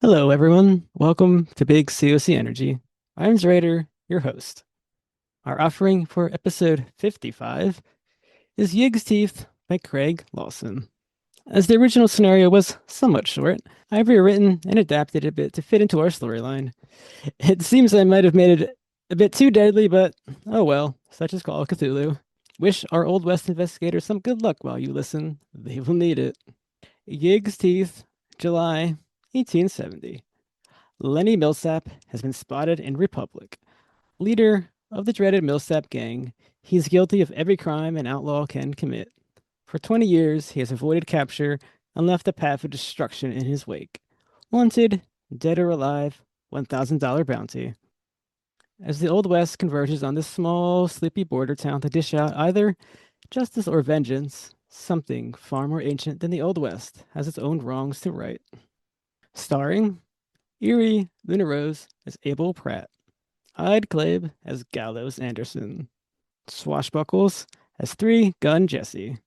Hello, everyone. Welcome to Big COC Energy. I'm Zraitor, your host. Our offering for episode 55 is Yig's Teeth by Craig Lawson. As the original scenario was somewhat short, I've rewritten and adapted it a bit to fit into our storyline. It seems I might have made it a bit too deadly, but oh well, such is Call of Cthulhu. Wish our Old West investigators some good luck while you listen. They will need it. Yig's Teeth, July 1870. Lenny Millsap has been spotted in Republic. Leader of the dreaded Millsap gang, he's guilty of every crime an outlaw can commit. For 20 years, he has avoided capture and left a path of destruction in his wake. Wanted, dead or alive, $1,000 bounty. As the Old West converges on this small, sleepy border town to dish out either justice or vengeance, something far more ancient than the Old West has its own wrongs to right. Starring Eerie Lunarose as Abel Pratt, EeiddKlabe as Gallows Anderson, Swashbuckles as Three Gun Jessie,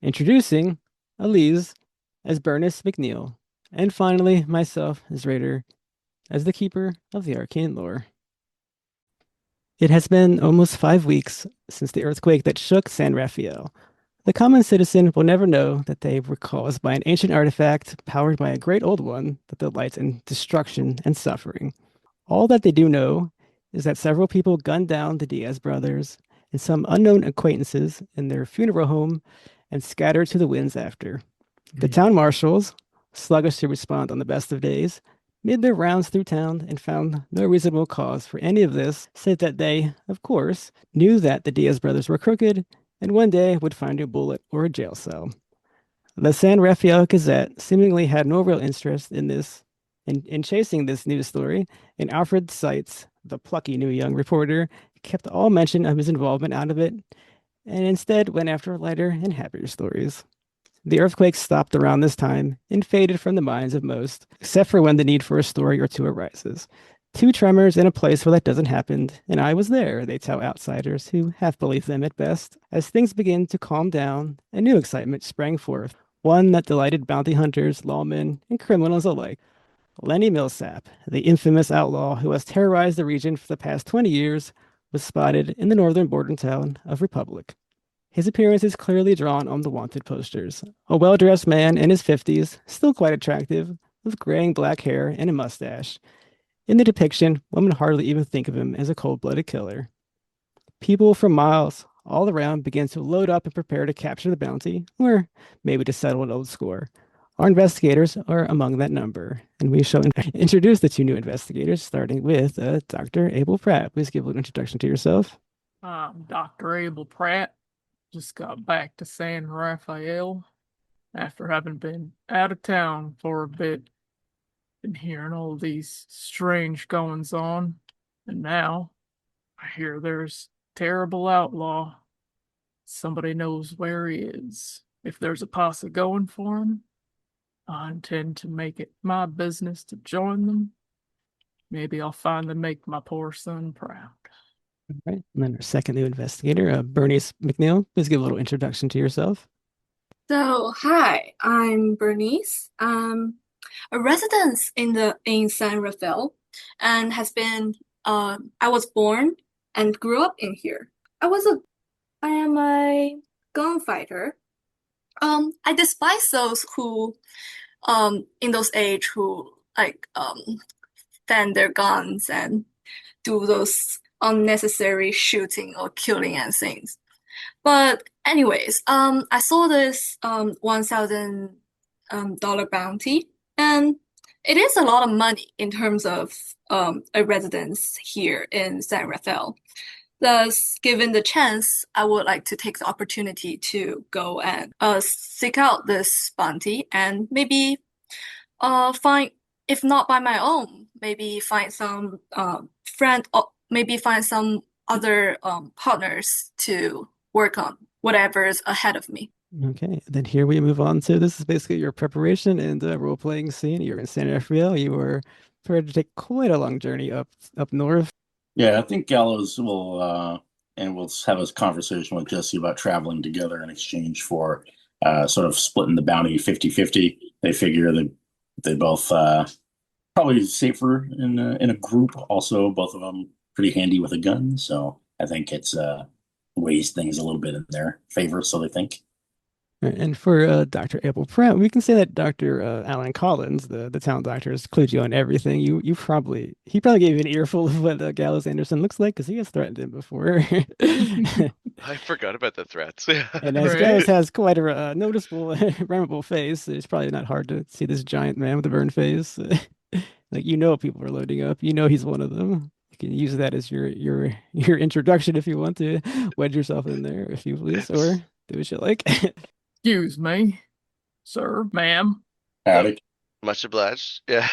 introducing aLize as Bernice McNeill, and finally myself as Zraitor as the keeper of the arcane lore. It has been almost 5 weeks since the earthquake that shook San Rafael. The common citizen will never know that they were caused by an ancient artifact powered by a great old one that delights in destruction and suffering. All that they do know is that several people gunned down the Diaz brothers and some unknown acquaintances in their funeral home and scattered to the winds after. The town marshals, sluggish to respond on the best of days, made their rounds through town and found no reasonable cause for any of this, save that they, of course, knew that the Diaz brothers were crooked and one day would find a bullet or a jail cell. The San Rafael Gazette seemingly had no real interest in this, in chasing this news story, and Alfred Seitz, the plucky new young reporter, kept all mention of his involvement out of it, and instead went after lighter and happier stories. The earthquake stopped around this time and faded from the minds of most, except for when the need for a story or two arises. Two tremors in a place where that doesn't happen, and I was there, they tell outsiders who half believe them at best. As things begin to calm down, a new excitement sprang forth, one that delighted bounty hunters, lawmen, and criminals alike. Lenny Millsap, the infamous outlaw who has terrorized the region for the past 20 years, was spotted in the northern border town of Republic. His appearance is clearly drawn on the wanted posters. A well-dressed man in his 50s, still quite attractive, with graying black hair and a mustache. In the depiction, women hardly even think of him as a cold-blooded killer. People from miles all around begin to load up and prepare to capture the bounty, or maybe to settle an old score. Our investigators are among that number, and we shall introduce the two new investigators, starting with Dr. Abel Pratt. Please give an introduction to yourself. I'm Dr. Abel Pratt. Just got back to San Rafael after having been out of town for a bit. Been hearing all these strange goings on, and now I hear there's a terrible outlaw. Somebody knows where he is. If there's a posse going for him, I intend to make it my business to join them. Maybe I'll finally make my poor son proud. All right. And then our second new investigator, Bernice McNeill. Please give a little introduction to yourself. Hi, I'm Bernice. A resident in San Rafael, and has been. I was born and grew up in here. I am a gunfighter. I despise those who, in those age who fan their guns and do those unnecessary shooting or killing and things. But anyways, I saw this $1,000 bounty, and it is a lot of money in terms of a residence here in San Rafael. Thus, given the chance, I would like to take the opportunity to go and seek out this bounty and maybe find, if not by my own, maybe find some friend, or maybe find some other partners to work on whatever's ahead of me. Okay, then here we move on to this is basically your preparation and role-playing scene. You're in San Rafael. You were prepared to take quite a long journey up north. Yeah, I think Gallows will and we'll have a conversation with Jessie about traveling together in exchange for sort of splitting the bounty 50-50. They figure that they both Probably safer in a group. Also, both of them pretty handy with a gun, so I think it's weighs things a little bit in their favor. So they think. Right, and for Dr. Abel Pratt, we can say that Dr. Alan Collins, the town doctor, has clued you on everything. He probably gave you an earful of what Gallows Anderson looks like because he has threatened him before. I forgot about the threats. And as Gallows has quite a noticeable, memorable face, it's probably not hard to see this giant man with a burned face. Like people are loading up. He's one of them. You can use that as your introduction if you want to wedge yourself in there, if you please, or do what you like. Excuse me, sir, ma'am. Howdy. Much obliged. Yeah.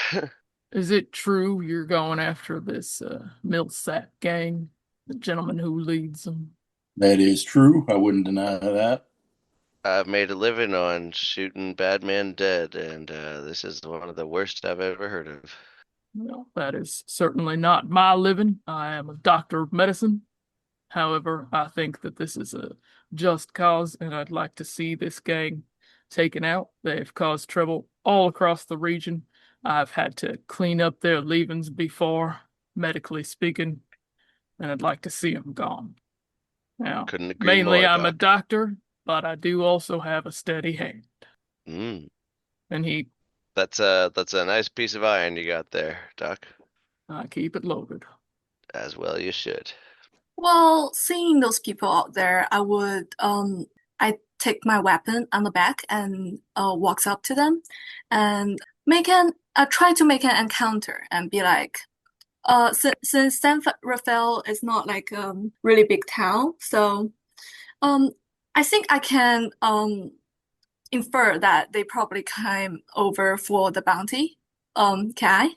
Is it true you're going after this Millsap gang, the gentleman who leads them? That is true. I wouldn't deny that. I've made a living on shooting bad men dead, and this is one of the worst I've ever heard of. Well, that is certainly not my living. I am a doctor of medicine. However, I think that this is a just cause, and I'd like to see this gang taken out. They've caused trouble all across the region. I've had to clean up their leavings before, medically speaking, and I'd like to see them gone. Now, Couldn't agree mainly more, I'm a Doc. doctor, but I do also have a steady hand. Mm. And That's a nice piece of iron you got there, Doc. I keep it loaded. As well you should. Well, seeing those people out there, I take my weapon on the back and walks up to them and try to make an encounter and be like, since San Rafael is not like really big town, so um, I think I can infer that they probably came over for the bounty. Can I?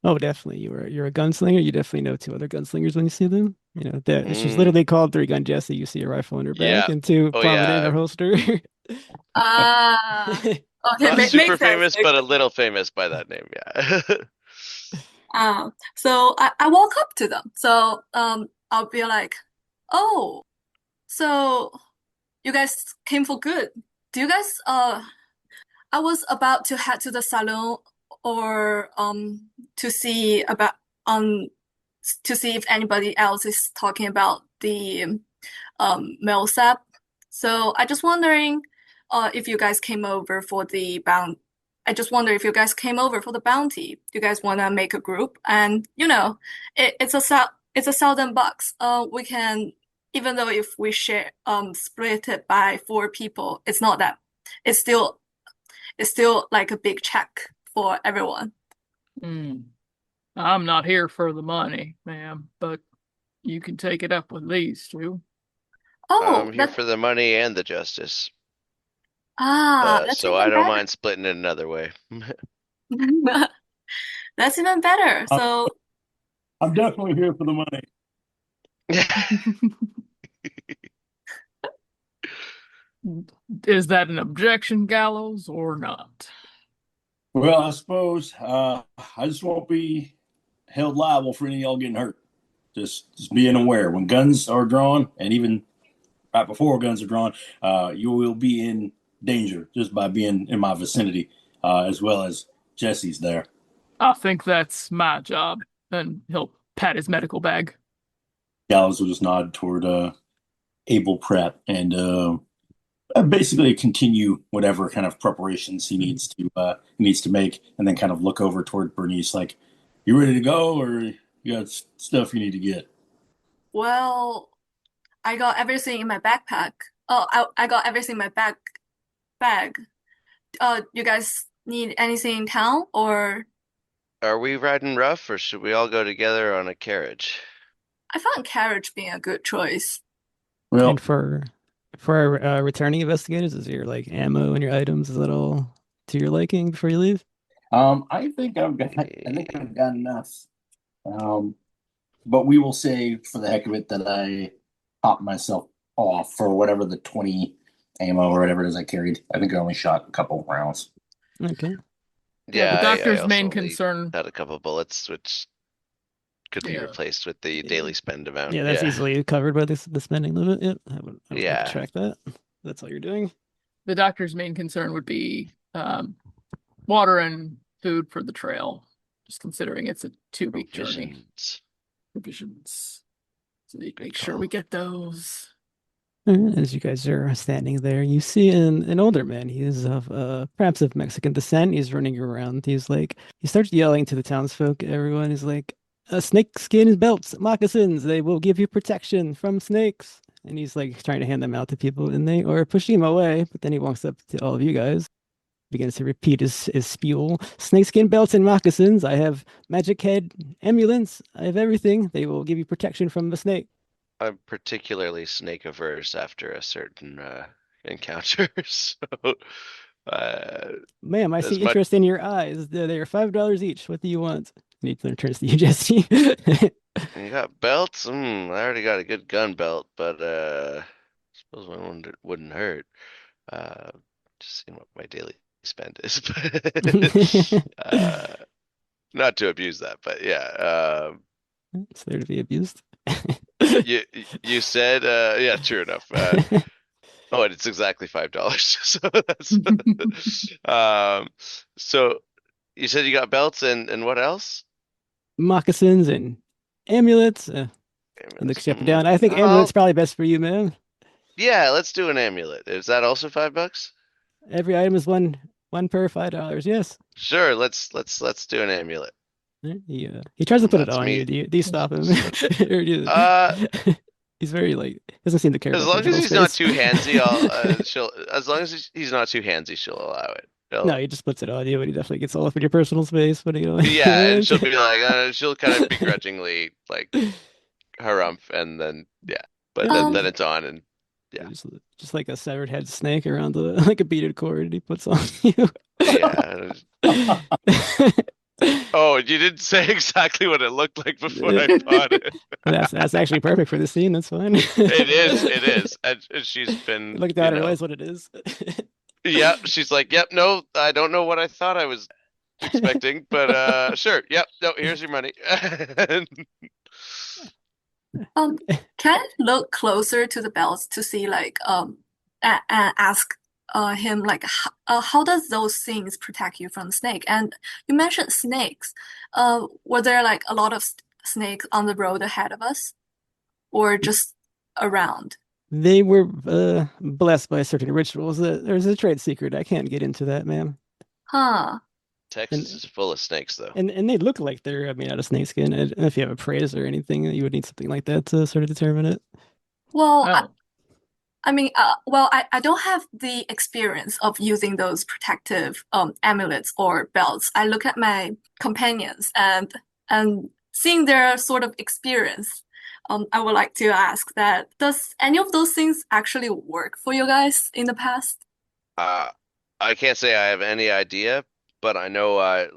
Oh, definitely. You're a gunslinger. You definitely know two other gunslingers when you see them. She's Mm. literally called Three Gun Jessie. You see a rifle in her back Yeah. and two Oh probably in her yeah. holster. Ah, okay, Not super makes sense. famous, but a little famous by that name, yeah. So I walk up to them. So I'll be like, oh, so you guys came for good. Do you guys I was about to head to the salon or to see about to see if anybody else is talking about the Millsap. So I just wondering if you guys came over for the bounty. I just wonder if you guys came over for the bounty. You guys want to make a group, and it's a thousand bucks. We can, even though if we share split it by four people, it's not that. It's still like a big check for everyone. Hmm. I'm not here for the money, ma'am, but you can take it up with these two. Oh, I'm here for the money and the justice. that's So I even don't better. mind splitting it another way. That's even better. I'm, So, I'm definitely here for the money. Is that an objection, Gallows, or not? Well, I suppose I just won't be held liable for any of y'all getting hurt. Just being aware when guns are drawn, and even right before guns are drawn, you will be in danger just by being in my vicinity, as well as Jesse's there. I think that's my job. And he'll pat his medical bag. Gallows will just nod toward Abel Pratt and basically continue whatever kind of preparations he needs to make, and then kind of look over toward Bernice like, "You ready to go, or you got stuff you need to get?" well, I got everything in my backpack. Oh, I got everything in my bag. You guys need anything in town or Are we riding rough, or should we all go together on a carriage? I found carriage being a good choice. Well, And for our returning investigators, is your like ammo and your items, is that all to your liking before you leave? I think I've got enough. But we will say for the heck of it that I popped myself off for whatever the 20 ammo or whatever it is I carried. I think I only shot a couple rounds. Okay. Yeah, the Yeah, I doctor's also main only concern. had a couple bullets, which could be Yeah. replaced with the daily spend amount. Yeah, that's easily covered by the spending limit. Yep. I would like to Yeah. track that. That's all you're doing. The doctor's main concern would be water and food for the trail. just considering it's a 2-week journey. Provisions. Provisions. So we make sure we get those. As you guys are standing there, you see an older man. He is of perhaps of Mexican descent. He's running around. He starts yelling to the townsfolk. Everyone is like, snake skin belts, moccasins. They will give you protection from snakes. And he's like trying to hand them out to people, and they are pushing him away. But then he walks up to all of you guys, begins to repeat his spiel. Snakeskin belts and moccasins. I have magic head amulets. I have everything. They will give you protection from the snake. I'm particularly snake averse after a certain encounter. So, Ma'am, I as see much interest in your eyes. They are $5 each. What do you want? And he turns to you, Jessie. you got belts. I already got a good gun belt, but suppose one wouldn't hurt. Just seeing what my daily spend is, but not to abuse that, but yeah. It's there to be abused. You said yeah, true enough. Oh, and it's exactly $5. So that's so you said you got belts and what else? Moccasins and amulets. And looks you up and down. I think amulet's probably best for you, ma'am. Yeah, let's do an amulet. Is that also $5? Every item is one per $5. Yes. Sure, let's do an amulet. He tries to put it That's on me. you. Do you stop him? He's very doesn't seem to care As about long as personal he's not space. too handsy, as long as he's not too handsy, she'll allow it. No, he just puts it on you, but he definitely gets all up in your personal space. But Yeah, and she'll be like, she'll kind of begrudgingly like harumph, and then yeah, but then it's on, and yeah, just like a severed head snake around like a beaded cord he puts on you. yeah. Oh, you didn't say exactly what it looked like before I bought it. That's actually perfect for the scene. That's fine. It is, and she's been Look down and realize what it is. Yeah, she's like, yep, no, I don't know what I thought I was expecting, but sure, yep, no, here's your money. Can I look closer to the belts to see like and ask him like how does those things protect you from the snake? And you mentioned snakes. Were there like a lot of snakes on the road ahead of us, or just around? They were blessed by certain rituals. There's a trade secret. I can't get into that, ma'am. Huh. Texas is full of snakes, though. And they look like they're made out of snakeskin. And if you have a praise or anything, you would need something like that to sort of determine it. Well, I mean, I don't have the experience of using those protective amulets or belts. I look at my companions and seeing their sort of experience. I would like to ask that, does any of those things actually work for you guys in the past? I can't say I have any idea, but I know I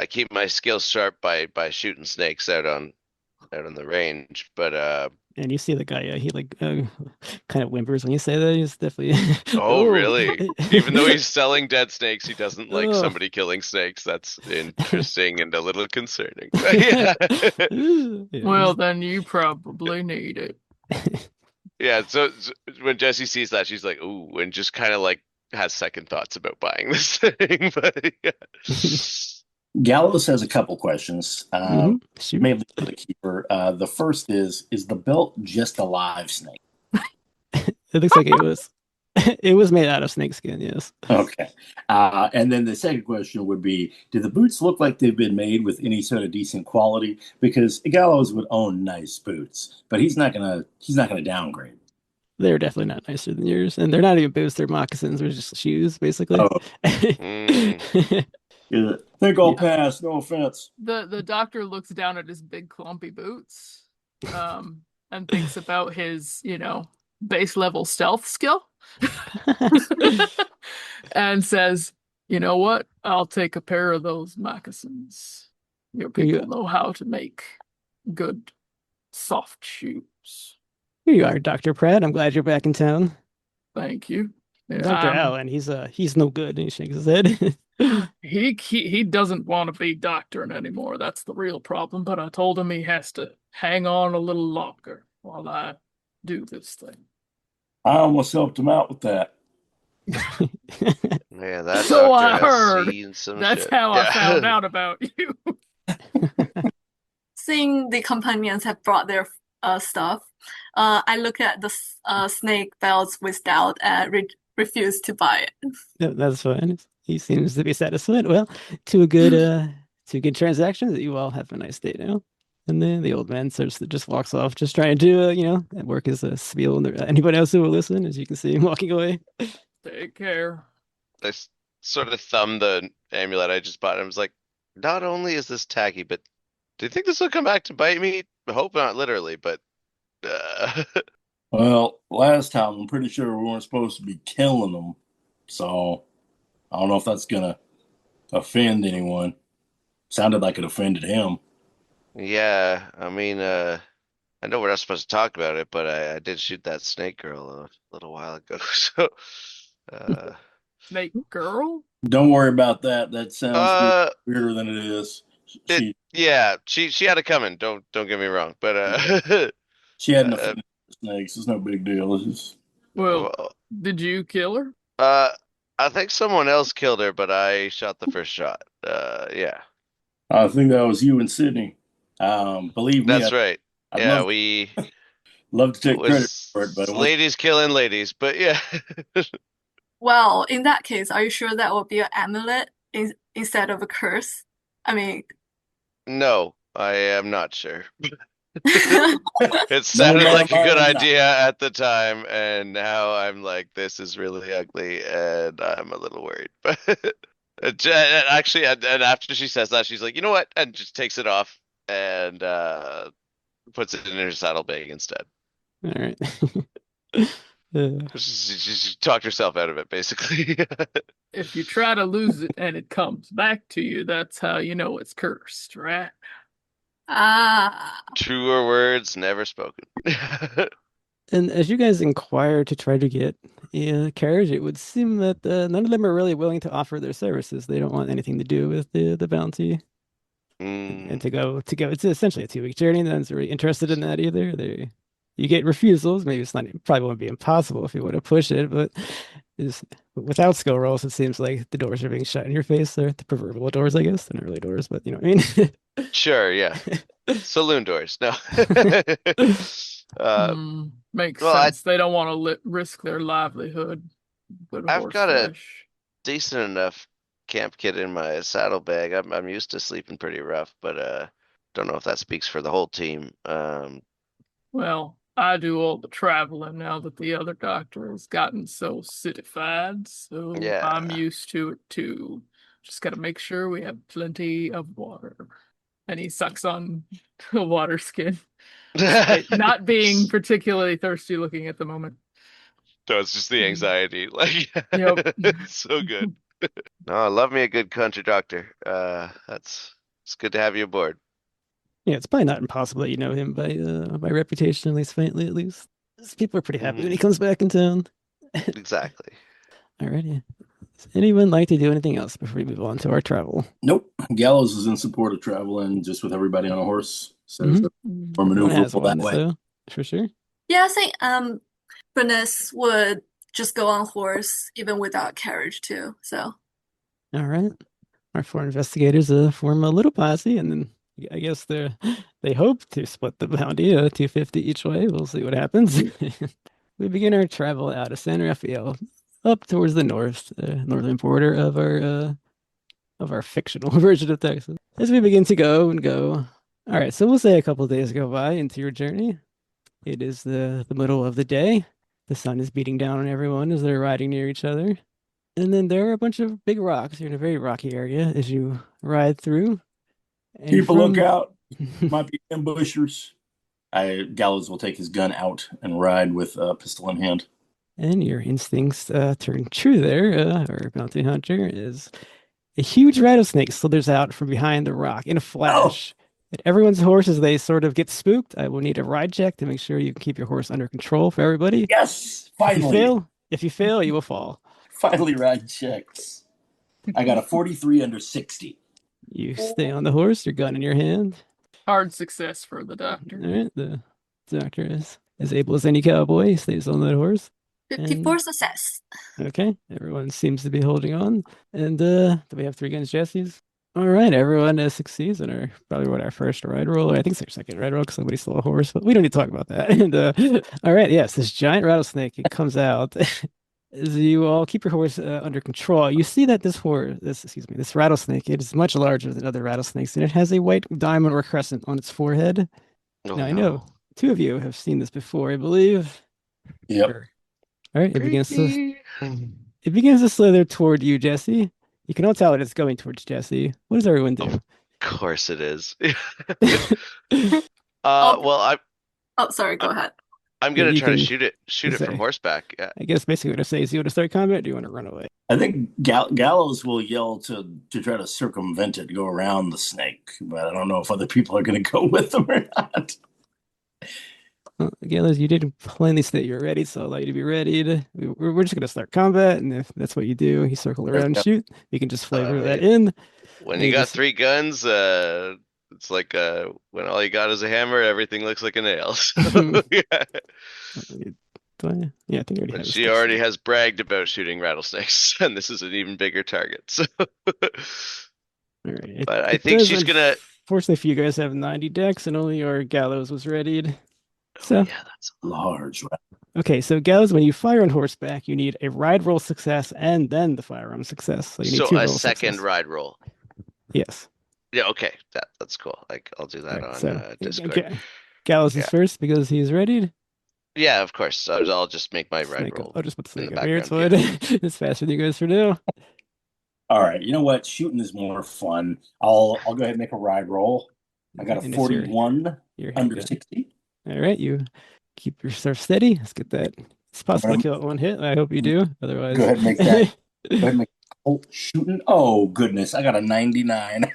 keep my skills sharp by shooting snakes out on the range. But and you see the guy, he like kind of whimpers when you say that. He's definitely. Oh, really? Even though he's selling dead snakes, he doesn't like somebody killing snakes. That's interesting and a little concerning. Yeah. Well, then you probably need it. Yeah. So when Jessie sees that, she's like, "Ooh," and just kind of like has second thoughts about buying this thing. But yeah. Gallows has a couple questions. Mainly for the keeper. The first is the belt just a live snake? It looks like it was made out of snakeskin, yes. Okay. And then the second question would be, do the boots look like they've been made with any sort of decent quality? Because Gallows would own nice boots, but he's not gonna downgrade. They're definitely not nicer than yours. And they're not even boots, they're moccasins, they're just shoes, basically. Oh. Yeah, think I'll pass. No offense. The doctor looks down at his big clumpy boots, and thinks about his, base level stealth skill, and says, "You know what? I'll take a pair of those moccasins. Your people know how to make good soft shoes." Here you are, Dr. Pratt. I'm glad you're back in town. Thank you. Dr. Allen, he's no good, and he shakes his head. He doesn't want to be doctoring anymore. That's the real problem. But I told him he has to hang on a little longer while I do this thing. I almost helped him out with that. Man, that So doctor I has heard. seen some That's shit. how I found Yeah. out about you. Seeing the companions have brought their stuff, I look at the snake belts with doubt and refuse to buy it. That's fine. He seems to be satisfied. Well, two good transactions. You all have a nice day now. And then the old man starts to just walks off, just trying to, work his spiel. And anybody else who will listen, as you can see him walking away. Take care. I sort of thumb the amulet I just bought. And I was like, not only is this tacky, but do you think this will come back to bite me? I hope not literally, but uh, Well, last time I'm pretty sure we weren't supposed to be killing them, so I don't know if that's gonna offend anyone. Sounded like it offended him. yeah, I mean, I know we're not supposed to talk about it, but I did shoot that snake girl a little while ago. So, uh, Snake girl? Don't worry about that. That sounds uh, weirder than it is. it, She yeah, she had it coming. Don't get me wrong, but she had an uh, offense for snakes. It's no big deal. It's just, Well, well, did you kill her? uh, I think someone else killed her, but I shot the first shot. Yeah, I think that was you and Sydney. Believe me, that's right. I'd Yeah, love we love to it take credit for it, was but it was ladies killing ladies, but yeah. Well, in that case, are you sure that will be an amulet instead of a curse? I mean, No, I am not sure. well, It no, sounded ma'am, like a I good am not. idea at the time, and now I'm like, this is really ugly, and I'm a little worried. But and actually, and after she says that, she's like, you know what? And just takes it off and puts it in her saddlebag instead. All right. Uh, She talked herself out of it, basically. If you try to lose it and it comes back to you, that's how you know it's cursed, right? ah, Truer words never spoken. and as you guys inquire to try to get a carriage, it would seem that none of them are really willing to offer their services. They don't want anything to do with the bounty. And Mm, to go, it's essentially a 2 week journey. No one's really interested in that either. You get refusals. Maybe it's not probably won't be impossible if you want to push it, but is without skill rolls, it seems like the doors are being shut in your face. They're the proverbial doors, I guess. They're not really doors, but you know what sure, yeah. Saloon doors, no. Uh, Makes well, sense. They don't want to risk their livelihood with I've horse got a flesh. decent enough camp kit in my saddlebag. I'm used to sleeping pretty rough, but don't know if that speaks for the whole team. Well, I do all the traveling now that the other doctor has gotten so citified, so I'm Yeah. used to it too. Just gotta make sure we have plenty of water. And he sucks on a water skin, despite not being particularly thirsty looking at the moment. No, it's just the anxiety. Like, Yep. it's so good. No, I love me a good country doctor. It's good to have you aboard. Yeah, it's probably not impossible that you know him by reputation, at least faintly, at least. People are pretty happy when he Hmm. comes back in town. Exactly. Alrighty. Does anyone like to do anything else before we move on to our travel? nope. Gallows is in support of traveling just with everybody on a horse. So Mhm. more Everyone has maneuverable that one, way. so for sure. yeah, I think Bernice would just go on horse even without carriage too. So All right. Our four investigators form a little posse, and then I guess they hope to split the bounty 250 each way. We'll see what happens. We begin our travel out of San Rafael up towards the northern border of our fictional version of Texas. As we begin to go and go. All right, so we'll say a couple days go by into your journey. It is the middle of the day. The sun is beating down on everyone as they're riding near each other. And then there are a bunch of big rocks. You're in a very rocky area as you ride through. And Keep a from lookout. Might be ambushers. Gallows will take his gun out and ride with a pistol in hand. and your instincts turn true there, our bounty hunter is a huge rattlesnake slithers out from behind the rock in a Oh, flash. And everyone's horses, they sort of get spooked. I will need a ride check to make sure you can keep your horse under control for everybody. yes! If you fail, you will fall. Finally, ride checks. I got a 43 under 60. You stay on the horse, your gun in your hand. Hard success for the All doctor. right, the doctor is as able as any cowboy. He stays on that horse. 54 success. Okay, everyone seems to be holding on. And do we have 3 guns, Jesse's? All right, everyone succeeds in our first ride roll. I think it's our second ride roll because somebody stole a horse, but we don't need to talk about that. And all right, yes, this giant rattlesnake, it comes out. As you all keep your horse under control, you see that this rattlesnake, it is much larger than other rattlesnakes, and it has a white diamond or crescent on its forehead. Oh Now, I no. know 2 of you have seen this before, I believe. Yep. Sure. All right, Creepy. it begins to slither toward you, Jesse. You can all tell that it's going towards Jesse. What does everyone do? Of course it is. Oh. Well, Oh, sorry, go ahead. I'm gonna You try to can shoot it from say. horseback. Yeah. I guess basically what I say is you want to start combat or do you want to run away? I think Gallows will yell to try to circumvent it, go around the snake, but I don't know if other people are going to go with them or not. Well, Gallows, you did plainly state you were ready, so I'll allow you to be ready. We're just going to start combat, and if that's what you do, you circle around and shoot. You can just flavor that in. When And you you got just- 3 guns, it's like when all you got is a hammer, everything looks like a nail. So, yeah. Yeah, I think I already And have. she already has bragged about shooting rattlesnakes, and this is an even bigger target. So, All right. but I think she's gonna. Fortunately for you guys, have 90 decks, and only your Gallows was readied. So Yeah, that's Large. okay, so Gallows, when you fire on horseback, you need a ride roll success and then the firearm success. So you need 2 a rolls second success. ride roll. Yes. Yeah, okay, that's cool. I'll do that Alright, on so Discord. Gallows is Yeah. first because he's readied. Yeah, of course. So I'll just make my ride Snake, roll. I'll just put the in snake the up here. It's background, fine. It's faster than you guys for now. All right, you know what? Shooting is more fun. I'll go ahead and make a ride roll. I got a And it's your 41 handgun. under 60. All right, you keep yourself steady. Let's get that. It's possible to kill it one hit. I hope you do. Otherwise, Go ahead and make that. Go ahead and make shooting. Oh goodness, I got a 99.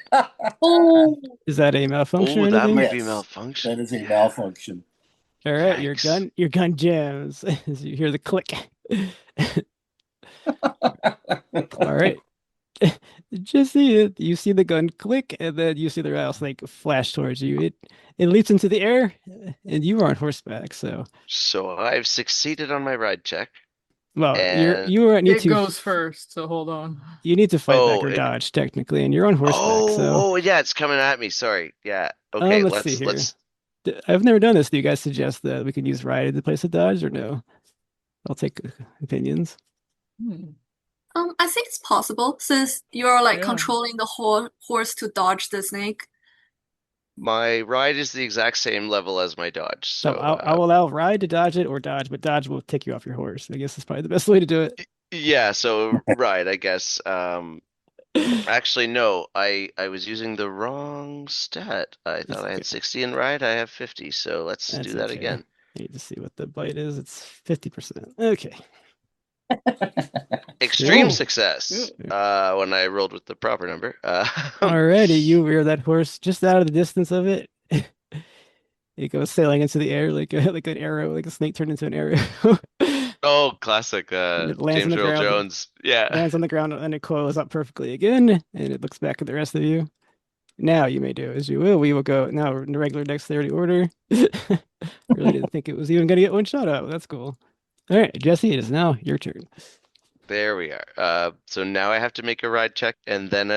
Oh, Is that a malfunction Oh, or that anything? might be Yes, malfunction. That is a malfunction. All right, Yikes. your gun jams as you hear the click. All right. Jesse, you see the gun click, and then you see the rattlesnake flash towards you. It leaps into the air, and you are on horseback. So, So I've succeeded on my ride check. well, And you need It to goes first, so hold on. you need to fight back Oh, or dodge technically, and you're on horseback. So, oh yeah, it's coming at me. Sorry. Yeah. Okay, let's see here. let's I've never done this. Do you guys suggest that we can use ride in the place of dodge, or no? I'll take opinions. Hmm. I think it's possible since you're like Yeah. controlling the horse to dodge the snake. my ride is the exact same level as my dodge. So So I'll allow ride to dodge it or dodge, but dodge will take you off your horse. I guess that's probably the best way to do it. yeah, so ride, I guess. Actually no, I was using the wrong stat. I thought I had okay. 60 in ride, I have 50, so let's That's do that okay. again. I need to see what the bite is. It's 50%. Okay. Extreme Cool. success. When I rolled with the proper number. Alrighty, you rear that horse just out of the distance of it. It goes sailing into the air like an arrow, like a snake turned into an arrow. Oh, classic It lands on James the Earl ground. Jones. Yeah. Lands on the ground and it coils up perfectly again, and it looks back at the rest of you. Now you may do as you will. We will go now in the regular dexterity order. Really didn't think it was even gonna get one shot out. That's cool. All right, Jesse, it is now your turn. There we are. So now I have to make a ride check and then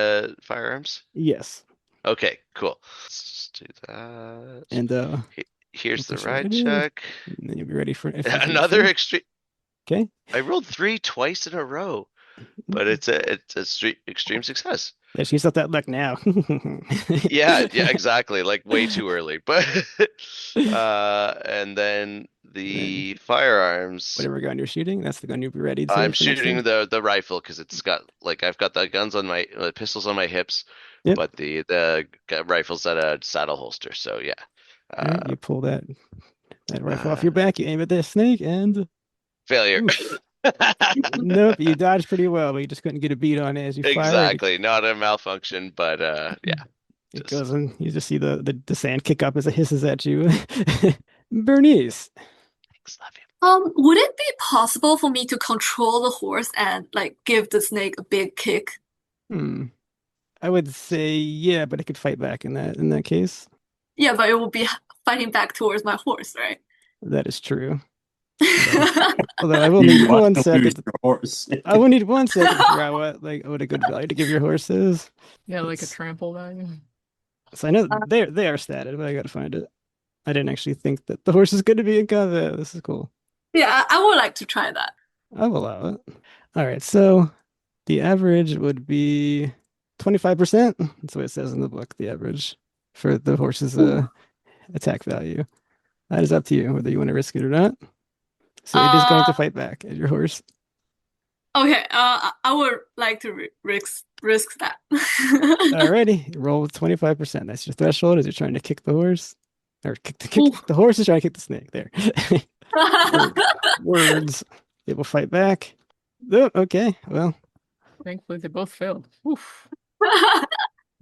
firearms. Yes, Okay, cool. Let's do that. and Here's the push right ride in. check. and then you'll be ready for if there's Another anything. extreme. Okay. I rolled 3 twice in a row, but it's a extreme success. Yeah, she's got that luck now. Yeah, exactly. Like way too early. But and then the firearms. Whatever gun you're shooting, that's the gun you'll be ready to. I'm for next shooting turn. the rifle because it's got like I've got the guns on my pistols on my hips, Yep. but the rifle's at a saddle holster. So yeah. All right, you pull that rifle off your back, you aim at the snake, and Failure. oof. Nope, you dodged pretty well, but you just couldn't get a beat on it as you fire. Exactly. Not a malfunction, but yeah. It goes and you just see the sand kick up as it hisses at you. Bernice. Thanks, love you. Would it be possible for me to control the horse and like give the snake a big kick? I would say yeah, but it could fight back in that case. Yeah, but it will be fighting back towards my horse, right? That is true. Although I will You need want one to second. lose your horse. I will need 1 second to figure out what a good value to give your horse is. Yeah, like a It's- trample value. So I know they are statted, but I gotta find it. I didn't actually think that the horse is going to be in combat. This is cool. Yeah, I would like to try that. I'll allow it. All right, so the average would be 25%. That's what it says in the book, the average for the horse's attack value. That is up to you whether you want to risk it or not. So it is going to fight back at your horse. Okay, I would like to risk that. Alrighty, roll with 25%. That's your threshold as you're trying to kick the horse. Or the horse is trying to kick the snake. There. Words. It will fight back. Oh, okay, well, Thankfully, they both failed. Oof.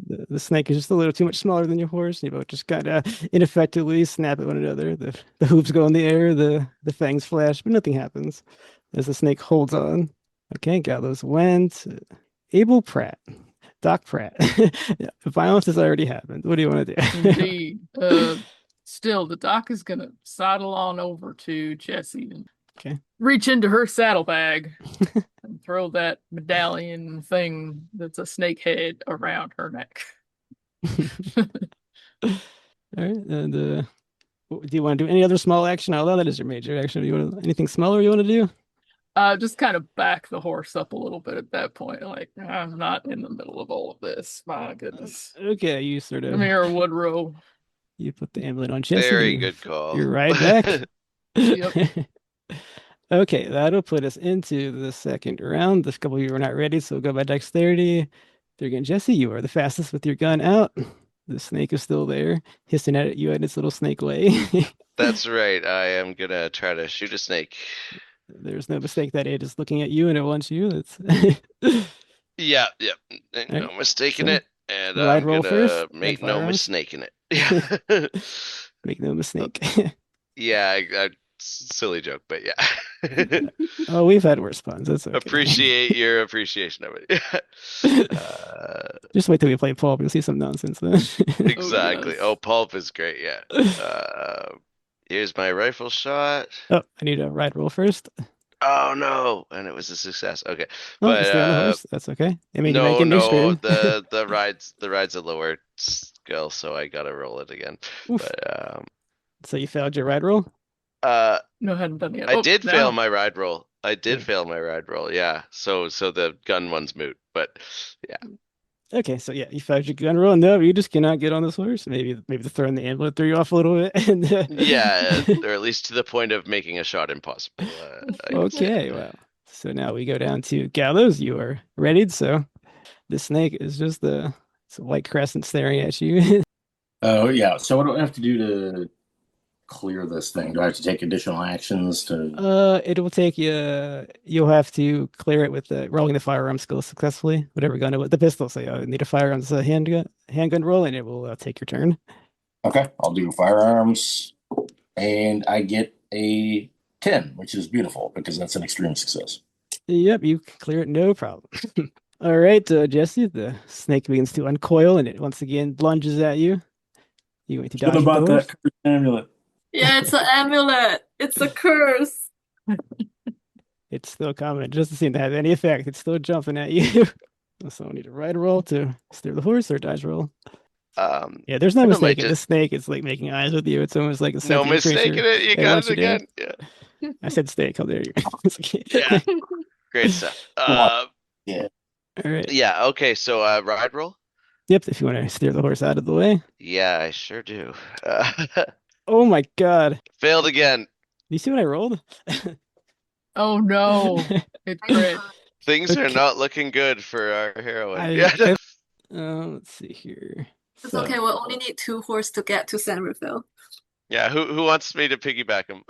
the snake is just a little too much smaller than your horse. You both just gotta ineffectively snap at one another. The hooves go in the air, the fangs flash, but nothing happens as the snake holds on. Okay, Gallows went. Abel Pratt. Doc Pratt. Yeah, violence has already happened. What do you want to do? Indeed. Still, the doc is gonna sidle on over to Jessie and Okay. reach into her saddlebag and throw that medallion thing that's a snake head around her neck. All right, and do you want to do any other small action? I'll allow that as your major action. Do you want anything smaller you want to do? Just kind of back the horse up a little bit at that point. Like, I'm not in the middle of all of this. My goodness. Okay, you sort of Come here, Woodrow. you put the amulet on Jessie. Very good call. You're right back. Yep. Okay, that'll put us into the second round. The couple of you were not ready, so we'll go by dexterity. There again, Jessie, you are the fastest with your gun out. The snake is still there, hissing at you in its little snake way. That's right. I am gonna try to shoot a snake. There's no mistake that it is looking at you and it wants you. That's Yeah, yeah. Ain't no Alright, mistaking so it. And ride I'm roll gonna first, make then no firearms. mistaking it. Yeah. make no mistake. Yeah, silly joke, but yeah. Oh, we've had worse puns. That's okay. Appreciate your appreciation of it. Just wait till we play Paul. You'll see some nonsense then. Exactly. yes. Oh, pulp is great. Yeah. Here's my rifle shot. Oh, I need a ride roll first. Oh no, and it was a success. Okay, Oh, but stay on the horse. That's okay. I mean, you might no, get an no, extra. the ride's a lower skill, so I gotta roll it again. Oof. But So you failed your ride roll? No, hadn't done it yet. I Oh, did now. fail my ride roll. I did Yeah. fail my ride roll. Yeah. So the gun one's moot. But yeah. Okay, so yeah, you failed your gun roll. No, you just cannot get on this horse. Maybe the throwing the amulet threw you off a little bit. And, Yeah, or at least to the point of making a shot impossible. I would say. Okay, well, so now we go down to Gallows. You are readied. So the snake is just it's a white crescent staring at you. Oh, yeah. So what do I have to do to clear this thing? Do I have to take additional actions to? It will take you. You'll have to clear it with rolling the firearm skill successfully. Whatever gun with the pistol. So you need a firearms handgun roll, and it will take your turn. Okay, I'll do firearms, and I get a 10, which is beautiful because that's an extreme success. Yep, you can clear it, no problem. All right, Jessie, the snake begins to uncoil, and it once again lunges at you. You going to dodge What about the horse? that cursed amulet? Yeah, it's an amulet. It's a curse. It's still coming. It doesn't seem to have any effect. It's still jumping at you. So I need a ride roll to steer the horse or a dodge roll. Yeah, there's no I might mistake. The just- snake is like making eyes with you. It's almost like a No sentient mistaking creature. it. You It got wants it you dead. again. Yeah. I said snake. How dare you? Yeah. Great stuff. All right. Yeah. Okay. So ride roll. Yep. If you want to steer the horse out of the way. Yeah, I sure do. Oh my God. Failed again. You see what I rolled? Oh no, it crit. Things are Okay. not looking good for our heroine. I- Yeah. Let's see here. It's So- okay. We'll only need 2 horses to get to San Rafael. Yeah. Who wants me to piggyback him?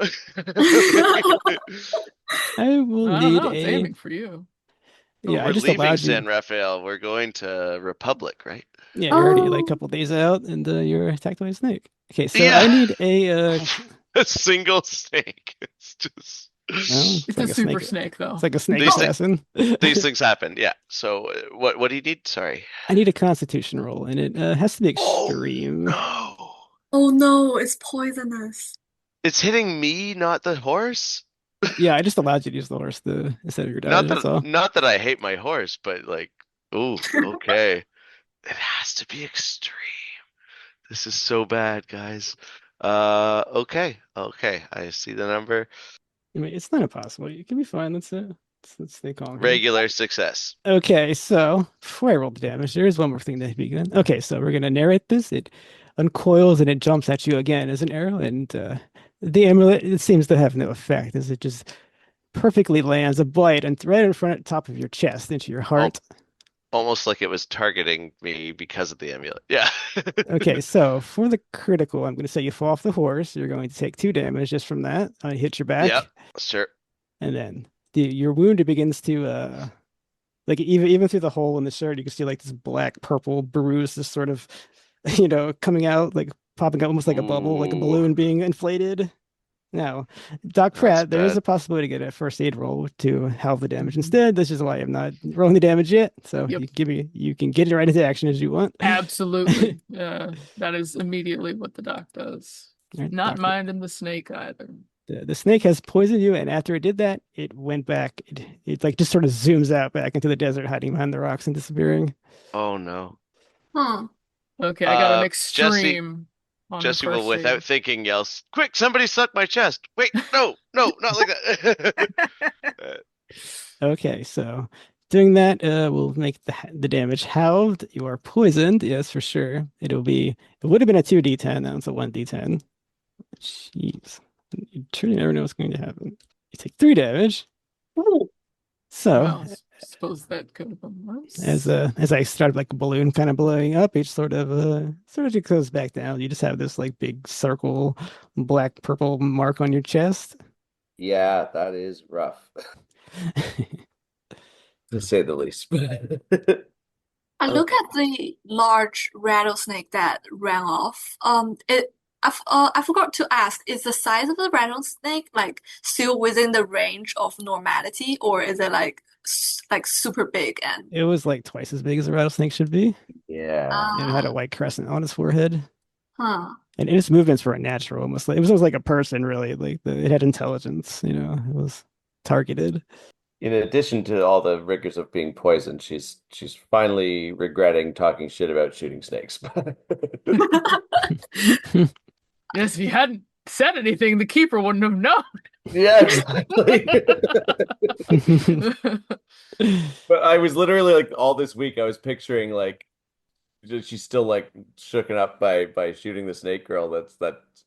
I will I don't need know. It's a. aiming for you. Yeah, I We're just leaving allowed San you. Rafael. We're going to Republic, right? Yeah, you're already like a Oh. couple days out, and you're attacked by a snake. Okay, so Yeah. I need a. A single snake. It's just Well, It's like a a super snake. snake, though. It's like a snake These thi- assassin. these things happen. Yeah. So what do you need? Sorry. I need a Constitution roll, and it has to be Oh, extreme. No. Oh no, it's poisonous. It's hitting me, not the horse. Yeah, I just allowed you to use the horse instead of your die. Not That's that all. not that I hate my horse, but like, ooh, okay. It has to be extreme. This is so bad, guys. Okay, okay. I see the number. I mean, it's not impossible. You can be fine. Let's stay calm here. Regular success. Okay, so before I roll the damage, there is one more thing to be good. Okay, so we're gonna narrate this. It uncoils and it jumps at you again as an arrow, and the amulet it seems to have no effect as it just perfectly lands a bite and right in front top of your chest into your Al heart. Almost like it was targeting me because of the amulet. Yeah. Okay, so for the critical, I'm going to say you fall off the horse. You're going to take 2 damage just from that. I hit your Yep, back, sure. and then your wound it begins to like even through the hole in the shirt, you can see like this black purple bruise, this sort of coming out like popping out almost like a bubble, like a Ooh, balloon being inflated. Now, Doc that's Pratt, there is bad. a possibility to get a first aid roll to halve the damage instead. This is why I'm not rolling the damage yet. So Yep. you can get it right into action as you want. Absolutely. That is immediately what the doc does. Right, Not Doc, minding the snake either. the snake has poisoned you, and after it did that, it went back. It like just sort of zooms out back into the desert, hiding behind the rocks and disappearing. Oh no. Hmm. Okay, I got an Jesse, extreme on the Jesse will, first without aid. thinking, yells, "Quick, somebody suck my chest!" Wait, no, no, not like that. Okay, so doing that will make the damage halved. You are poisoned, yes, for sure. It would have been a 2d10, now it's a 1d10. Jeez. You truly never know what's going to happen. You take 3 damage. Ooh. So Well, suppose that could have been worse. as I started like a balloon kind of blowing up, each sort of just goes back down. You just have this like big circle black purple mark on your chest. Yeah, that is rough, to say the least. I look Okay. at the large rattlesnake that ran off. I forgot to ask, is the size of the rattlesnake like still within the range of normality, or is it like like super big and It was like twice as big as a rattlesnake should be. Yeah. And it had a white crescent on its forehead. huh. And its movements were natural, almost like it was almost like a person, really. Like it had intelligence, it was targeted. In addition to all the rigors of being poisoned, she's finally regretting talking shit about shooting snakes. Yes, if you hadn't said anything, the keeper wouldn't have known. Yeah, exactly. But I was literally like all this week I was picturing like she's still like shooken up by shooting the snake girl.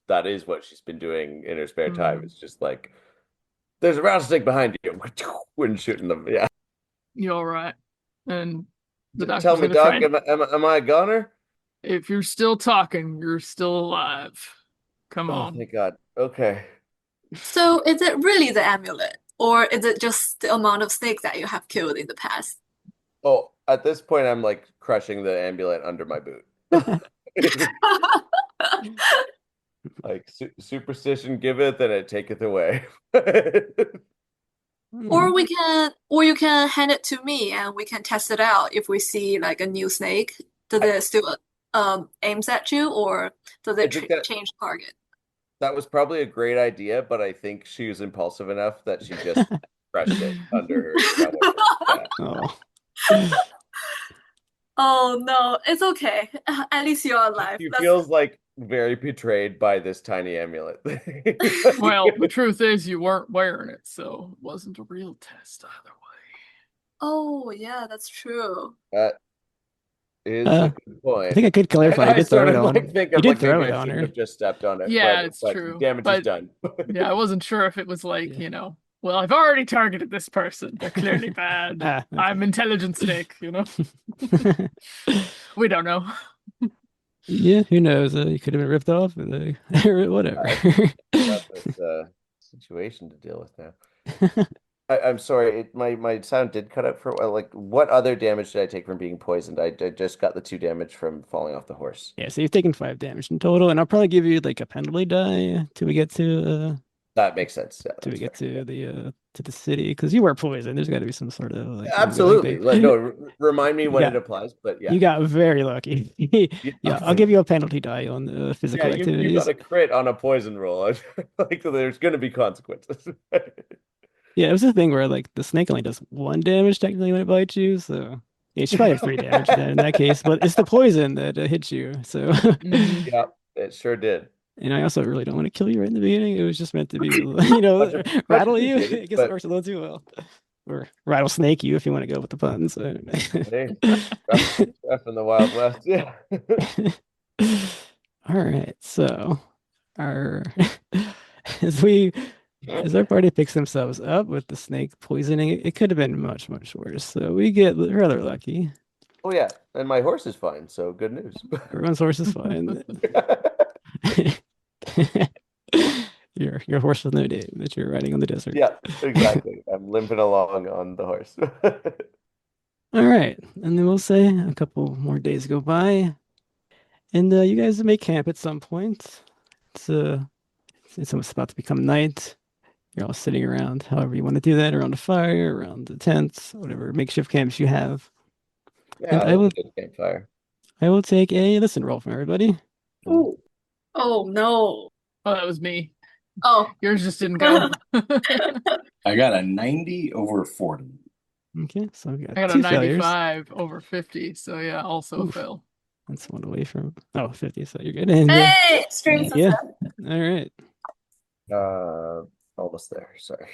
That is what she's been doing in her spare time. Mm, It's just like there's a rattlesnake behind you when shooting them. Yeah. you're all right. And the Tell doctor's me, gonna try Doc, and am I a goner? if you're still talking, you're still alive. Come Oh, on. thank God. Okay. So is it really the amulet, or is it just the amount of snakes that you have killed in the past? Oh, at this point, I'm like crushing the amulet under my boot. Like superstition giveth and it taketh away. Or you can hand it to me and we can test it out if we see like a new snake. Does I, it still aims at you, or does I it think change target? that was probably a great idea, but I think she was impulsive enough that she just crushed it under her stomach. Yeah. Oh. Oh no, it's okay. At least you're alive. She That's feels like very betrayed by this tiny amulet. Well, the truth is you weren't wearing it, so it wasn't a real test either way. Oh yeah, that's true. That is a Uh, good I point. think I could clarify. You I did throw sort it of on. like think You of did like throw maybe it I on shouldn't her. have just stepped on it, Yeah, it's but true. damage is But done. yeah, I wasn't sure if it was like, Yeah. well, I've already targeted this person. They're clearly bad. Ah, I'm okay. intelligent snake, We don't know. Yeah, who knows? You could have been ripped off, or whatever. Got this situation to deal with now. I'm sorry, my sound did cut out for a while. Like, what other damage did I take from being poisoned? I just got the 2 damage from falling off the horse. Yeah, so you've taken 5 damage in total, and I'll probably give you like a penalty die till we get That makes sense. Yeah, till we that's get fair. to the city because you were poisoned. There's got to be some sort of like ongoing Absolutely. thing. Like, no, remind me You when it got applies, but yeah. you got very lucky. Yeah, Yeah, I'll thank give you a penalty die on the yeah, physical you got activities. a crit on a poison roll. Like there's gonna be consequences. Yeah, it was a thing where like the snake only does 1 damage technically when it bites you, so yeah, she probably have 3 damage then in that case. But it's the poison that hits you. So, Mhm. Yeah, it sure did. and I also really don't want to kill you right in the beginning. It was just meant to be, Much, much rattle you. I appreciated, guess it but works a little too well, or rattlesnake you if you want to go with the puns. hey, rough in the Wild West. Yeah. All right, so our as we as our party picks themselves up with the snake poisoning, it could have been much, much worse. So we get rather lucky. Oh yeah, and my horse is fine, so good news. Everyone's horse is fine. Your horse with no name that you're riding on the desert. Yeah, exactly. I'm limping along on the horse. All right, and then we'll say a couple more days go by, and you guys make camp at some point. It's it's almost about to become night. You're all sitting around, however you want to do that, around a fire, around the tents, whatever makeshift camps you have. And Yeah, that's a good campfire. I will take a listen roll from everybody. Oh, oh no. Oh, that was me. Oh, Yours just didn't go. I got a 90 over 40. Okay, so we I got got a two failures. 95 over 50, so yeah, also a Oof. fail. That's one away from 50, so you're good. And hey, stream yeah, success. all right. Almost there. Sorry.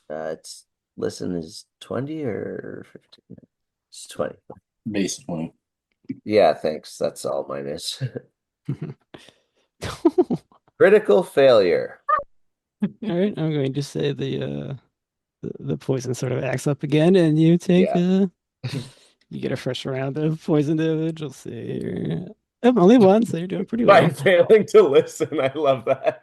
It's listen is 20 or 15? It's 20. Base 20. Yeah, thanks. That's all mine is. Critical failure. All right, I'm going to say the poison sort of acts up again, and you take Yeah. you get a fresh round of poison damage. We'll see here. Only one, so you're doing pretty By well. failing to listen, I love that.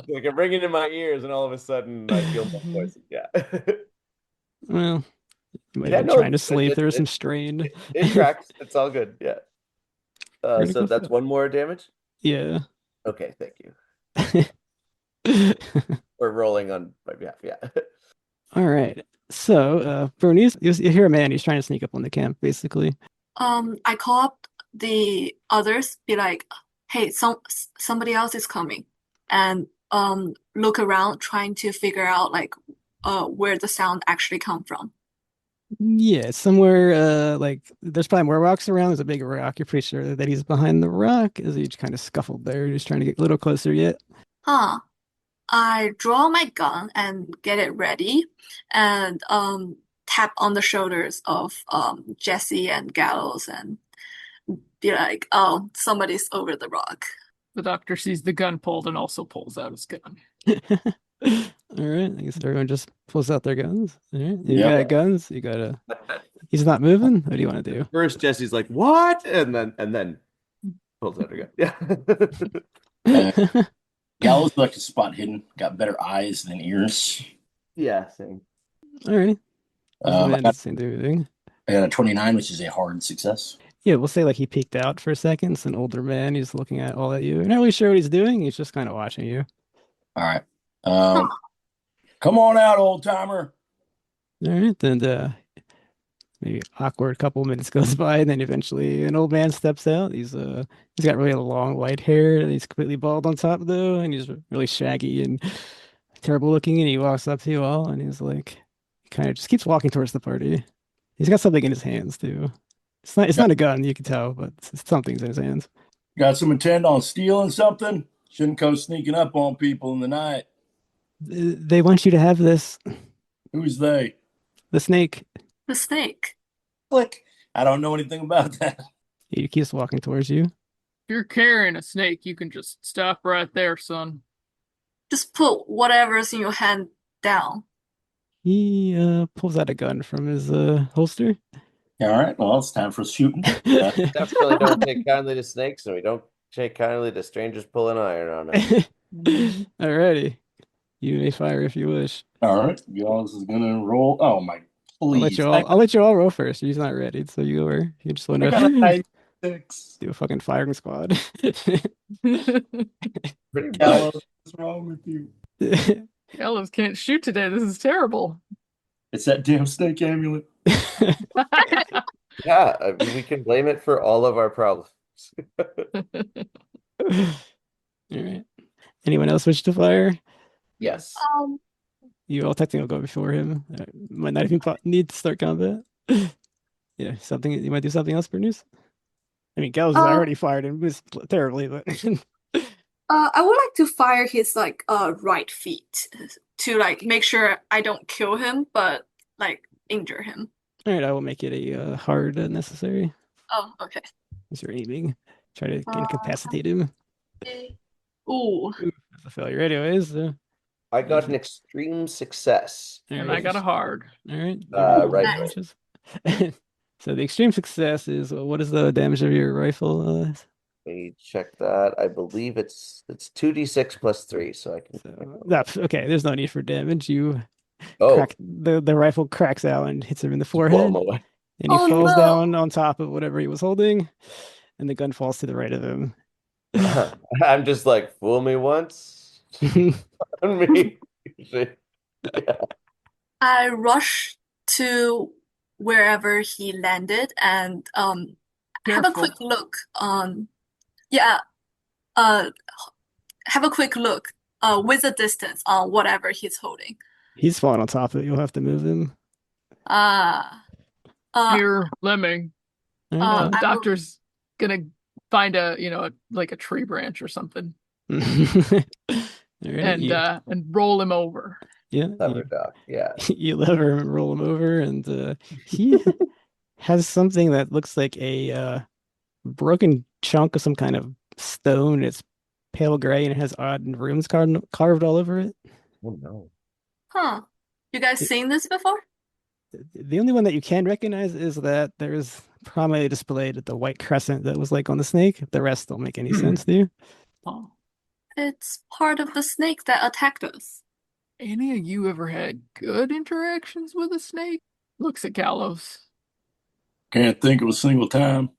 Like I'm ringing in my ears, and all of a sudden I feel more poison. Yeah. Well, you might Yeah, have been no, trying to sleep. There was some it, strain. it tracks. It's all good. Yeah. So Critical that's fail. one more damage. Yeah. Okay, thank you. We're rolling on my behalf. Yeah. All right. So, Bernice, you hear a man. He's trying to sneak up on the camp, basically. I call up the others, be like, hey, somebody else is coming, and look around trying to figure out like where the sound actually come from. Yeah, somewhere like there's probably more rocks around. There's a big rock. You're pretty sure that he's behind the rock. As he kind of scuffled there, just trying to get a little closer yet. Huh. I draw my gun and get it ready and tap on the shoulders of Jessie and Gallows and be like, oh, somebody's over the rock. The doctor sees the gun pulled and also pulls out his gun. All right, I guess everyone just pulls out their guns. All right, you Yep. got guns. You got a. He's not moving. What do you want to do? First, Jesse's like, "What?" and then pulls out her gun. Yeah. Gallows like to spot hidden, got better eyes than ears. Yeah, same. All right. I Man, got, doesn't do anything. I got a 29, which is a hard success. Yeah, we'll say like he peeked out for a second. It's an older man. He's looking at all at you. You're not really sure what he's doing. He's just kind of watching you. All right. Come on out, old timer. All right, then maybe awkward couple minutes goes by, and then eventually an old man steps out. He's got really long white hair, and he's completely bald on top though, and he's really shaggy and terrible looking. And he walks up to you all, and he's like, kind of just keeps walking towards the party. He's got something in his hands too. It's not a gun, you can tell, but something's in his hands. Got some intent on stealing something? Shouldn't go sneaking up on people in the night. They want you to have this. Who's they? The snake. The snake. Click. I don't know anything about that. He keeps walking towards you. If you're carrying a snake, you can just stop right there, son. Just put whatever's in your hand down. He pulls out a gun from his holster. All right. Well, it's time for shooting. Definitely don't take kindly to snakes, and we don't take kindly to strangers pulling iron on us. Alrighty. You may fire if you wish. All right. Gallows is gonna roll. Oh my! Please. I'll let you all roll first. He's not ready, so you go over. You just want I got a to 96. do a fucking firing squad. Pretty much. Gallows, what's wrong with you? Gallows can't shoot today. This is terrible. It's that damn snake amulet. Yeah, I mean, we can blame it for all of our problems. All right. Anyone else wish to fire? Yes. You all technically go before him. Might not even need to start combat. Yeah, something you might do something else, Bernice. I mean, Gallows has Uh, already fired and missed terribly, but I would like to fire his like right feet to like make sure I don't kill him, but like injure him. all right, I will make it a hard necessary Oh, okay. as you're aiming. Try to Uh, incapacitate him. Ooh. Ooh, that's a failure, anyways. I got an extreme success. All And right, I got a hard. all right. Right. Damages. So the extreme success is what is the damage of your rifle? Let me check that. I believe it's 2d6 plus 3, so I can. Okay. There's no need for damage. You Oh, crack the rifle cracks out and hits him in the blow him forehead, away. and he Oh falls no. down on top of whatever he was holding, and the gun falls to the right of him. I'm just like, fool me once, on me. Yeah. I rush to wherever he landed and have a Careful. quick look on yeah, uh have a quick look with a distance on whatever he's holding. He's falling on top of it. You'll have to move him. Ah. Uh Here, let me. All right, The I will doctor's gonna find like a tree branch or something fine. All right, and roll him over. yeah, Clever doc. Yeah. you lever him and roll him over, and he has something that looks like a broken chunk of some kind of stone. It's pale gray and it has odd runes carved all over it. Oh no. Huh. You guys The, seen this before? the only one that you can recognize is that there's prominently displayed the white crescent that was like on the snake. The rest don't make any sense to you. Oh. It's part of the snake that attacked us. Any of you ever had good interactions with a snake? Looks at Gallows. Can't think of a single time.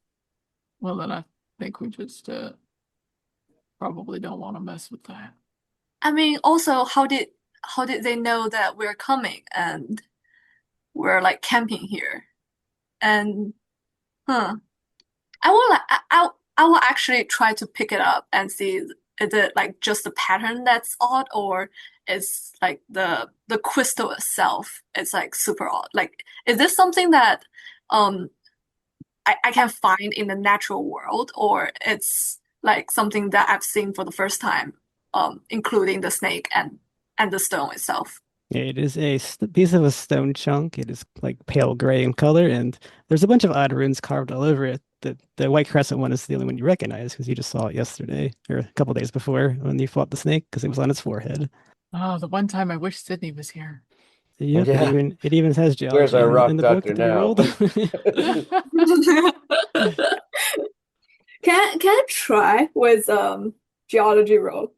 Well, then I think we just probably don't want to mess with that. I mean, also, how did they know that we're coming and we're like camping here? And huh. I will like I will actually try to pick it up and see is it like just the pattern that's odd or is like the crystal itself it's like super odd. Like is this something that um I can find in the natural world or it's like something that I've seen for the first time, including the snake and the stone itself. It is a piece of a stone chunk. It is like pale gray in color, and there's a bunch of odd runes carved all over it. The white crescent one is the only one you recognize because you just saw it yesterday or a couple days before when you fought the snake because it was on its forehead. Oh, the one time I wish Sydney was here. Yep, Yeah. it even has Where's geology our rock in the book doctor to be now? rolled. Can I try with geology roll?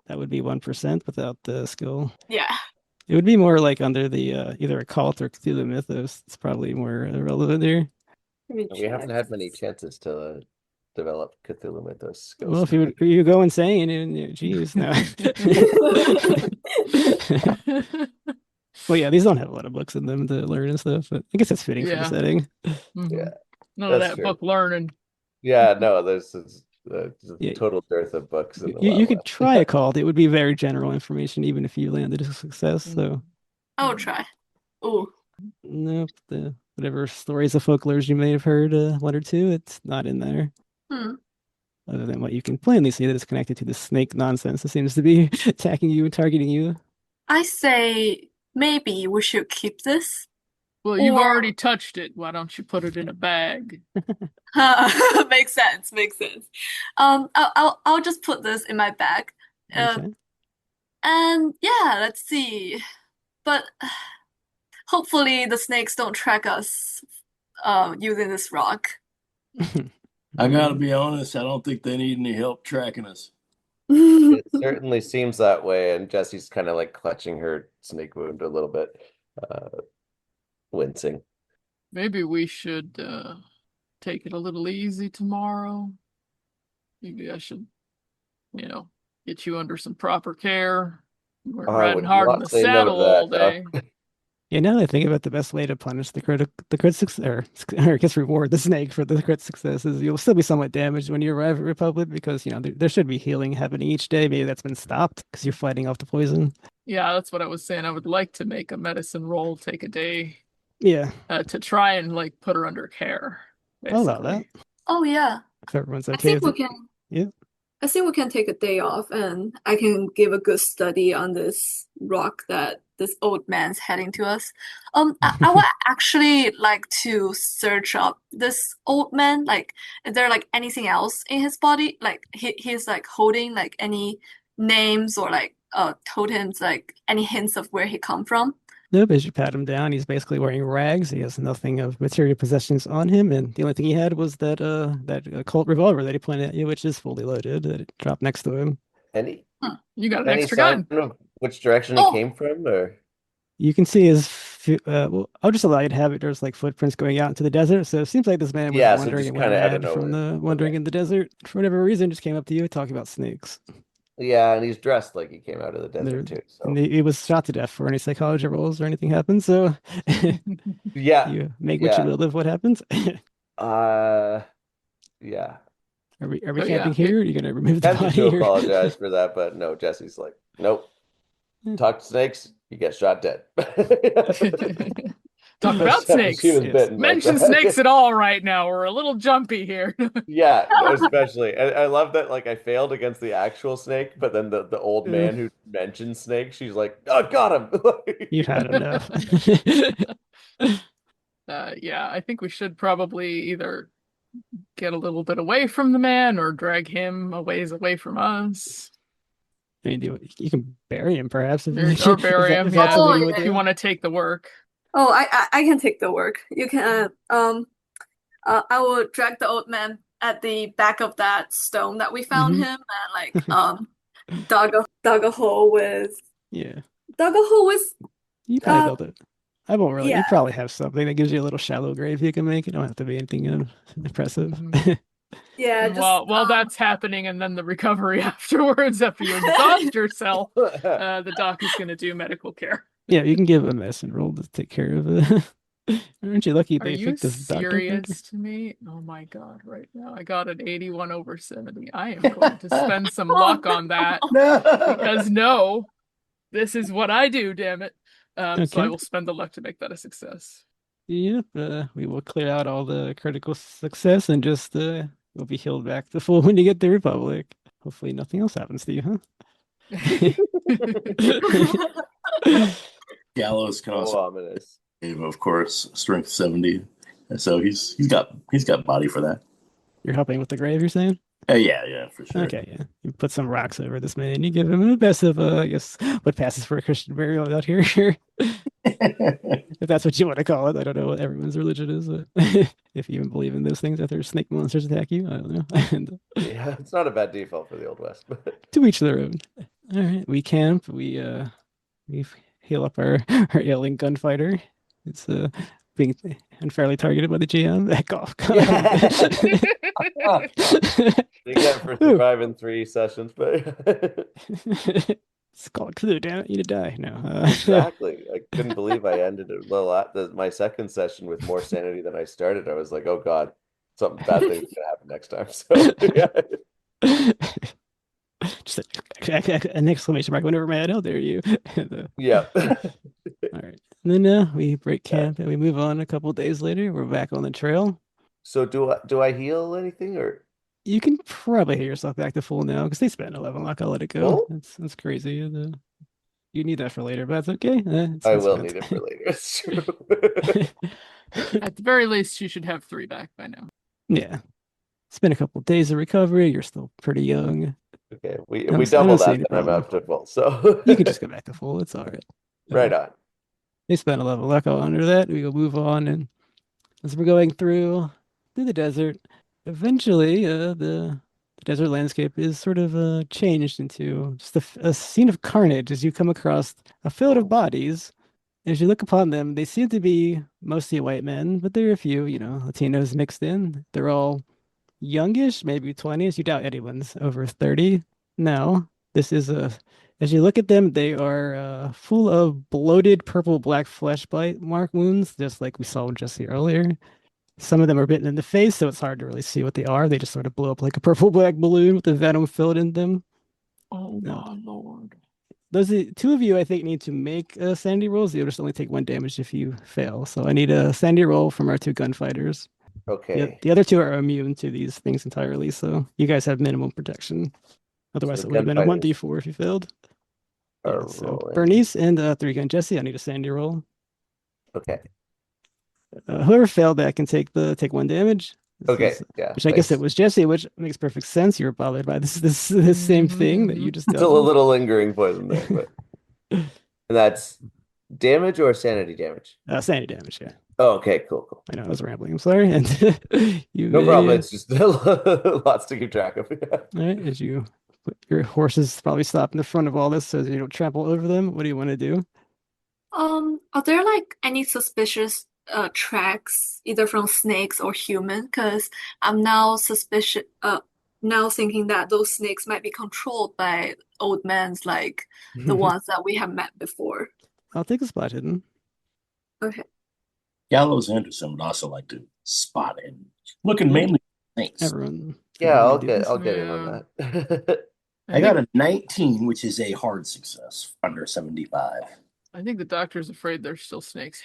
That would be 1% without the skill. Yeah. It would be more like under the either a cult or Cthulhu Mythos. It's probably more relevant here. Let me We haven't check. had many chances to develop Cthulhu Mythos skills. Well, if you go insane and geez, no. Well, yeah, these don't have a lot of books in them to learn and stuff, but I guess it's fitting for the Yeah. setting. Mhm. Yeah, None of that's that true. book learning. Yeah, no, there's a Yeah. total dearth of books in the You Wild could West. try a cult. It would be very general information, even if you landed a success. So, I'll try. Ooh. nope, the whatever stories of folklores you may have heard, one or two, it's not in there. Hmm. Other than what you can plainly see that is connected to the snake nonsense that seems to be attacking you and targeting you. I say maybe we should keep this. Well, you've Or already touched it. Why don't you put it in a bag? makes sense, makes sense. I'll just put this in my bag. Okay. And yeah, let's see. But hopefully the snakes don't track us using this rock. I gotta be honest, I don't think they need any help tracking us. It certainly seems that way, and Jessie's kind of like clutching her snake wound a little bit, wincing. Maybe we should take it a little easy tomorrow. Maybe I should, get you under some proper care. You weren't I riding would hard in not the say no to saddle all that, day. Yeah, now that I think about the best way to punish the crit success, or I guess reward the snake for the crit success is you'll still be somewhat damaged when you arrive at Republic because there should be healing happening each day. Maybe that's been stopped because you're fighting off the poison. Yeah, that's what I was saying. I would like to make a medicine roll take a day Yeah, to try and like put her under care, I'll allow that basically. Oh yeah. if everyone's I okay think with we it. can Yeah. I think we can take a day off and I can give a good study on this rock that this old man's heading to us. I would actually like to search up this old man. Like, is there like anything else in his body? Like he's like holding like any names or like totems, like any hints of where he come from? Nope, as you pat him down, he's basically wearing rags. He has nothing of material possessions on him, and the only thing he had was that Colt revolver that he pointed at you, which is fully loaded, that it dropped next to him. Any You got an any extra sign gun. of which direction it Oh, came from, or You can see well, I'll just allow you to have it. There's like footprints going out into the desert, so it seems like this man was yeah, so wandering just and went kind of out of mad from nowhere. the wandering Okay. in the desert for whatever reason. Just came up to you talking about snakes. Yeah, and he's dressed like he came out of the There, desert too. and So he was shot to death for any psychology rolls or anything happened. So yeah, you make what you yeah, will of what happens. uh, yeah. Are we So camping yeah, here? Or are you gonna remove the Tempted to body here? apologize for that, but no, Jesse's like, nope. Talk to snakes, you get shot dead. talk about She snakes. was Yes. bitten like Mention that. snakes at all right now. We're a little jumpy here. Yeah, especially. I love that like I failed against the actual snake, but then the old Uh, man who mentioned snake, she's like, oh, got him. you've had enough. Yeah, I think we should probably either get a little bit away from the man or drag him a ways away from us. I mean, you can bury him, perhaps, if, Or bury if him, that's yeah, oh something you would if yeah. you do. want to take the work. Oh, I can take the work. You can I will drag the old man at the back of that stone that we found Hmm. him and like dug a hole with Yeah, dug a hole with you probably uh built it. I won't really. yeah. You probably have something that gives you a little shallow grave you can make. You don't have to be anything impressive. Mhm. Yeah, And just while that's happening, and then the recovery afterwards, after you exhaust yourself, the doc is going to do medical care. Yeah, you can give a medicine roll to take care of it. Aren't you lucky Are they you picked this doctor picker? serious to me? Oh my God, right now. I got an 81 over 70. I am going to spend some luck on that because no, this is what I do, damn it. So I Okay. will spend the luck to make that a success. Yep. We will clear out all the critical success and just we'll be healed back to full when you get the Republic. Hopefully nothing else happens to you, huh? Gallows can also So ominous. save, of course, strength 70. And so he's got body for that. You're helping with the grave, you're saying? Yeah, for sure. Okay, yeah. You put some rocks over this man. You give him the best of, I guess, what passes for a Christian burial out here. If that's what you want to call it. I don't know what everyone's religion is, but if you even believe in those things after snake monsters attack you, I don't know. And Yeah, it's not a bad default for the Old West, but to each their own. All right, we camp. We heal up our ailing gunfighter. It's being unfairly targeted by the GM. That golf. they get for surviving 3 sessions, but It's called clue, damn it, you to die. No. exactly. I couldn't believe I ended it my second session with more sanity than I started. I was like, oh God, something bad thing's gonna happen next time. So yeah. Just an exclamation mark whenever my head, how dare you? Yeah. All right. And then we break camp and we move on a couple days later. We're back on the trail. So do I heal anything or You can probably hit yourself back to full now because they spent 11 luck. I'll let it go. full? That's crazy. You need that for later, but that's okay. I It's will spent. need it for later. It's true. At the very least, you should have 3 back by now. Yeah. It's been a couple days of recovery. You're still pretty young. Okay, we I double don't see that, any then I'm problem. up to full. So You can just go back to full. It's all right. right on. They spent 11 luck. I'll honor that. We will move on. And as we're going through the desert, eventually the desert landscape is sort of changed into just a scene of carnage as you come across a field of bodies. As you look upon them, they seem to be mostly white men, but there are a few, Latinos mixed in. They're all youngish, maybe 20s. You doubt anyone's over 30. No, this is a As you look at them, they are full of bloated purple-black flesh bite mark wounds, just like we saw with Jessie earlier. Some of them are bitten in the face, so it's hard to really see what they are. They just sort of blow up like a purple-black balloon with the venom filled in them. Oh No. my lord. Those two of you, I think, need to make sanity rolls. You'll just only take 1 damage if you fail. So I need a sanity roll from our 2 gunfighters. Okay. The other 2 are immune to these things entirely, so you guys have minimum protection. Otherwise, So it would have been a gunfighters 1d4 if you failed. are So rolling. Bernice and 3-gun Jessie, I need a sanity roll. Okay. Whoever failed that can take 1 damage. Okay. Yeah. Which I guess it thanks. was Jessie, which makes perfect sense. You were bothered by this same thing that you just Still a dealt with. little lingering poison there, but and that's damage or sanity damage? Sanity damage, yeah. Oh, okay, cool. I know I was rambling. I'm sorry. And you No problem. It's just lots to keep track of. all right, as you put your horses probably stop in the front of all this so that you don't trample over them. What do you want to do? Are there like any suspicious tracks either from snakes or human? Because I'm now now thinking that those snakes might be controlled by old men's like the ones that we have met before. I'll take a spot hidden. Okay. Gallows Anderson would also like to spot in, looking mainly at snakes. Everyone. Yeah, everyone do this. I'll get in on that. I got a 19, which is a hard success, under 75. I think the doctor's afraid there's still snakes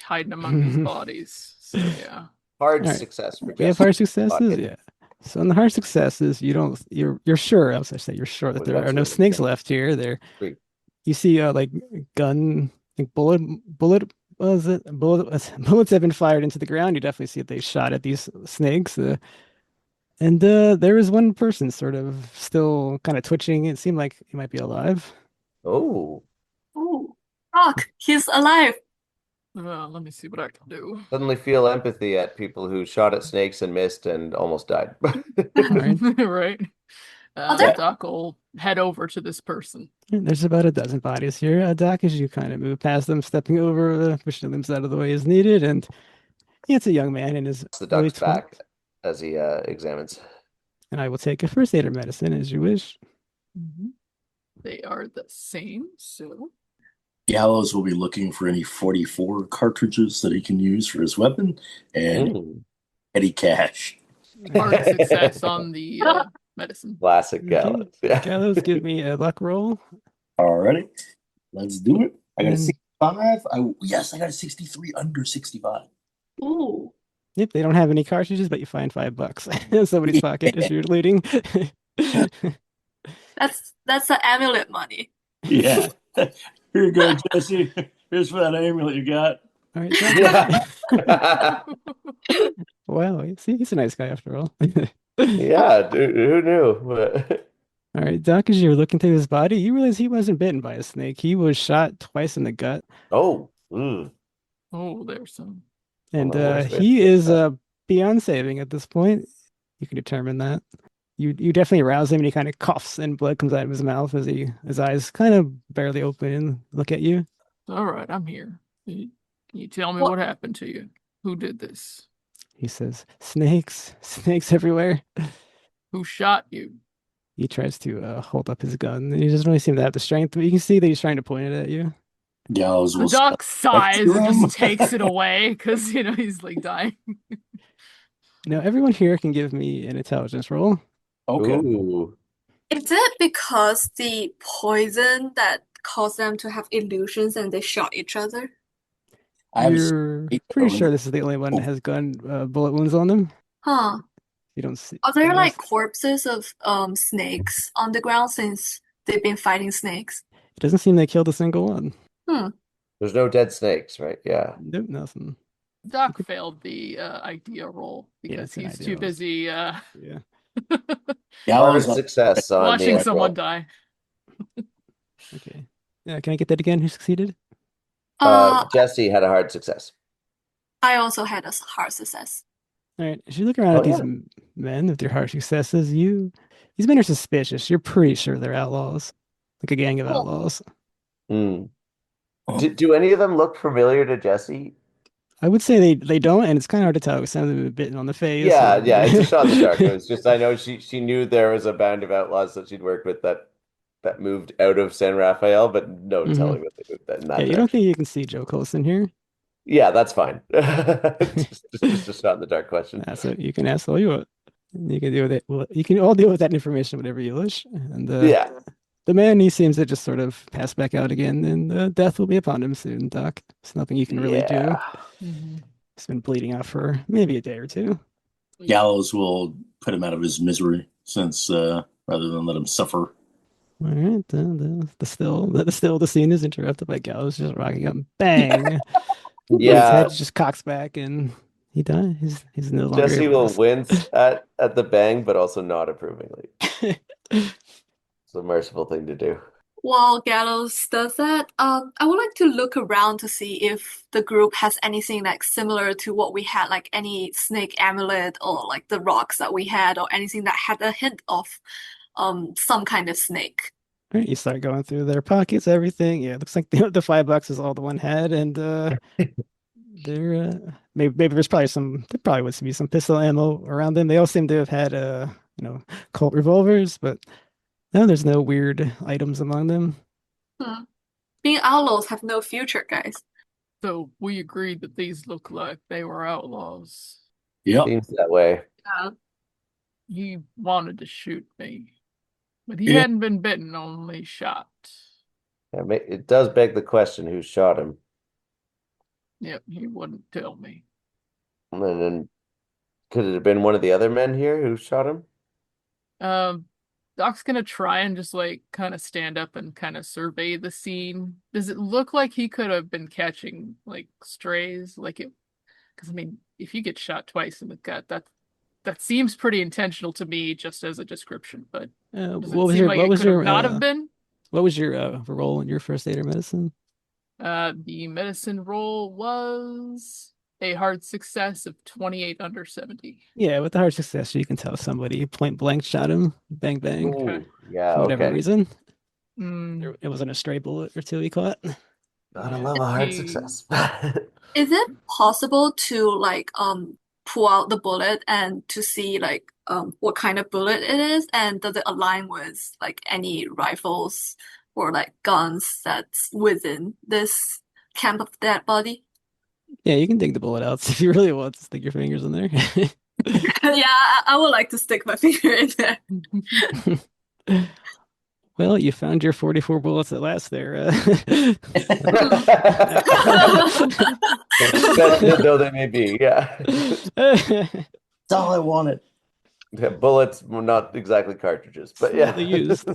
hiding among these bodies. So yeah. Hard All right. success for We have Jessie. hard successes, Pocket. yeah. So in the hard successes, you're sure, I was gonna say you're sure that Well, there are that's no what snakes I'm left here. There Great. you see like gun like bullet what was it? Bullets have been fired into the ground. You definitely see that they shot at these snakes. And there is one person sort of still kind of twitching. It seemed like he might be alive. Oh, Oh, Doc, he's alive. Let me see what I can do. suddenly feel empathy at people who shot at snakes and missed and almost died. Right. Right. there- Doc will head over to this person. There's about a dozen bodies here. Doc, as you kind of move past them, stepping over, pushing the limbs out of the way as needed, and it's a young man in his The early duck's back 20s. as he examines. And I will take a first aid or medicine as you wish. They are the same, so Gallows will be looking for any 44 cartridges that he can use for his weapon and petty cash. hard success on the medicine. Classic Gallows. Yeah. Gallows, give me a luck roll. Alrighty, let's do it. I got a Mm. 65. Yes, I got a 63 under 65. Ooh. Yep, they don't have any cartridges, but you find $5 in somebody's pocket as you're looting. That's the amulet money. Yeah. Here you go, Jessie. Here's for that amulet you got. All right, Yeah. wow, see, he's a nice guy after all. Yeah, dude, who knew? All right, Doc, as you're looking through his body, you realize he wasn't bitten by a snake. He was shot twice in the gut, Oh, Oh, there's some. and Well, I wish he they'd is get beyond saving at this point. You can determine that. You definitely rouse him, and he kind of coughs, and blood comes out of his mouth as his eyes kind of barely open and look at you. All right, I'm here. Can you tell me What- what happened to you? Who did this? He says, snakes everywhere. Who shot you? He tries to hold up his gun. He doesn't really seem to have the strength, but you can see that he's trying to point it at you. Gallows The will doc sighs and spectrum. just takes it away because he's like dying. Now, everyone here can give me an intelligence roll. Okay. Ooh. Is it because the poison that caused them to have illusions and they shot each other? I have a You're eight pretty roll. sure this is the only one that has bullet wounds on them. Huh. You don't see. Are there anyone like else? corpses of snakes on the ground since they've been fighting snakes? It doesn't seem they killed a single one. There's no dead snakes, right? Yeah. Nope, nothing. Doc failed the idea roll because it's an he's idea too roll. busy Yeah. Hard Gallows success on the watching ant someone roll. die. Okay. Yeah, can I get that again? Who succeeded? Jessie had a hard success. I also had a hard success. All right. As you look around Oh, at these yeah. men with their harsh successes, these men are suspicious. You're pretty sure they're outlaws, like a gang of Cool. outlaws. Hmm. Do any of them look familiar to Jessie? I would say they don't, and it's kind of hard to tell. Some of them have been bitten on the face. Yeah, and- yeah, it's a shot in the dark. It's just I know she knew there was a band of outlaws that she'd worked with that that moved out of San Rafael, but no Mhm. telling what they moved that in Yeah, that you don't direction. think you can see Joe Colson here? Yeah, that's fine. Just a shot in the dark question. So you can ask all you want. You can deal with it. Well, you can all deal with that information whenever you wish. And Yeah. the man, he seems to just sort of pass back out again, and death will be upon him soon, Doc. There's nothing you can really do. Yeah. Mhm. He's been bleeding out for maybe a day or two. Gallows will put him out of his misery since rather than let him suffer. All right, the scene is interrupted by Gallows just rocking up, bang! His Yeah. head just cocks back, and he dies. He's no longer Jessie able will to. wince at the bang, but also not approvingly. It's a merciful thing to do. While Gallows does that, I would like to look around to see if the group has anything like similar to what we had, like any snake amulet or like the rocks that we had, or anything that had a hint of some kind of snake. All right, you start going through their pockets, everything. Yeah, it looks like the $5 is all the one had, and there maybe there probably would be some pistol ammo around them. They all seem to have had Colt revolvers, but no, there's no weird items among them. Hmm. Being outlaws have no future, guys. So we agreed that these look like they were outlaws. Yep. Seems that way. He wanted to shoot me, but he Yeah. hadn't been bitten, only shot. It does beg the question who shot him. Yep, he wouldn't tell me. And then could it have been one of the other men here who shot him? Doc's gonna try and just like kind of stand up and kind of survey the scene. Does it look like he could have been catching like strays? Like it, because I mean, if you get shot twice in the gut, that seems pretty intentional to me, just as a description. But does it seem like it could have not have been? What was your role in your first aid or medicine? The medicine roll was a hard success of 28 under 70. Yeah, with the hard success, you can tell somebody point blank shot him, bang bang, Okay. Ooh, yeah, for whatever okay. reason. Mm, It wasn't a stray bullet or two he caught. Gotta yeah, love a hard he- success. Is it possible to like pull out the bullet and to see like what kind of bullet it is, and does it align with like any rifles or like guns that's within this camp of dead body? Yeah, you can dig the bullet out if you really want to stick your fingers in there. Yeah, I would like to stick my finger in there. Well, you found your 44 bullets at last there. Expensive though they may be, yeah. That's all I wanted. Yeah, bullets, well, not exactly cartridges, but Slightly yeah. used.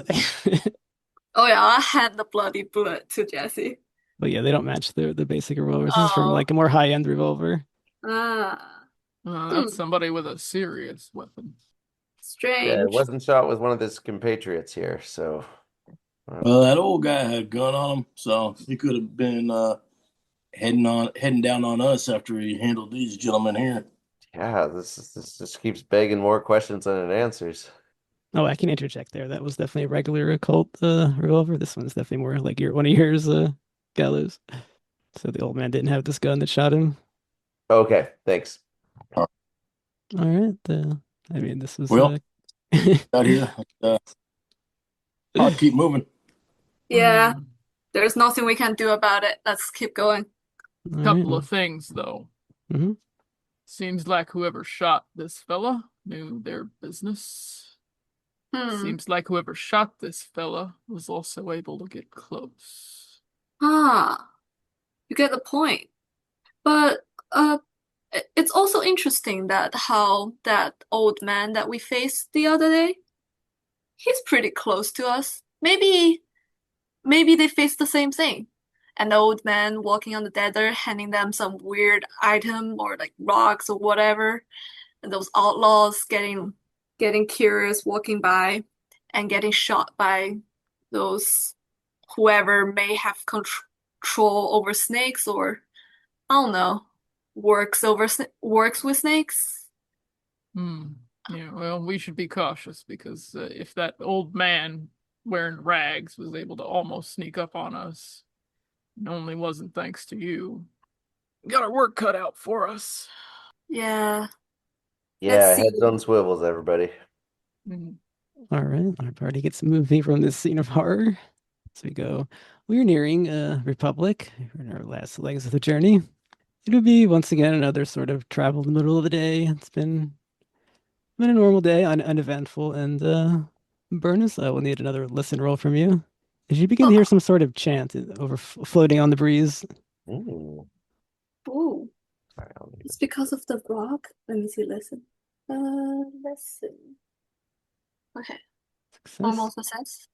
Oh yeah, I hand the bloody bullet to Jessie. But yeah, they don't match the basic revolvers. This is from Oh. like a more high-end revolver. Ah, that's somebody with a serious weapon. Yeah, strange. it wasn't shot with one of his compatriots here, so Well, that old guy had a gun on him, so he could have been heading down on us after he handled these gentlemen here. yeah, this just keeps begging more questions than it answers. Oh, I can interject there. That was definitely a regular occult revolver. This one's definitely more like one of yours, Gallows. So the old man didn't have this gun that shot him. Okay, thanks. All right. I mean, this was Well, out here. I'll keep moving. Yeah, Mm, there's nothing we can do about it. Let's keep going. all couple right. of things though. Mhm. Seems like whoever shot this fella knew their business. Seems like whoever shot this fella was also able to get close. Ah, you get the point. But it's also interesting that how that old man that we faced the other day, he's pretty close to us. Maybe they faced the same thing. An old man walking on the desert, handing them some weird item or like rocks or whatever. And those outlaws getting curious, walking by and getting shot by those whoever may have control over snakes, or I don't know, works with snakes. Yeah, well, we should be cautious because if that old man wearing rags was able to almost sneak up on us, it only wasn't thanks to you. We got our work cut out for us. Yeah. Yeah, Let's see. heads on swivels, everybody. Mhm. All right, our party gets moving from this scene of horror. So we go. We're nearing Republic. We're in our last legs of the journey. It'll be once again another sort of travel in the middle of the day. It's been a normal day, uneventful, and Bernice, I will need another listen roll from you. As you begin to hear some sort of chant floating on the breeze. Ooh. Ooh, Sorry, I'll leave it's because of the rock. Let me see, listen. Let's see. Okay, Success. almost success.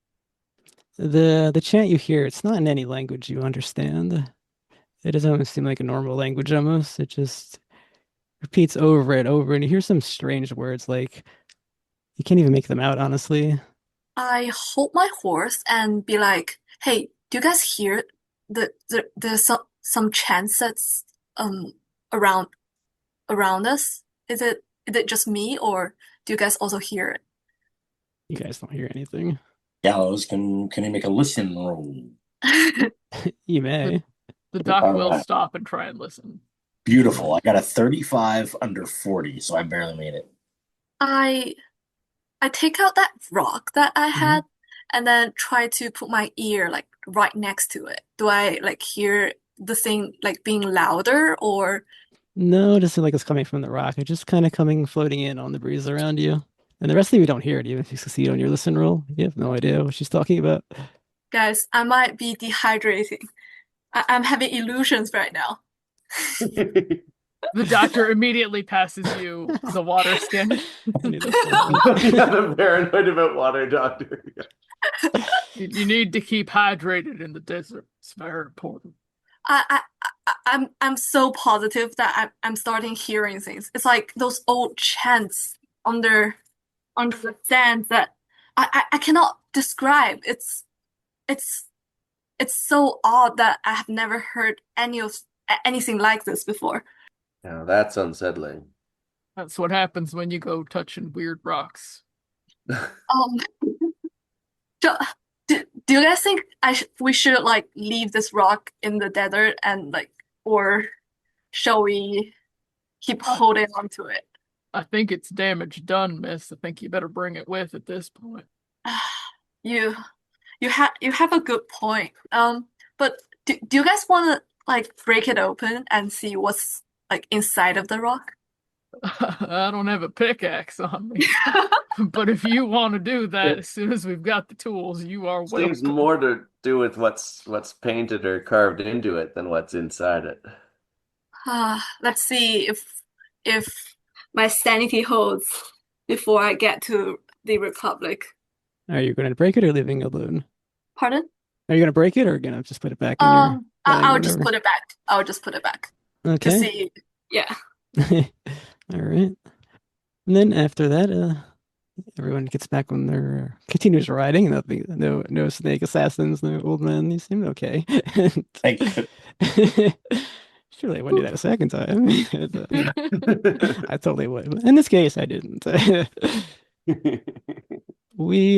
The chant you hear, it's not in any language you understand. It doesn't almost seem like a normal language almost. It just repeats over and over, and you hear some strange words like you can't even make them out, honestly. I hold my horse and be like, "Hey, do you guys hear there's some chants that's around us? Is it just me, or do you guys also hear You guys don't hear anything. Gallows, can he make a listen roll? it?" You may. The doc All will right. stop and try and listen. Beautiful. I got a 35 under 40, so I barely made it. I I take out that rock that I Mhm. had and then try to put my ear like right next to it. Do I like hear the thing like being louder or No, it doesn't like it's coming from the rock. It's just kind of coming floating in on the breeze around you. And the rest of you don't hear it, even if you succeed on your listen roll. You have no idea what she's talking about. guys, I might be dehydrating. I'm having illusions right now. it. The doctor immediately passes you the water skin. I knew that's coming. I'm paranoid about water, doctor. You need to keep hydrated in the desert. It's very important. I'm so positive that I'm starting hearing things. It's like those old chants under the sand that I cannot describe. It's it's so odd that I have never heard anything like this before. Now that's unsettling. That's what happens when you go touching weird rocks. Um, do, do you guys think we should like leave this rock in the desert and like, or shall we keep holding on to it? I think it's damage done, miss. I think you better bring it with at this point. You you have a good point. But do you guys want to like break it open and see what's like inside of the rock? I don't have a pickaxe on me. But if you want to do that, as soon as we've got the tools, you are Seems welcome. more to do with what's painted or carved into it than what's inside it. Let's see if my sanity holds before I get to the Republic. Are you going to break it or leaving it alone? Pardon? Are you going to break it or going to just put it back in your bag or I'll just whatever? put it back. I'll just put it back to Okay. see. Yeah. All right. And then after that, everyone gets back on their continues riding. Nothing, no snake assassins, no old men. You seem okay. Thank you. Surely I wouldn't do that a second time. I totally would. In this case, I didn't. We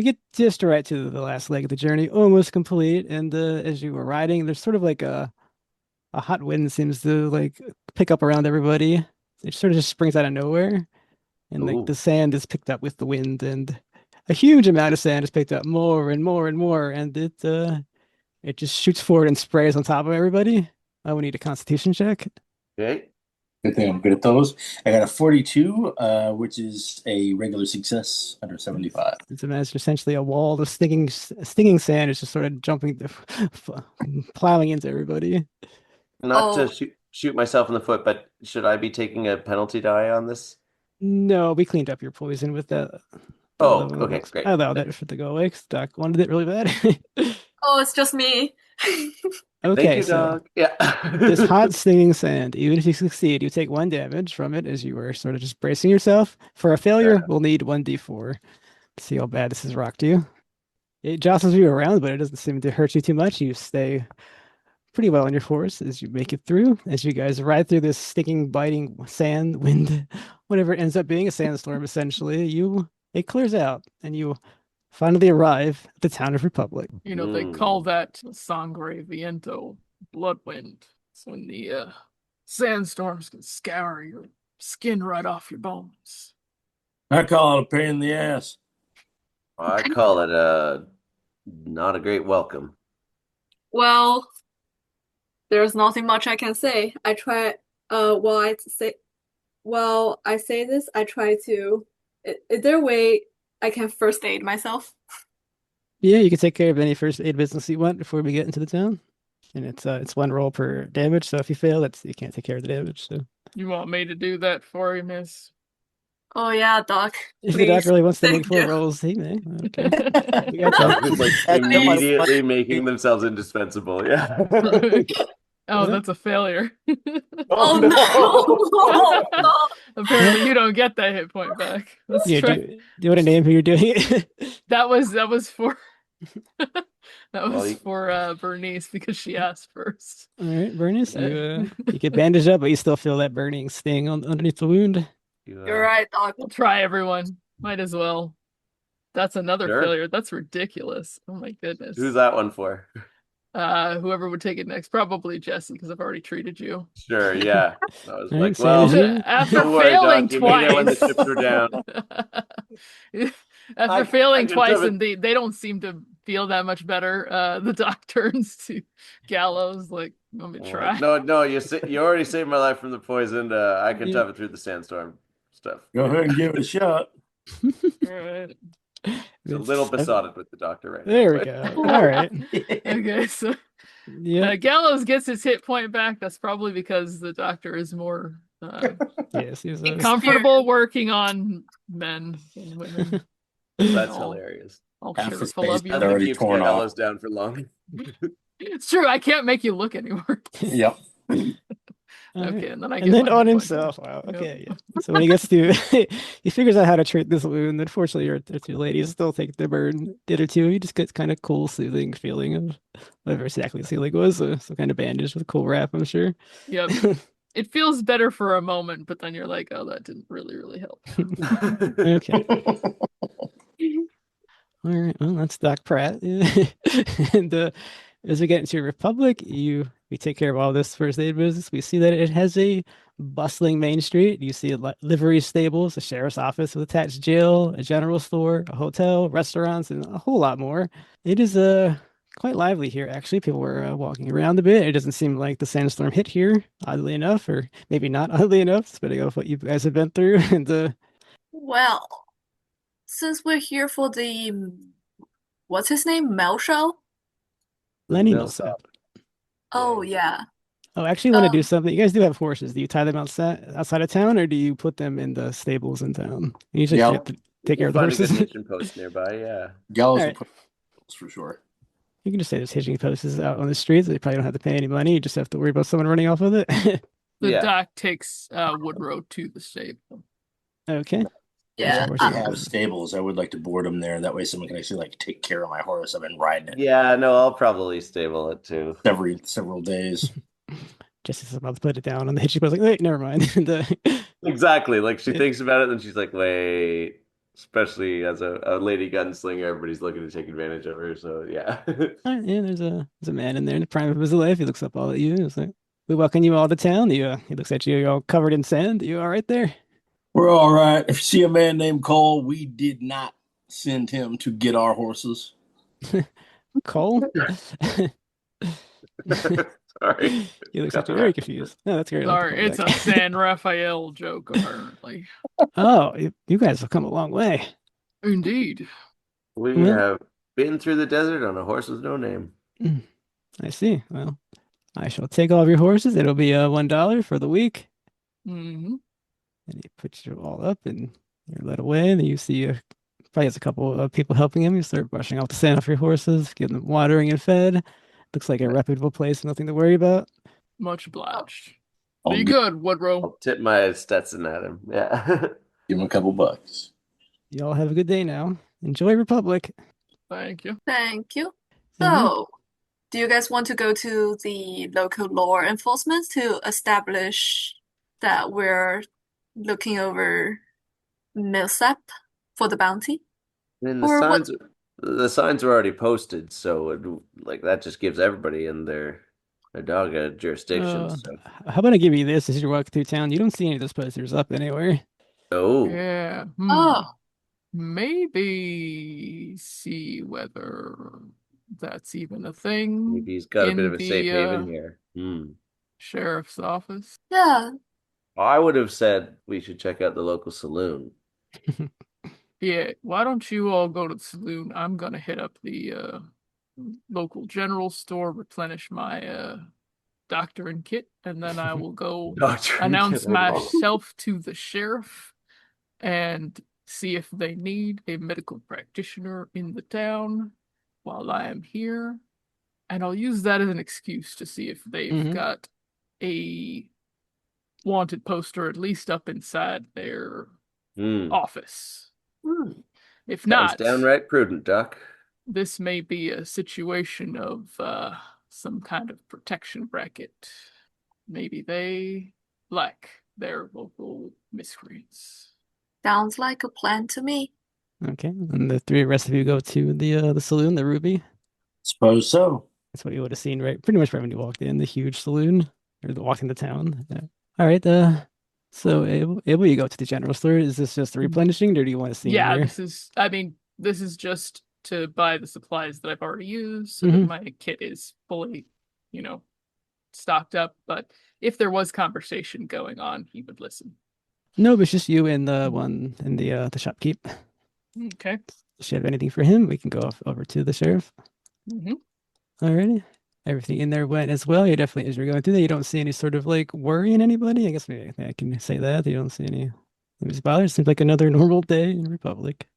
get just right to the last leg of the journey, almost complete. And as you were riding, there's sort of like a hot wind seems to like pick up around everybody. It sort of just springs out of nowhere, and like the Ooh. sand is picked up with the wind, and a huge amount of sand is picked up more and more and more, and it just shoots forward and sprays on top of everybody. I will need a Constitution check. Okay. Good thing I'm good at those. I got a 42, which is a regular success under 75. It's essentially a wall of stinging sand is just sort of jumping, plowing into everybody. Not to Oh, shoot myself in the foot, but should I be taking a penalty die on this? No, we cleaned up your poison with that Oh, level of okay, great. I allowed that for it to go away 'cause Doc wanted it really bad. it's just me. Thank Okay, you, so dog. Yeah. this hot stinging sand, even if you succeed, you take 1 damage from it as you were sort of just bracing yourself. For a failure, we'll need 1d4 to see how bad this has rocked you. It jostles you around, but it doesn't seem to hurt you too much. You stay pretty well on your course as you make it through, as you guys ride through this sticking, biting sand, wind, whatever it ends up being, a sandstorm essentially. It clears out, and you finally arrive at the town of Republic. You know, they call that sangre viento, blood wind. It's when the sandstorms can scour your skin right off your bones. I call it a pain in the ass. I call it not a great welcome. Well, there's nothing much I can say. I try, while I say this, I try to, is there a way I can first aid myself? Yeah, you can take care of any first aid business you want before we get into the town. And it's one roll per damage, so if you fail, you can't take care of the damage. So You want me to do that for you, miss? Oh yeah, Doc, if the doc please. really wants to make Thank 4 you. rolls, he may. Okay. We got Doc time. is like Heck, that was immediately funny. making themselves indispensable. Yeah. Oh, Yeah. that's a failure. Oh no! Apparently, you don't get that hit point back. Let's Yeah, try. do you want to name who you're doing it? That was for that Well, was for Bernice because she asked first. All right, Bernice, you get bandaged up, but you still feel that burning sting underneath the wound. You're right, Doc. We'll try everyone. Might as well. That's another Sure. failure. That's ridiculous. Oh my goodness. Who's that one for? Whoever would take it next, probably Jessie, because I've already treated you. Sure, yeah. I was All right, like, same well, as you. After don't worry, failing Doc. You made it when the twice. chips were down. After I failing can twice, shove it. and they don't seem to feel that much better. The doc turns to Gallows, like, let me try. No, you already saved my life from the poison. I can Yeah. tough it through the sandstorm stuff. Go ahead and give it a shot. All right. It's a little besotted with the doctor right There now. we go. All right. Okay, so Yeah. Gallows gets his hit point back. That's probably because the doctor is more Yes, he's comfortable working on men and women. That's all hilarious. All Half the cheerful space of you. is already Keeps torn Gallows off. down for long. It's true. I can't make you look anymore. Yep. All right. Okay, and then I And get then my on hit point himself. back. Wow. Yep. Okay. Yeah. So when he gets to, he figures out how to treat this wound. Unfortunately, your 2 ladies still take the burn. The other 2, he just gets kind of cool, soothing feeling of whatever exactly the feeling was. Some kind of bandage with a cool wrap, I'm sure. Yep. It feels better for a moment, but then you're like, oh, that didn't really help. Okay. All right. Well, that's Doc Pratt. And as we get into Republic, we take care of all this first aid business. We see that it has a bustling main street. You see livery stables, a sheriff's office with attached jail, a general store, a hotel, restaurants, and a whole lot more. It is quite lively here, actually. People were walking around a bit. It doesn't seem like the sandstorm hit here, oddly enough, or maybe not oddly enough, depending on what you guys have been through. And Well, since we're here for the, what's his name? Mel show? Lenny Millsap. Millsap. Oh yeah. Oh, I actually want to do Um, something. You guys do have horses. Do you tie them outside of town, or do you put them in the stables in town? You usually Yeah. have to take care We'll of the find a good horses. hitching post nearby, yeah. Gallows Alright. will put for sure. You can just say there's hitching posts out on the streets. They probably don't have to pay any money. You just have to worry about someone running off with it. The Yeah. doc takes Woodrow to the stable. Okay. yeah. Horse I is have good. stables. I would like to board them there. That way, someone can actually like take care of my horse. I've been riding it Yeah, no, I'll probably stable it too. several days. Jesse's about to put it down on the hitching post. Like, wait, never mind. And, Exactly. Like she thinks about it, then she's like, wait. Especially as a lady gunslinger, everybody's looking to take advantage of her. So yeah. yeah, there's a man in there in the prime of his life. He looks up all at you. He's like, we welcome you all to town. He looks at you. You're all covered in sand. You all right there? We're all right. If you see a man named Cole, we did not send him to get our horses. Cole? Sorry. He looks at you very confused. No, that's great. Sorry, it's a San Rafael joke, apparently. Oh, you guys have come a long way. Indeed. We Well- have been through the desert on a horse with no name. I see. Well, I shall take all of your horses. It'll be $1 for the week. Hmm. And he puts you all up and you're led away. And then you see probably has a couple of people helping him. You start brushing off the sand off your horses, getting them watering and fed. Looks like a reputable place, nothing to worry about. Much obliged. I'll Be gi- good, Woodrow. I'll tip my Stetson at him. Yeah. Give him a couple bucks. You all have a good day now. Enjoy Republic. Thank you. Thank you. Mhm. So, do you guys want to go to the local law enforcement to establish that we're looking over Millsap for the bounty? I mean, Or what- the signs are already posted, so like that just gives everybody in their dog a jurisdiction. Uh, So. How about I give you this as you walk through town? You don't see any of those posters up anywhere. Oh, Yeah. Oh, Maybe see whether that's even a thing Maybe he's got a bit in of a safe the haven here. sheriff's office. Yeah. I would have said we should check out the local saloon. Yeah, why don't you all go to the saloon? I'm gonna hit up the local general store, replenish my doctoring kit, and then I will go Doctor, announce myself to the sheriff and see if they need a medical practitioner in the town while I am here. And I'll use that as an excuse to see if they've got a wanted poster at least up inside their office. If Sounds not, downright prudent, Doc. this may be a situation of some kind of protection bracket. Maybe they like their local miscreants. Sounds like a plan to me. Okay, and the rest of you go to the saloon, the Ruby. Suppose so. That's what you would have seen, right? Pretty much right when you walked in, the huge saloon or walked into town. All right, so Abel, you go to the general store. Is this just replenishing, or do you want to see in Yeah, here? this is just to buy the supplies that I've already used so that my kit is fully, stocked up. But if there was conversation going on, he would listen. No, but it's just you and the one in the shopkeep. Okay. If you have anything for him, we can go over to the sheriff. Mm-hmm. Alrighty. Everything in there went as well. You definitely, as you're going through that, you don't see any sort of like worry in anybody. I guess maybe I can say that. You don't see any bothers. Seems like another normal day in Republic.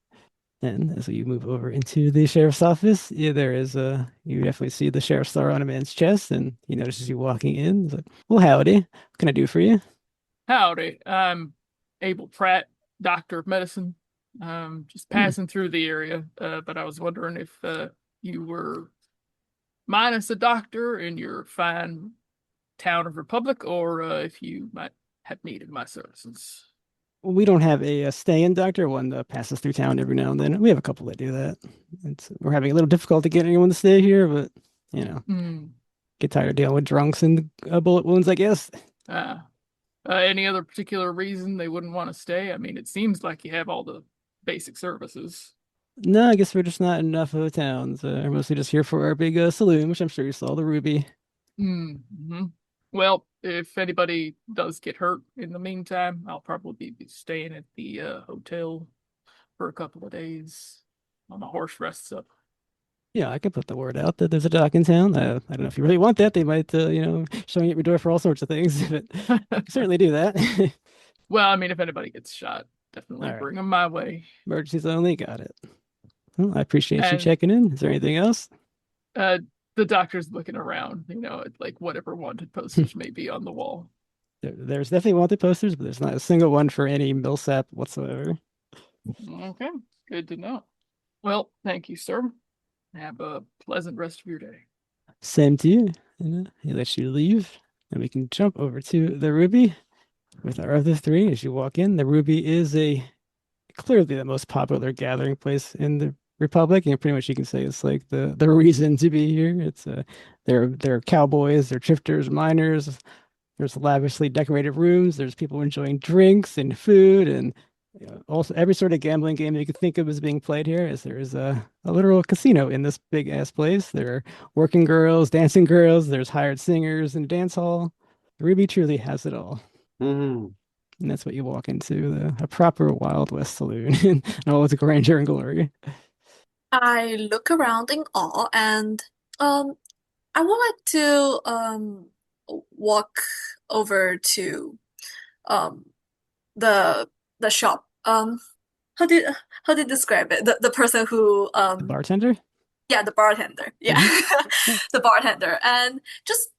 And as you move over into the sheriff's office, yeah, there is you definitely see the sheriff's star on a man's chest, and he notices you walking in. He's like, "Well, howdy. What can I do for you?" Howdy. I'm Abel Pratt, doctor of medicine. Just passing through the area, but I was wondering if you were minus a doctor in your fine town of Republic, or if you might have needed my services. We don't have a stay-in doctor, one that passes through town every now and then. We have a couple that do that. We're having a little difficulty getting anyone to stay here, but get tired of dealing with drunks and bullet wounds, I guess. Any other particular reason they wouldn't want to stay? I mean, it seems like you have all the basic services. No, I guess we're just not enough of a town. So we're mostly just here for our big saloon, which I'm sure you saw, the Ruby. Mm-hmm. Well, if anybody does get hurt in the meantime, I'll probably be staying at the hotel for a couple of days while my horse rests up. Yeah, I can put the word out that there's a dock in town. I don't know if you really want that. They might, showing at your door for all sorts of things, but certainly do that. Well, I mean, if anybody gets shot, definitely bring them my way. Emergencies only. Got it. Well, I appreciate you checking in. Is there anything else? The doctor's looking around, at like whatever wanted posters may be on the wall. There's definitely wanted posters, but there's not a single one for any millsap whatsoever. Okay, good to know. Well, thank you, sir. Have a pleasant rest of your day. Same to you. He lets you leave, and we can jump over to the Ruby with our other three. As you walk in, the Ruby is clearly the most popular gathering place in the Republic, and pretty much you can say it's like the reason to be here. It's they're cowboys, they're drifters, miners. There's lavishly decorated rooms. There's people enjoying drinks and food, and also every sort of gambling game that you could think of is being played here. As there is a literal casino in this big ass place. There are working girls, dancing girls. There's hired singers and dance hall. Ruby truly has it all. And that's what you walk into, a proper Wild West saloon in all its grandeur and glory. I look around in awe and I would like to walk over to the shop. How did you describe it? The person who The bartender? Yeah, the bartender. Yeah. The bartender. And just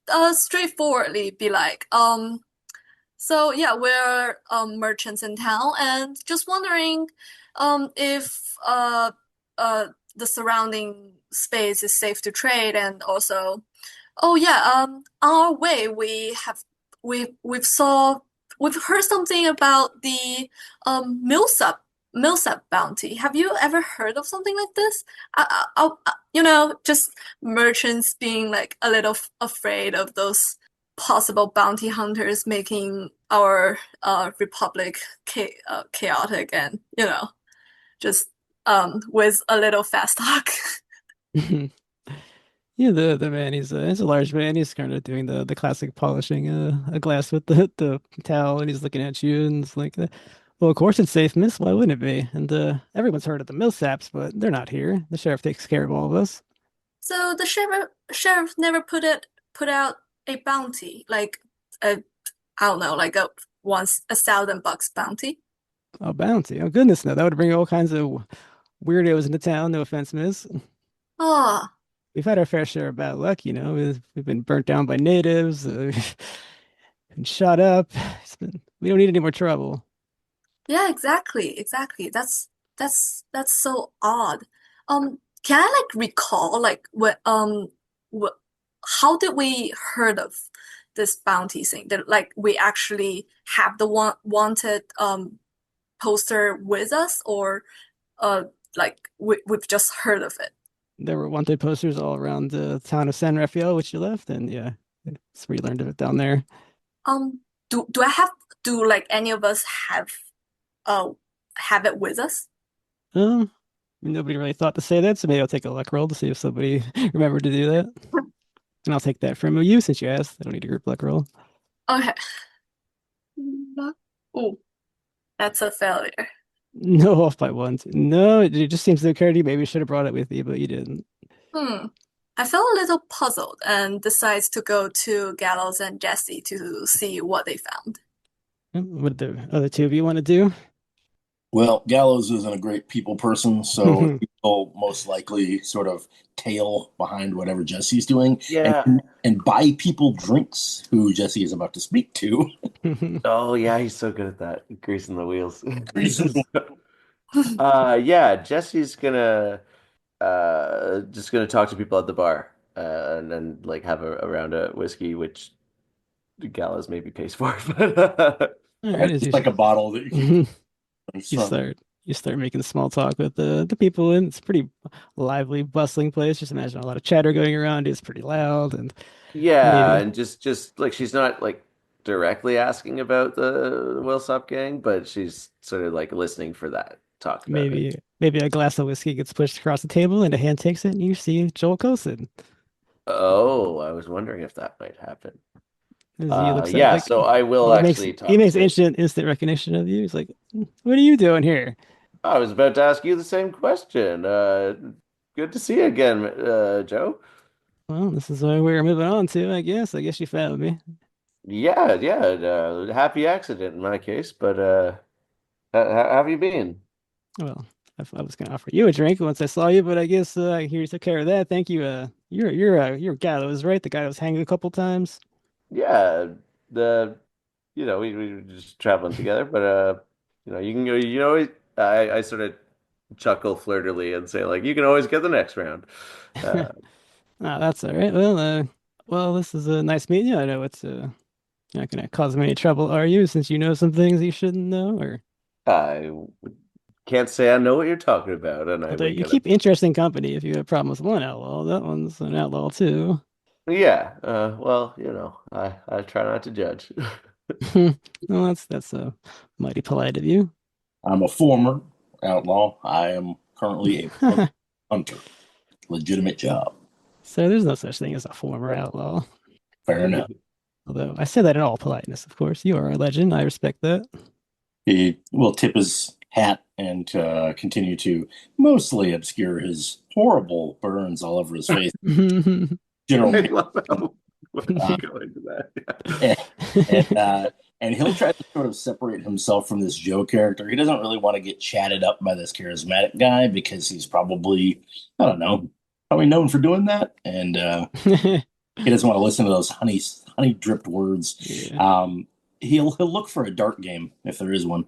straightforwardly be like, so yeah, we're merchants in town and just wondering if the surrounding space is safe to trade, and also, oh yeah, on our way we've heard something about the millsap bounty. Have you ever heard of something like this? Just merchants being like a little afraid of those possible bounty hunters making our republic chaotic, and just with a little fast talk. Yeah, the man, he's a large man. He's kind of doing the classic polishing a glass with the towel, and he's looking at you, and it's like, well, of course it's safe, miss. Why wouldn't it be? And everyone's heard of the millsaps, but they're not here. The sheriff takes care of all of us. So the sheriff never put out a bounty, like a I don't know, like a once $1,000 bounty. A bounty. Oh goodness, no, that would bring all kinds of weirdos into town. No offense, miss. Oh, We've had our fair share of bad luck, you know. We've been burnt down by natives, been shot up. We don't need any more trouble. yeah, exactly. That's so odd. Can I like recall like what how did we heard of this bounty thing? That like we actually have the wanted poster with us, or uh like we've just heard of it. There were wanted posters all around the town of San Rafael, which you left, and yeah, that's where you learned of it down there. Um, do I have do like any of us uh have it with us? Um, Nobody really thought to say that, so maybe I'll take a luck roll to see if somebody remembered to do that. And I'll take that from you since you asked. I don't need a group luck roll. Okay. Oh, that's a failure. No, off by one. No, it just seems to occur to you. Maybe you should have brought it with you, but you didn't. Hmm. I felt a little puzzled and decides to go to Gallows and Jessie to see what they found. What did the other two of you want to do? Well, Gallows isn't a great people person, so he'll most likely sort of tail behind whatever Jesse's doing Yeah. and buy people drinks who Jesse is about to speak to. Oh yeah, he's so good at that, greasing the wheels. Greasing Yeah, Jesse's gonna just gonna talk to people at the bar, and then like have a round of whiskey, which Gallows maybe pays for. But All right, as It's like a bottle that you you can you start making small talk with the people, and it's a pretty lively, bustling place. Just imagine a lot of chatter going around. It's pretty loud, and yeah, maybe and just like she's not like directly asking about the Willsop gang, but she's sort of like listening for that talk about it. maybe a glass of whiskey gets pushed across the table, and a hand takes it, and you see Joel Coulson. Oh, I was wondering if that might happen. As he looks at Yeah, like so I will actually he talk makes to. instant recognition of you. He's like, "What are you doing here?" I was about to ask you the same question. Good to see you again, Joe. Well, this is where we're moving on to, I guess. I guess you found me. Yeah. Happy accident in my case, but how have you been? Well, I was gonna offer you a drink once I saw you, but I guess I hear you took care of that. Thank you. You're Gallows, right? The guy that was hanged a couple times. Yeah, the we were just traveling together, but you can go. I sort of chuckle flirtily and say like, you can always get the next round. Uh, Oh, that's all right. Well, this is a nice meeting you. I know it's not gonna cause me any trouble, are you? Since you know some things you shouldn't know, or I can't say I know what you're talking about, and I although wink you at him. keep interesting company if you have a problem with one outlaw, that one's an outlaw too. Yeah, well, I try not to judge. Well, that's mighty polite of you. I'm a former outlaw. I am currently a hunter. Legitimate job. So there's no such thing as a former outlaw. Fair enough. Although I say that in all politeness, of course. You are a legend. I respect that. He will tip his hat and continue to mostly obscure his horrible burns all over his face. General, I love how we're uh, going to that. and he'll try to sort of separate himself from this Joe character. He doesn't really want to get chatted up by this charismatic guy because he's probably, I don't know, probably known for doing that, and he doesn't want to listen to those honey dripped words. Yeah. He'll look for a dart game if there is one.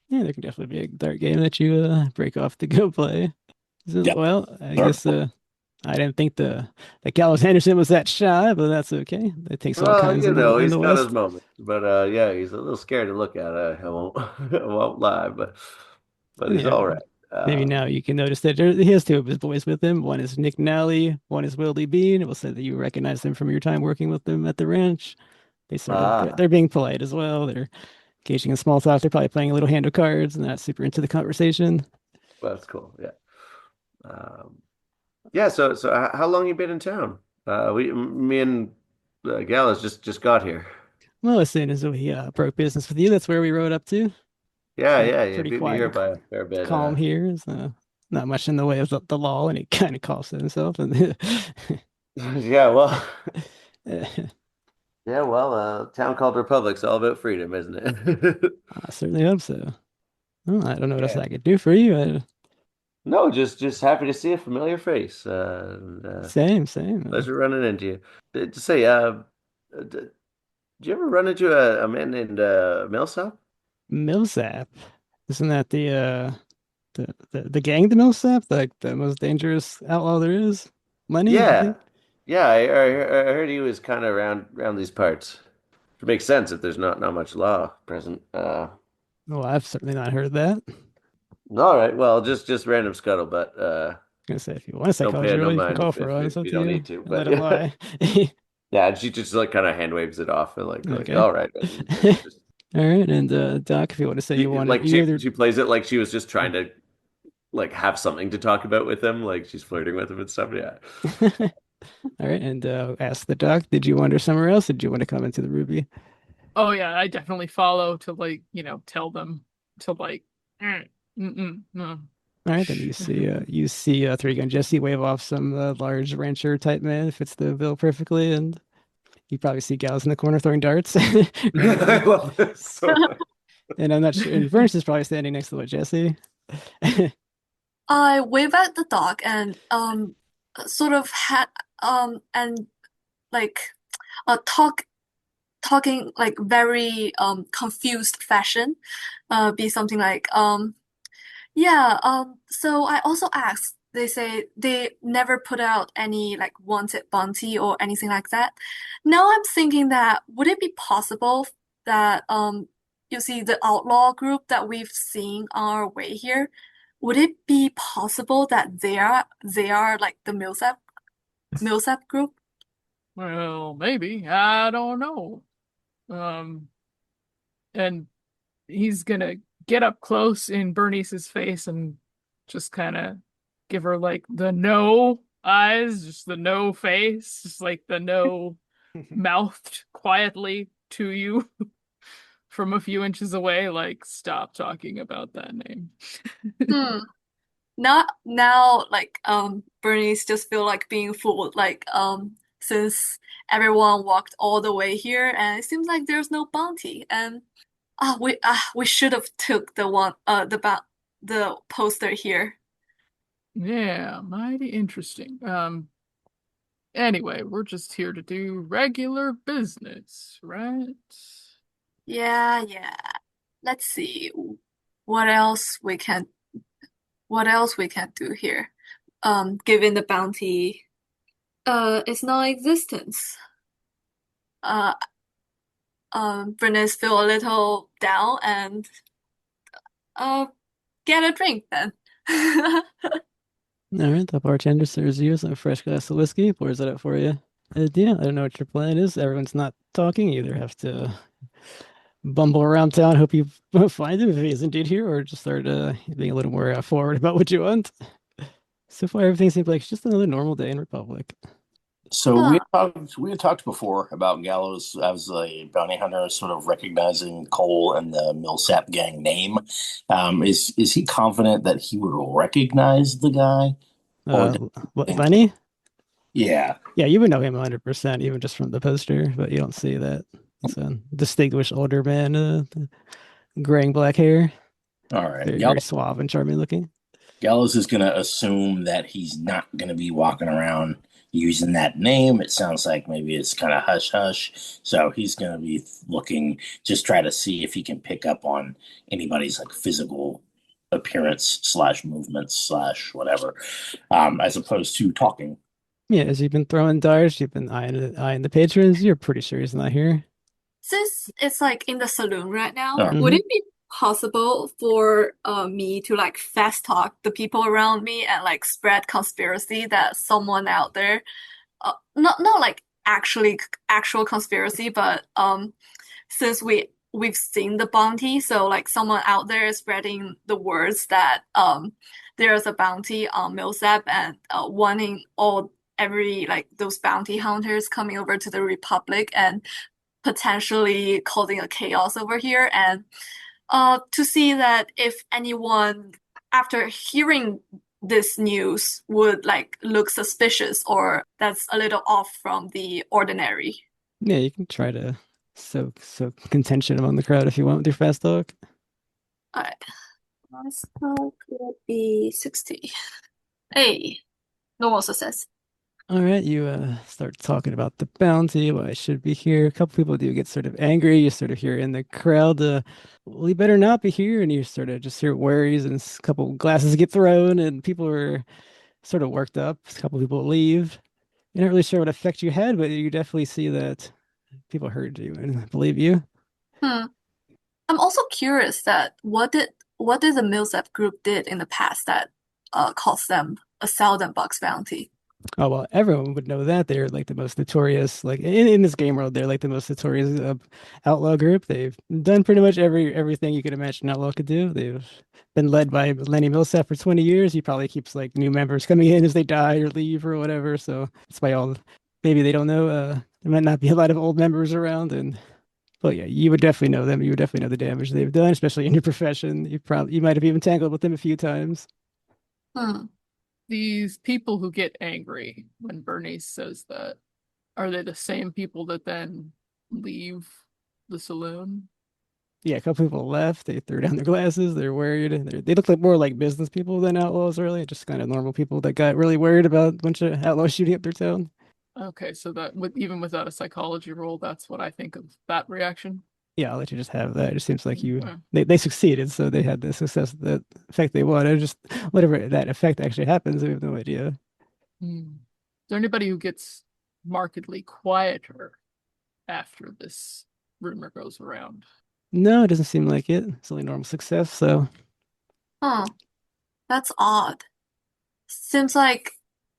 Yeah, there can definitely be a dart game that you break off to go play. Yep. Well, I Dart. guess I didn't think the Gallows Henderson was that shy, but that's okay. It takes all Well, kinds in the he's got his West. moments, but yeah, he's a little scary to look at. I won't, I won't lie, but he's Yeah, all right. maybe now you can notice that he has two of his boys with him. One is Nick Nally, one is Willie Bean. It will say that you recognize them from your time working with them at the ranch. They sort of Ah, they're being polite as well. They're engaging in small talk. They're probably playing a little hand of cards and not super into the conversation. that's cool. Yeah. Yeah. So how long you been in town? Me and Gallows just got here. Well, as soon as we broke business with you, that's where we rode up to. Yeah, Pretty, yeah, you pretty beat me quiet here and by a fair bit. calm here. So not much in the way of the law, and he kind of coughs at himself. And Yeah, well, yeah, well, town called Republic's all about freedom, isn't it? I certainly hope so. Well, I don't know what else Yeah. I could do for you. No, just happy to see a familiar face. Same. Pleasure running into you. To say, did you ever run into a man named Millsap? Millsap, isn't that the gang, the Millsap, like the most dangerous outlaw there is? Lenny, I Yeah, think. yeah. I heard he was kind of around these parts. It makes sense if there's not much law present. Well, I've certainly not heard that. All right. Well, just random scuttlebutt. Gonna say if you want a Don't pay psychology it no roll, you can mind call for one. if It's up you to don't you. need to. And let But it yeah, lie. yeah. And she just like kind of hand waves it off and like Okay. all right. And just All right, and Doc, if you want to say you want it, like you either she plays it like she was just trying to like have something to talk about with him, like she's flirting with him and stuff. Yeah. all right, and ask the Doc, did you wander somewhere else? Or did you want to come into the Ruby? Oh yeah, I definitely follow to like, tell them to like no. All right, then you see Three Gun Jesse wave off some large rancher type man, fits the bill perfectly, and you probably see Gallows in the corner throwing darts. I love this so much. And I'm not sure. And Bernice is probably standing next to what Jesse. I wave at the dog and sort of had and like talking like very confused fashion. Be something like yeah, so I also asked, they say they never put out any like wanted bounty or anything like that. Now I'm thinking that would it be possible that you see the outlaw group that we've seen on our way here, would it be possible that they are like the Millsap group? Well, maybe. I don't know. Um, and he's gonna get up close in Bernice's face and just kind of give her like the no eyes, just the no face, just like the no mouthed quietly to you from a few inches away, like stop talking about that name. Hmm. Not now, like Bernice just feel like being fooled, like since everyone walked all the way here and it seems like there's no bounty and we should have took the one the poster here. Yeah, mighty interesting. Anyway, we're just here to do regular business, right? Yeah. Let's see what else we can what else we can do here. Given the bounty its non-existence. Uh Bernice feel a little down and uh get a drink then. All right, the bartender serves you some fresh glass of whiskey, pours it up for you. Yeah, I don't know what your plan is. Everyone's not talking. You either have to bumble around town, hope you find him if he is indeed here, or just start being a little more forward about what you want. So far, everything seems like it's just another normal day in Republic. So Huh. we had talked before about Gallows as a bounty hunter, sort of recognizing Cole and the Millsap gang name. Is he confident that he would recognize the guy? Or Uh, does he think, Lenny? yeah, Yeah, you would know him 100%, even just from the poster, but you don't see that. He's a distinguished older man, graying black hair, all right. very suave and charming looking. Gallows is going to assume that he's not going to be walking around using that name. It sounds like maybe it's kind of hush hush. So he's going to be looking, just try to see if he can pick up on anybody's like physical appearance slash movements slash whatever, as opposed to talking. Yeah, as you've been throwing darts, you've been eyeing the patrons. You're pretty sure he's not here. Since it's like in the saloon right now, Oh. would Mhm. it be possible for me to like fast talk the people around me and like spread conspiracy that someone out there, not like actual conspiracy, but since we've seen the bounty, so like someone out there is spreading the words that there's a bounty on Millsap and wanting every like those bounty hunters coming over to the Republic and potentially causing a chaos over here, and to see that if anyone after hearing this news would like look suspicious or that's a little off from the ordinary. Yeah, you can try to soak contention among the crowd if you want with your fast talk. All right. Fast talk would be 60. Hey, normal success. All right, you start talking about the bounty, why I should be here. A couple people do get sort of angry. You sort of hear in the crowd, well, you better not be here. And you sort of just hear worries, and a couple glasses get thrown, and people are sort of worked up. A couple people leave. You're not really sure what effect you had, but you definitely see that people heard you and believe you. Hmm. I'm also curious that what did the Millsap group did in the past that caused them a Southern Bucks bounty? Oh well, everyone would know that they're like the most notorious, like in this game world, they're like the most notorious outlaw group. They've done pretty much everything you could imagine an outlaw could do. They've been led by Lenny Millsap for 20 years. He probably keeps like new members coming in as they die or leave or whatever. So that's why all maybe they don't know. There might not be a lot of old members around, and but yeah, you would definitely know them. You would definitely know the damage they've done, especially in your profession. You might have even tangled with them a few times. Hmm. These people who get angry when Bernice says that, are they the same people that then leave the saloon? Yeah, a couple people left. They threw down their glasses. They're worried. They look like more like business people than outlaws, really. Just kind of normal people that got really worried about a bunch of outlaws shooting up their town. Okay, so that even without a psychology roll, that's what I think of that reaction. Yeah, I'll let you just have that. It just seems like Okay. they succeeded, so they had the success, the effect they wanted. Just whatever that effect actually happens, we have no idea. Is there anybody who gets markedly quieter after this rumor goes around? No, it doesn't seem like it. It's only normal success, so Huh. That's odd. Seems like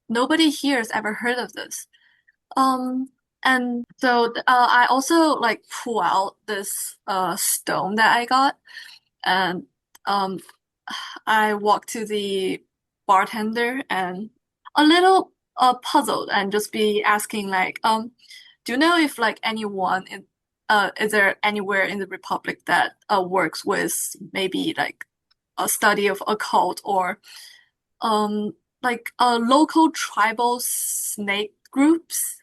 nobody here has ever heard of this. Um, and so I also like pull out this stone that I got, and um, I walk to the bartender and a little puzzled and just be asking like, do you know if like anyone in is there anywhere in the Republic that works with maybe like a study of occult or um like local tribal snake groups?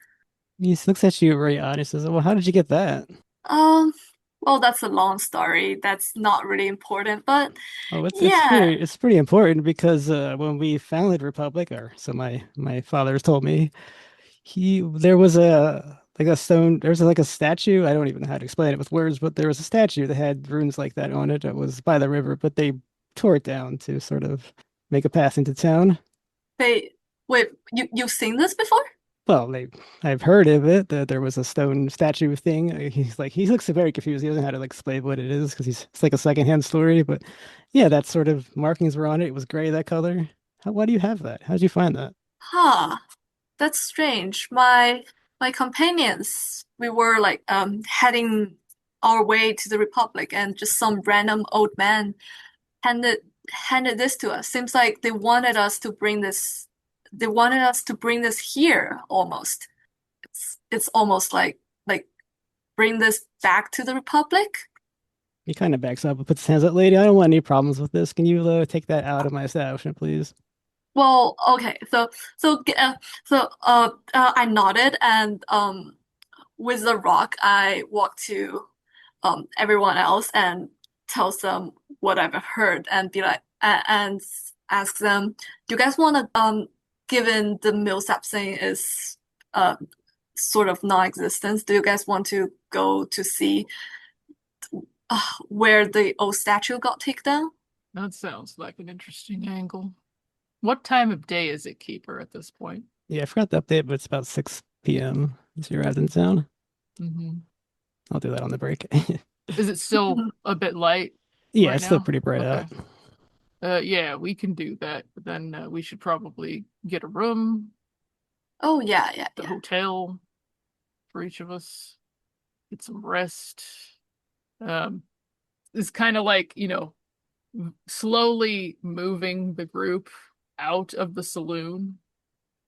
he looks at you very odd. He says, "Well, how did you get that?" Um, well, that's a long story. That's not really important, but Oh, yeah, it's pretty important because when we founded Republic, or so my father's told me, he there was a like a stone, there was like a statue. I don't even know how to explain it with words, but there was a statue that had runes like that on it. That was by the river, but they tore it down to sort of make a path into town. they wait, you've seen this before? Well, I've heard of it, that there was a stone statue thing. He looks very confused. He doesn't know how to like explain what it is because it's like a secondhand story. But yeah, that sort of markings were on it. It was gray, that color. Why do you have that? How did you find that? Huh, that's strange. My companions, we were like heading our way to the Republic and just some random old man handed handed this to us. Seems like they wanted us to bring this here almost. It's almost like bring this back to the Republic. He kind of backs up and puts his hands up. Lady, I don't want any problems with this. Can you take that out of my establishment, please? Well, okay, I nodded and with the rock I walked to everyone else and tells them what I've heard and be like and ask them, do you guys want to given the Millsap thing is uh sort of non-existent, do you guys want to go to see where the old statue got taken down? That sounds like an interesting angle. What time of day is it, Keeper, at this point? Yeah, I forgot to update, but it's about 6 p.m. as you arrived in town. Mm-hmm. I'll do that on the break. Is it still a bit light Yeah, right it's still now? pretty bright Okay. out. Yeah, we can do that, but then we should probably get a room, Oh yeah, the yeah. hotel for each of us, get some rest. Um, it's kind of like, slowly moving the group out of the saloon.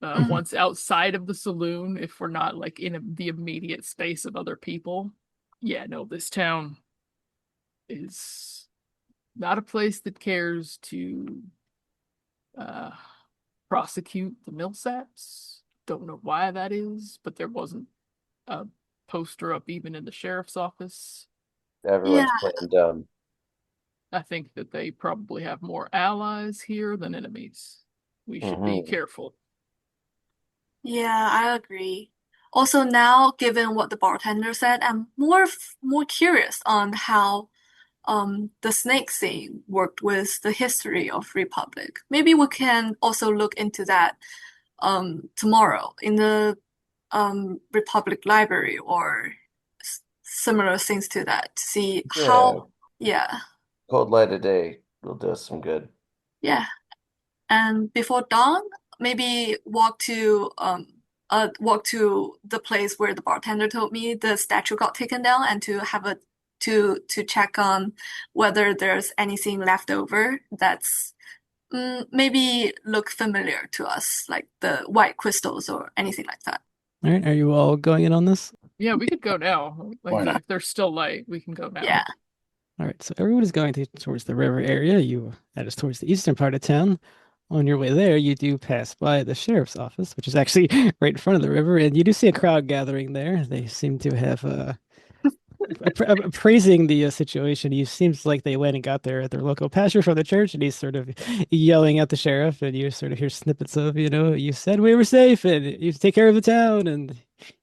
Mhm. Once outside of the saloon, if we're not like in the immediate space of other people. Yeah, no, this town is not a place that cares to uh prosecute the Millsaps. Don't know why that is, but there wasn't a poster up even in the sheriff's office. Yeah, Everyone's playing dumb. I think that they probably have more allies here than enemies. We should be Hmm. careful. yeah, I agree. Also, now, given what the bartender said, I'm more curious on how the snake scene worked with the history of Republic. Maybe we can also look into that tomorrow in the Republic Library or similar things to that to see Yeah, how, yeah, cold light of day will do us some good. yeah. And before dawn, maybe walk to the place where the bartender told me the statue got taken down and to have a to check on whether there's anything left over that's maybe look familiar to us, like the white crystals or anything like that. All right, are you all going in on this? Yeah, we could go now. Why Like not? if there's still light, we can go now. Yeah. All right, so everyone is going towards the river area. That is towards the eastern part of town. On your way there, you do pass by the sheriff's office, which is actually right in front of the river, and you do see a crowd gathering there. They seem to have praising the situation. He seems like they went and got their local pastor from the church, and he's sort of yelling at the sheriff, and you sort of hear snippets of, you said we were safe, and you take care of the town, and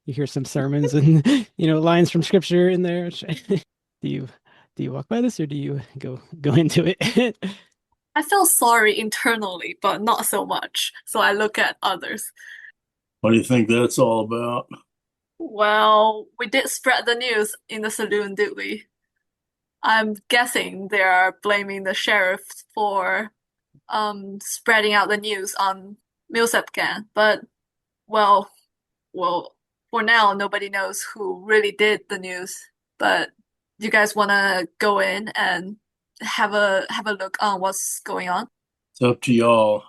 you hear some sermons and lines from scripture in there. Do you do you walk by this or do you go into it? I feel sorry internally, but not so much. So I look at others. What do you think that's all about? Well, we did spread the news in the saloon, did we? I'm guessing they are blaming the sheriff for spreading out the news on Milsepkan. But well, well, for now nobody knows who really did the news. But you guys wanna go in and have a look on what's going on? It's up to y'all.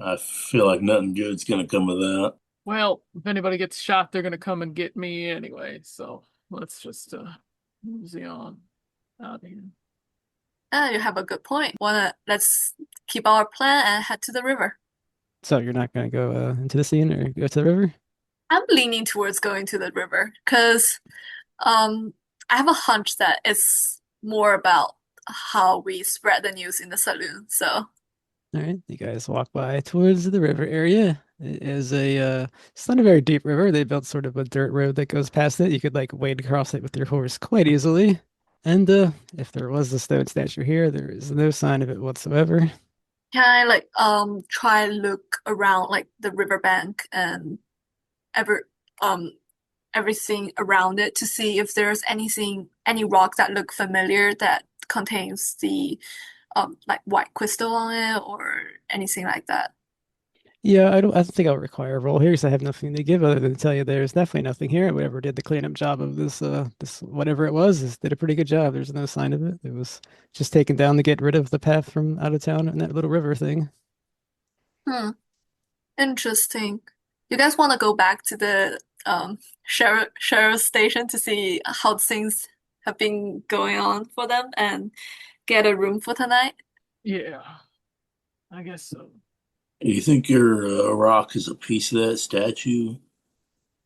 I feel like nothing good's gonna come of that. Well, if anybody gets shot, they're gonna come and get me anyway. So let's just mosey on out here. You have a good point. Wanna let's keep our plan and head to the river. So you're not going to go into the scene or go to the river? I'm leaning towards going to the river because um I have a hunch that it's more about how we spread the news in the saloon. So All right, you guys walk by towards the river area. It is it's not a very deep river. They built sort of a dirt road that goes past it. You could like wade across it with your horse quite easily. And if there was a stone statue here, there is no sign of it whatsoever. can I like try look around like the riverbank and ever um everything around it to see if there's any rock that look familiar that contains the like white crystal on it or anything like that. Yeah, I don't think I'll require a roll here because I have nothing to give other than to tell you there's definitely nothing here. Whoever did the cleanup job of this whatever it was did a pretty good job. There's no sign of it. It was just taken down to get rid of the path from out of town and that little river thing. Hmm. Interesting. You guys want to go back to the sheriff station to see how things have been going on for them and get a room for tonight? Yeah, I guess so. Do you think your rock is a piece of that statue?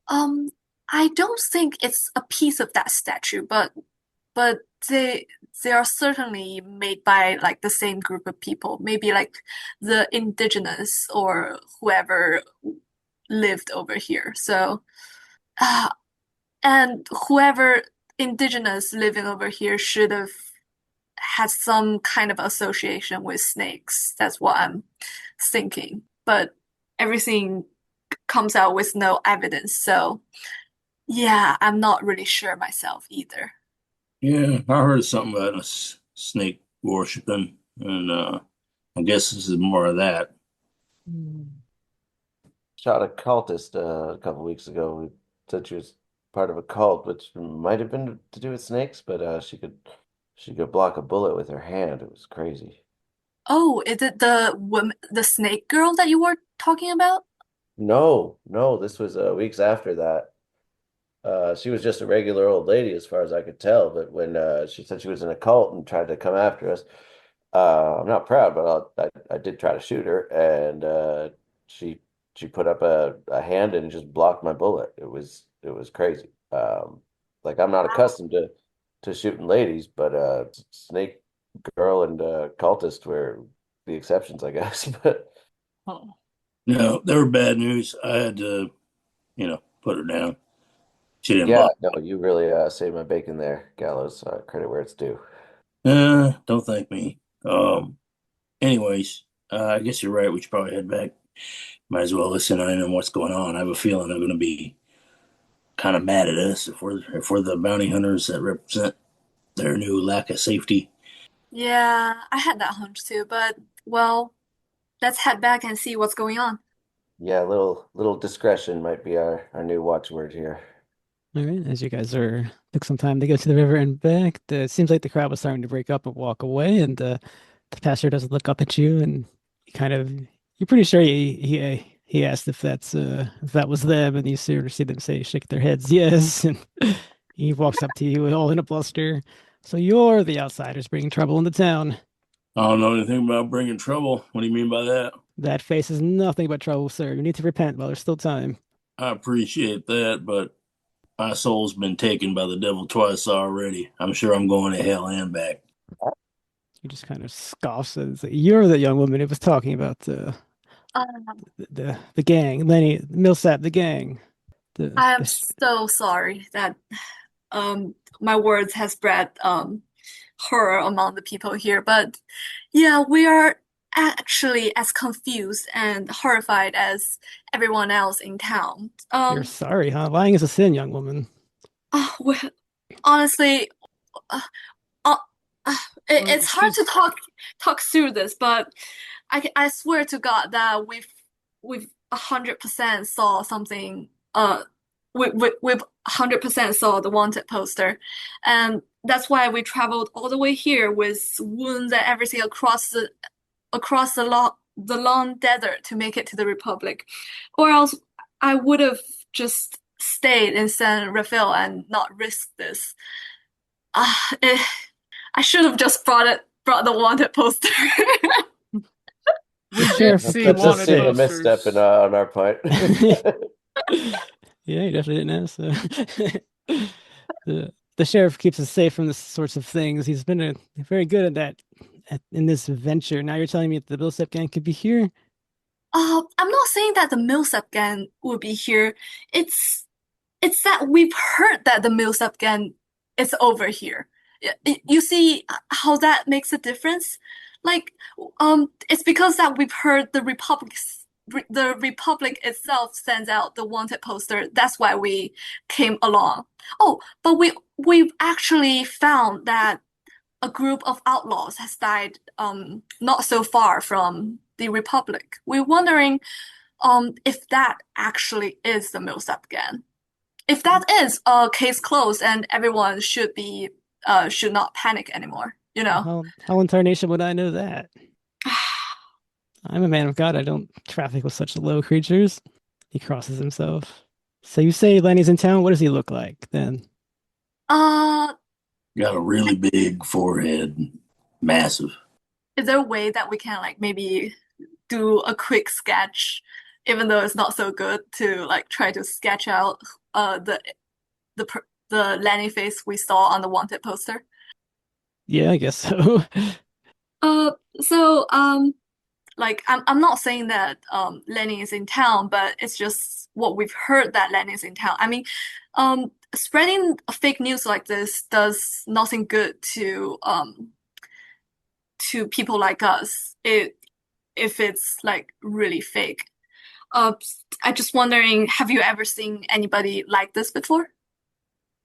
Um, I don't think it's a piece of that statue, but they are certainly made by like the same group of people, maybe like the indigenous or whoever lived over here. So, uh, and whoever indigenous living over here should have had some kind of association with snakes. That's what I'm thinking. But everything comes out with no evidence. So, yeah, I'm not really sure myself either. Yeah, I heard something about a snake worshiping, and I guess this is more of that. Hmm. Shot a cultist a couple weeks ago. We said she was part of a cult, which might have been to do with snakes, but She could block a bullet with her hand. It was crazy. Oh, is it the snake girl that you were talking about? No, no, this was weeks after that. She was just a regular old lady as far as I could tell, but when she said she was in a cult and tried to come after us, I'm not proud, but I did try to shoot her, and she she put up a hand and just blocked my bullet. It was crazy. Like I'm not accustomed to shooting ladies, but Snake Girl and Cultist were the exceptions, I guess. But Oh. No, they were bad news. I had to, put her down. She didn't yeah, block. no, you really saved my bacon there, Gallows. Credit where it's due. Don't thank me. Anyways, I guess you're right. We should probably head back. Might as well listen in on what's going on. I have a feeling they're going to be kind of mad at us if we're the bounty hunters that represent their new lack of safety. Yeah, I had that hunch too, but well, let's head back and see what's going on. Yeah, little discretion might be our new watchword here. All right, as you guys took some time to go to the river and back, it seems like the crowd was starting to break up and walk away, and the pastor doesn't look up at you, and you're pretty sure he asked if that was them, and you sort of see them shake their heads yes, and he walks up to you all in a bluster. So you're the outsiders bringing trouble into town. I don't know anything about bringing trouble. What do you mean by that? That face is nothing but trouble, sir. You need to repent while there's still time. I appreciate that, but my soul's been taken by the devil twice already. I'm sure I'm going to hell and back. He just kind of scoffs and says, "You're the young woman who was talking about Uh, the gang, Lenny Millsap, the gang." I am so sorry that my words has bred horror among the people here, but yeah, we are actually as confused and horrified as everyone else in town. You're sorry, huh? Lying is a sin, young woman. Well, honestly, uh, uh, uh, it's hard to talk through this, but I swear to God that we've 100% saw something. We've 100% saw the wanted poster, and that's why we traveled all the way here with wounds and everything across the long desert to make it to the Republic, or else I would have just stayed in San Rafael and not risked this. Uh, eh, I should have just brought the wanted poster. We did Sheriff, see let's just wanted say- A misstep posters. on our part. Yeah, you definitely didn't ask. So. The sheriff keeps us safe from this sorts of things. He's been very good at that in this venture. Now you're telling me that the Millsap gang could be here? I'm not saying that the Millsap gang will be here. It's it's that we've heard that the Millsap gang is over here. You see how that makes a difference? Like, it's because that we've heard the Republic itself sends out the wanted poster. That's why we came along. Oh, but we've actually found that a group of outlaws has died not so far from the Republic. We're wondering if that actually is the Millsap gang. If that is case closed and everyone should not panic anymore, you know. How in tarnation would I know that? I'm a man of God. I don't traffic with such low creatures. He crosses himself. So you say Lenny's in town? What does he look like then? Uh, Got a really big forehead, massive. is there a way that we can like maybe do a quick sketch, even though it's not so good, to like try to sketch out the Lenny face we saw on the wanted poster? Yeah, I guess so. Uh, so like I'm not saying that Lenny is in town, but it's just what we've heard that Lenny is in town. I mean, spreading fake news like this does nothing good to people like us. If it's like really fake. Uh, I'm just wondering, have you ever seen anybody like this before?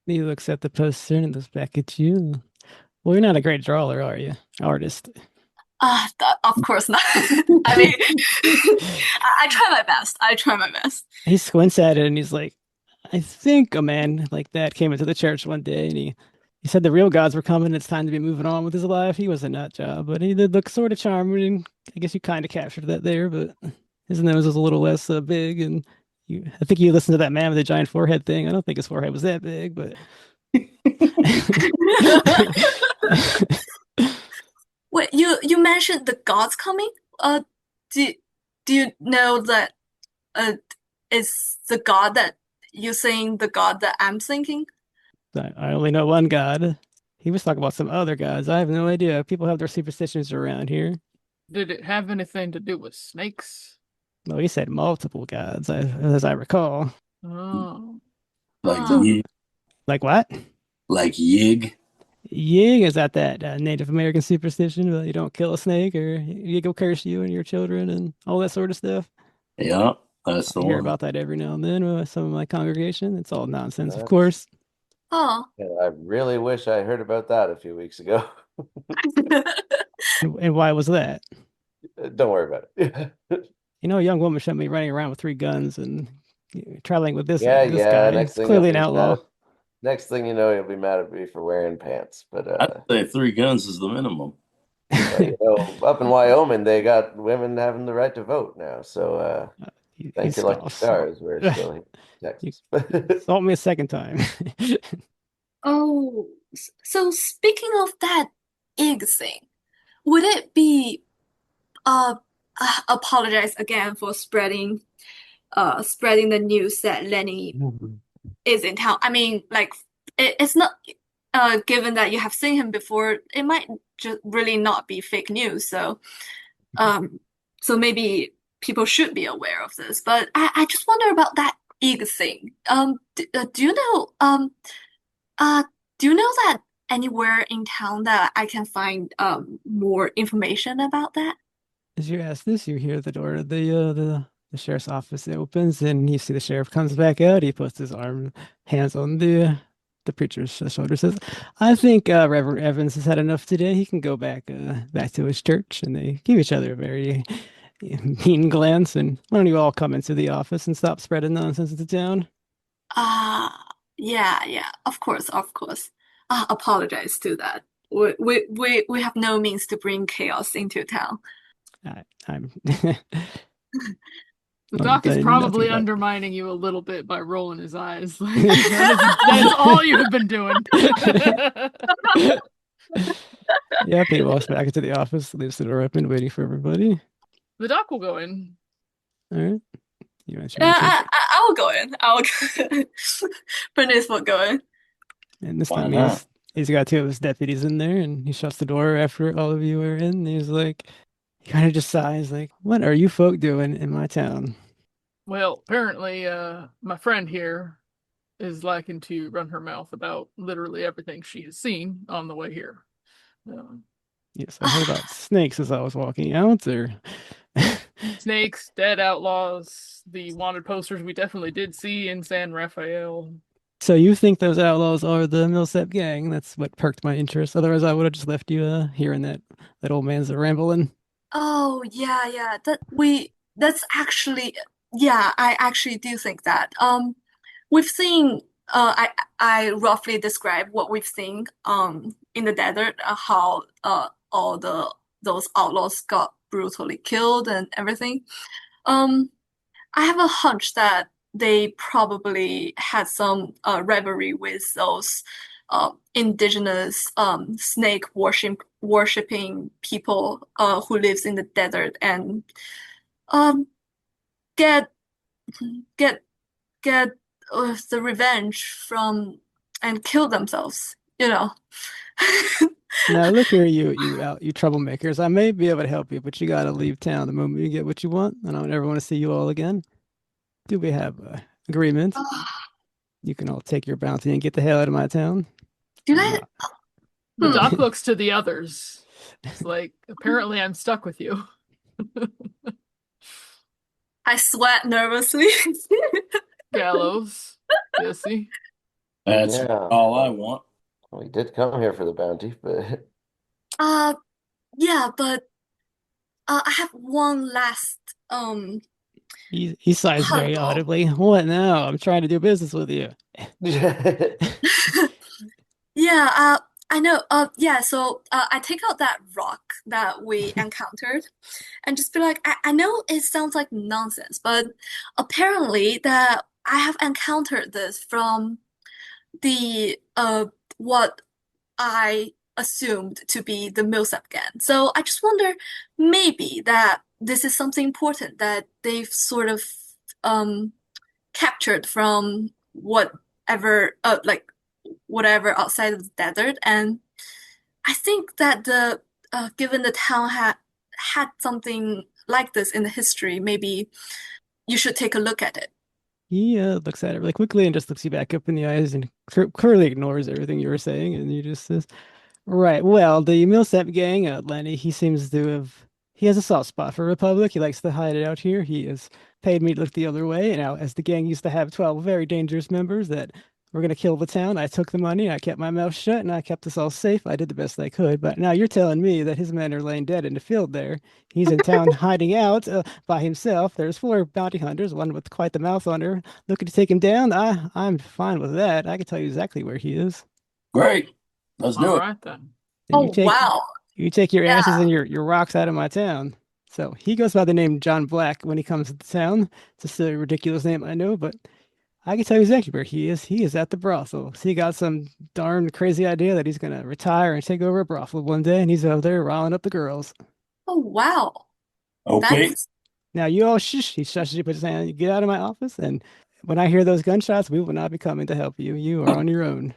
He looks at the poster and looks back at you. Well, you're not a great drawer, are you? Artist. Of course not. I mean, I try my best. I try my best. He squints at it and he's like, I think a man like that came into the church one day and he He said the real gods were coming. It's time to be moving on with his life. He was a nut job, but he did look sort of charming. And I guess you kind of captured that there, but his nose was a little less big. And I think you listened to that man with the giant forehead thing. I don't think his forehead was that big, but Wait, you mentioned the gods coming? Do do you know that uh is the god that you're saying the god that I'm thinking? I only know one god. He was talking about some other gods. I have no idea. People have their superstitions around here. Did it have anything to do with snakes? Well, he said multiple gods, as I recall. Oh. Like Huh. Like what? like Yig. Yig, is that Native American superstition that you don't kill a snake or Yig will curse you and your children and all that sort of stuff? Yeah, that's the I hear one. about that every now and then with some of my congregation. It's all nonsense, of That's course. Oh. Yeah, I really wish I heard about that a few weeks ago. And why was that? Don't worry about it. You know, a young woman shouldn't be running around with 3 guns and traveling with this Yeah, this yeah. guy. Next It's thing you'll clearly an be outlaw. mad. Next thing you know, you'll be mad at me for wearing pants. But I'd say 3 guns is the minimum. up in Wyoming, they got women having the right to vote now. So He thank your lucky scoffs. stars, we're still here in Texas. Assault me a second time. Oh, so speaking of that egg thing, would it be apologize again for spreading the news that Lenny is in town. I mean, like it's not given that you have seen him before, it might just really not be fake news. So maybe people should be aware of this. But I just wonder about that egg thing. Do you know uh do you know that anywhere in town that I can find more information about that? As you ask this, you hear the door of the sheriff's office opens, and you see the sheriff comes back out. He puts his hands on the preacher's shoulder, says, "I think Reverend Evans has had enough today. He can go back to his church." And they give each other a very mean glance. And why don't you all come into the office and stop spreading nonsense into town? Uh yeah, of course, of course. Apologize to that. We have no means to bring chaos into town. I'm The I've doc is done probably nothing but undermining you a little bit by rolling his eyes. Like that is all you've been doing. Yep, he walks back into the office, leaves the door open, waiting for everybody. The doc will go in. All right. You answer Yeah, your turn. I will go in. I will go in. Bernice will go in. And this Why time not? he's got 2 of his deputies in there, and he shuts the door after all of you are in. And he's like, he kind of just sighs, like, "What are you folk doing in my town?" Well, apparently, my friend here is liking to run her mouth about literally everything she has seen on the way here. Yes, I heard about snakes as I was walking out, or Snakes, dead outlaws, the wanted posters we definitely did see in San Rafael. so you think those outlaws are the Millsap gang? That's what perked my interest. Otherwise, I would have just left you hearing that old man's rambling. Oh yeah. That's actually yeah, I actually do think that. We've seen I roughly describe what we've seen in the desert, how all those outlaws got brutally killed and everything. Um I have a hunch that they probably had some rivalry with those indigenous snake worshipping people who lives in the desert and um, get get get the revenge from and kill themselves. You know. Now look here, you troublemakers. I may be able to help you, but you gotta leave town the moment you get what you want. I don't ever want to see you all again. Do we have agreement? You can all take your bounty and get the hell out of my town. Do I'm I? not- The Hmm. doc looks to the others. It's like, apparently I'm stuck with you. I sweat nervously. Gallows, Jessie. That's Yeah. all I want. We did come here for the bounty, but Yeah, but I have one last He sighs very hurdle. audibly. What now? I'm trying to do business with you. Yeah, I know. Yeah, so I take out that rock that we encountered and just be like, I know it sounds like nonsense, but apparently that I have encountered this from the what I assumed to be the Millsap gang. So I just wonder maybe that this is something important that they've sort of um captured from whatever like whatever outside of the desert. And I think that the given the town had something like this in the history, maybe you should take a look at it. He looks at it really quickly and just looks you back up in the eyes and clearly ignores everything you were saying. And he just says, right. Well, the Millsap gang, Lenny, he has a soft spot for Republic. He likes to hide it out here. He has paid me to look the other way. Now, as the gang used to have 12 very dangerous members that were going to kill the town, I took the money, I kept my mouth shut, and I kept us all safe. I did the best I could. But now you're telling me that his men are laying dead in the field there. He's in town hiding out by himself. There's 4 bounty hunters, one with quite the mouth on her, looking to take him down. I'm fine with that. I can tell you exactly where he is. Great. Let's All do it. right then. And Oh, wow. you take your asses Yeah. and your rocks out of my town. So he goes by the name John Black when he comes to town. It's a silly, ridiculous name, I know, but I can tell you exactly where he is. He is at the brothel. So he got some darn crazy idea that he's gonna retire and take over a brothel one day, and he's out there riling up the girls. Oh, wow. Okay. That's Now you all shush. He shushes you, puts his hand. You get out of my office, and when I hear those gunshots, we will not be coming to help you. You are on your own.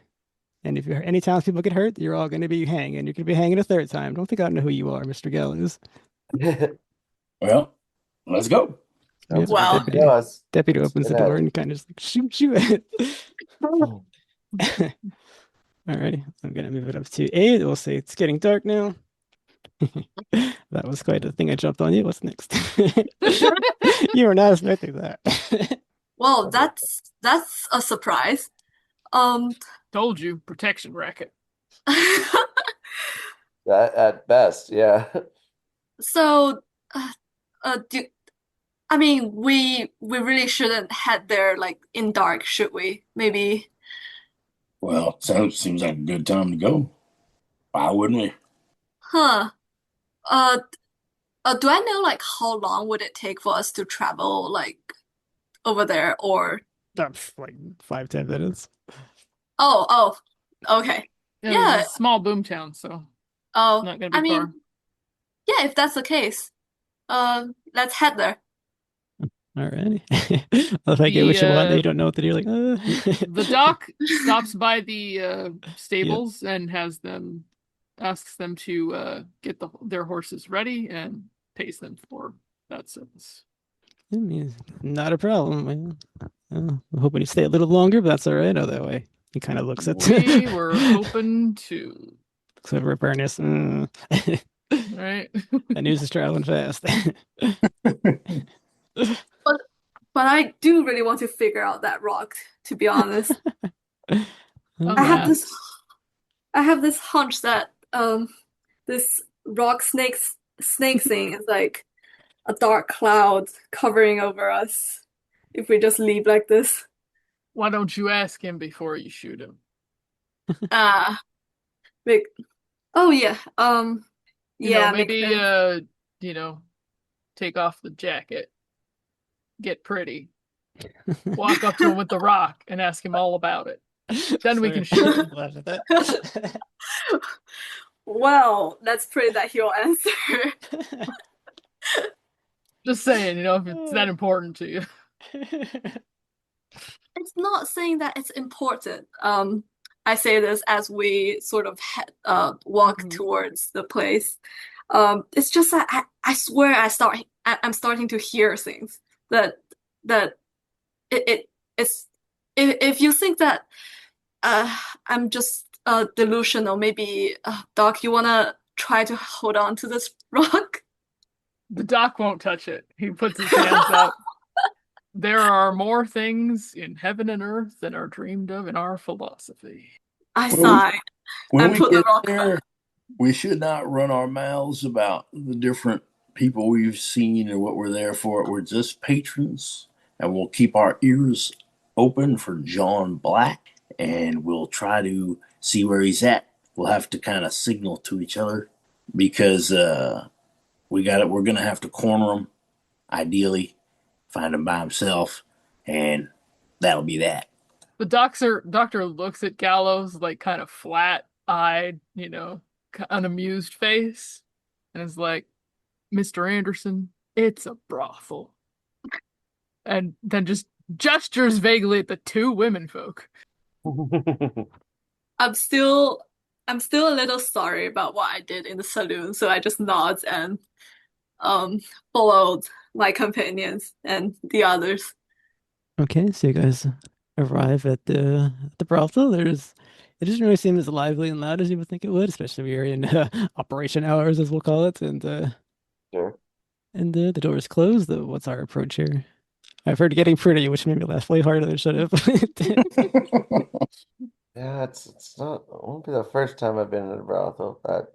And if you're any townspeople get hurt, you're all going to be hanging. You're going to be hanging a third time. Don't think I don't know who you are, Mr. Gallows. Well, let's go. Yep. Wow. Deputy opens the door ahead. and kind of just like, shoot. Alrighty, I'm gonna move it up to 8. We'll say it's getting dark now. That was quite a thing I jumped on you. What's next? You were not expecting that. Well, that's a surprise. Um, Told you, protection racket. That at best, yeah. so do I mean we really shouldn't head there like in dark, should we? Maybe. Well, seems like a good time to go. Why wouldn't we? Huh. Uh, do I know like how long would it take for us to travel like over there or Like 5-10 minutes. oh, okay. Yeah, Yeah. it's a small boom town, so Oh, not gonna I be far. mean, yeah, if that's the case, let's head there. Alrighty. Well, if I get what you want, then you don't know what to do. Like, The doc stops by the stables and asks them to get their horses ready and pays them for that service. I mean, not a problem. I'm hoping you stay a little longer, but that's all right. Oh, that way. He kind of looks at We were hoping to, looks over at Bernice. right? That news is traveling fast. But I do really want to figure out that rock, to be honest. Oh, I have yeah. this hunch that this rock snake thing is like a dark cloud covering over us if we just leave like this. Why don't you ask him before you shoot him? Like, oh yeah, You yeah, know, makes maybe sense. take off the jacket, get pretty, walk up to him with the rock and ask him all about it. Then we can shoot him. Laugh at that. Well, let's pray that he'll answer. Just saying, if it's that important to you. It's not saying that it's important. I say this as we sort of walk Mhm. towards the place. It's just that I swear I'm starting to hear things that it's if you think that I'm just delusional, maybe Doc, you wanna try to hold on to this rock? The doc won't touch it. He puts his hands up. There are more things in heaven and earth than are dreamed of in our philosophy. I Well, sigh When and we put the get rock back. there, we should not run our mouths about the different people we've seen or what we're there for. We're just patrons, and we'll keep our ears open for John Black and we'll try to see where he's at. We'll have to kind of signal to each other because we got it. We're gonna have to corner him, ideally, find him by himself, and that'll be that. The doctor looks at Gallows like kind of flat-eyed, unamused face, and is like, "Mr. Anderson, it's a brothel." And then just gestures vaguely at the two women folk. I'm still a little sorry about what I did in the saloon, so I just nod and followed my companions and the others. Okay, so you guys arrive at the brothel. It doesn't really seem as lively and loud as you would think it would, especially if you're in operation hours, as we'll call it, and Sure. the door is closed. What's our approach here? I've heard getting pretty, which made me laugh way harder than it should have. Yeah, it's not. It won't be the first time I've been in a brothel, but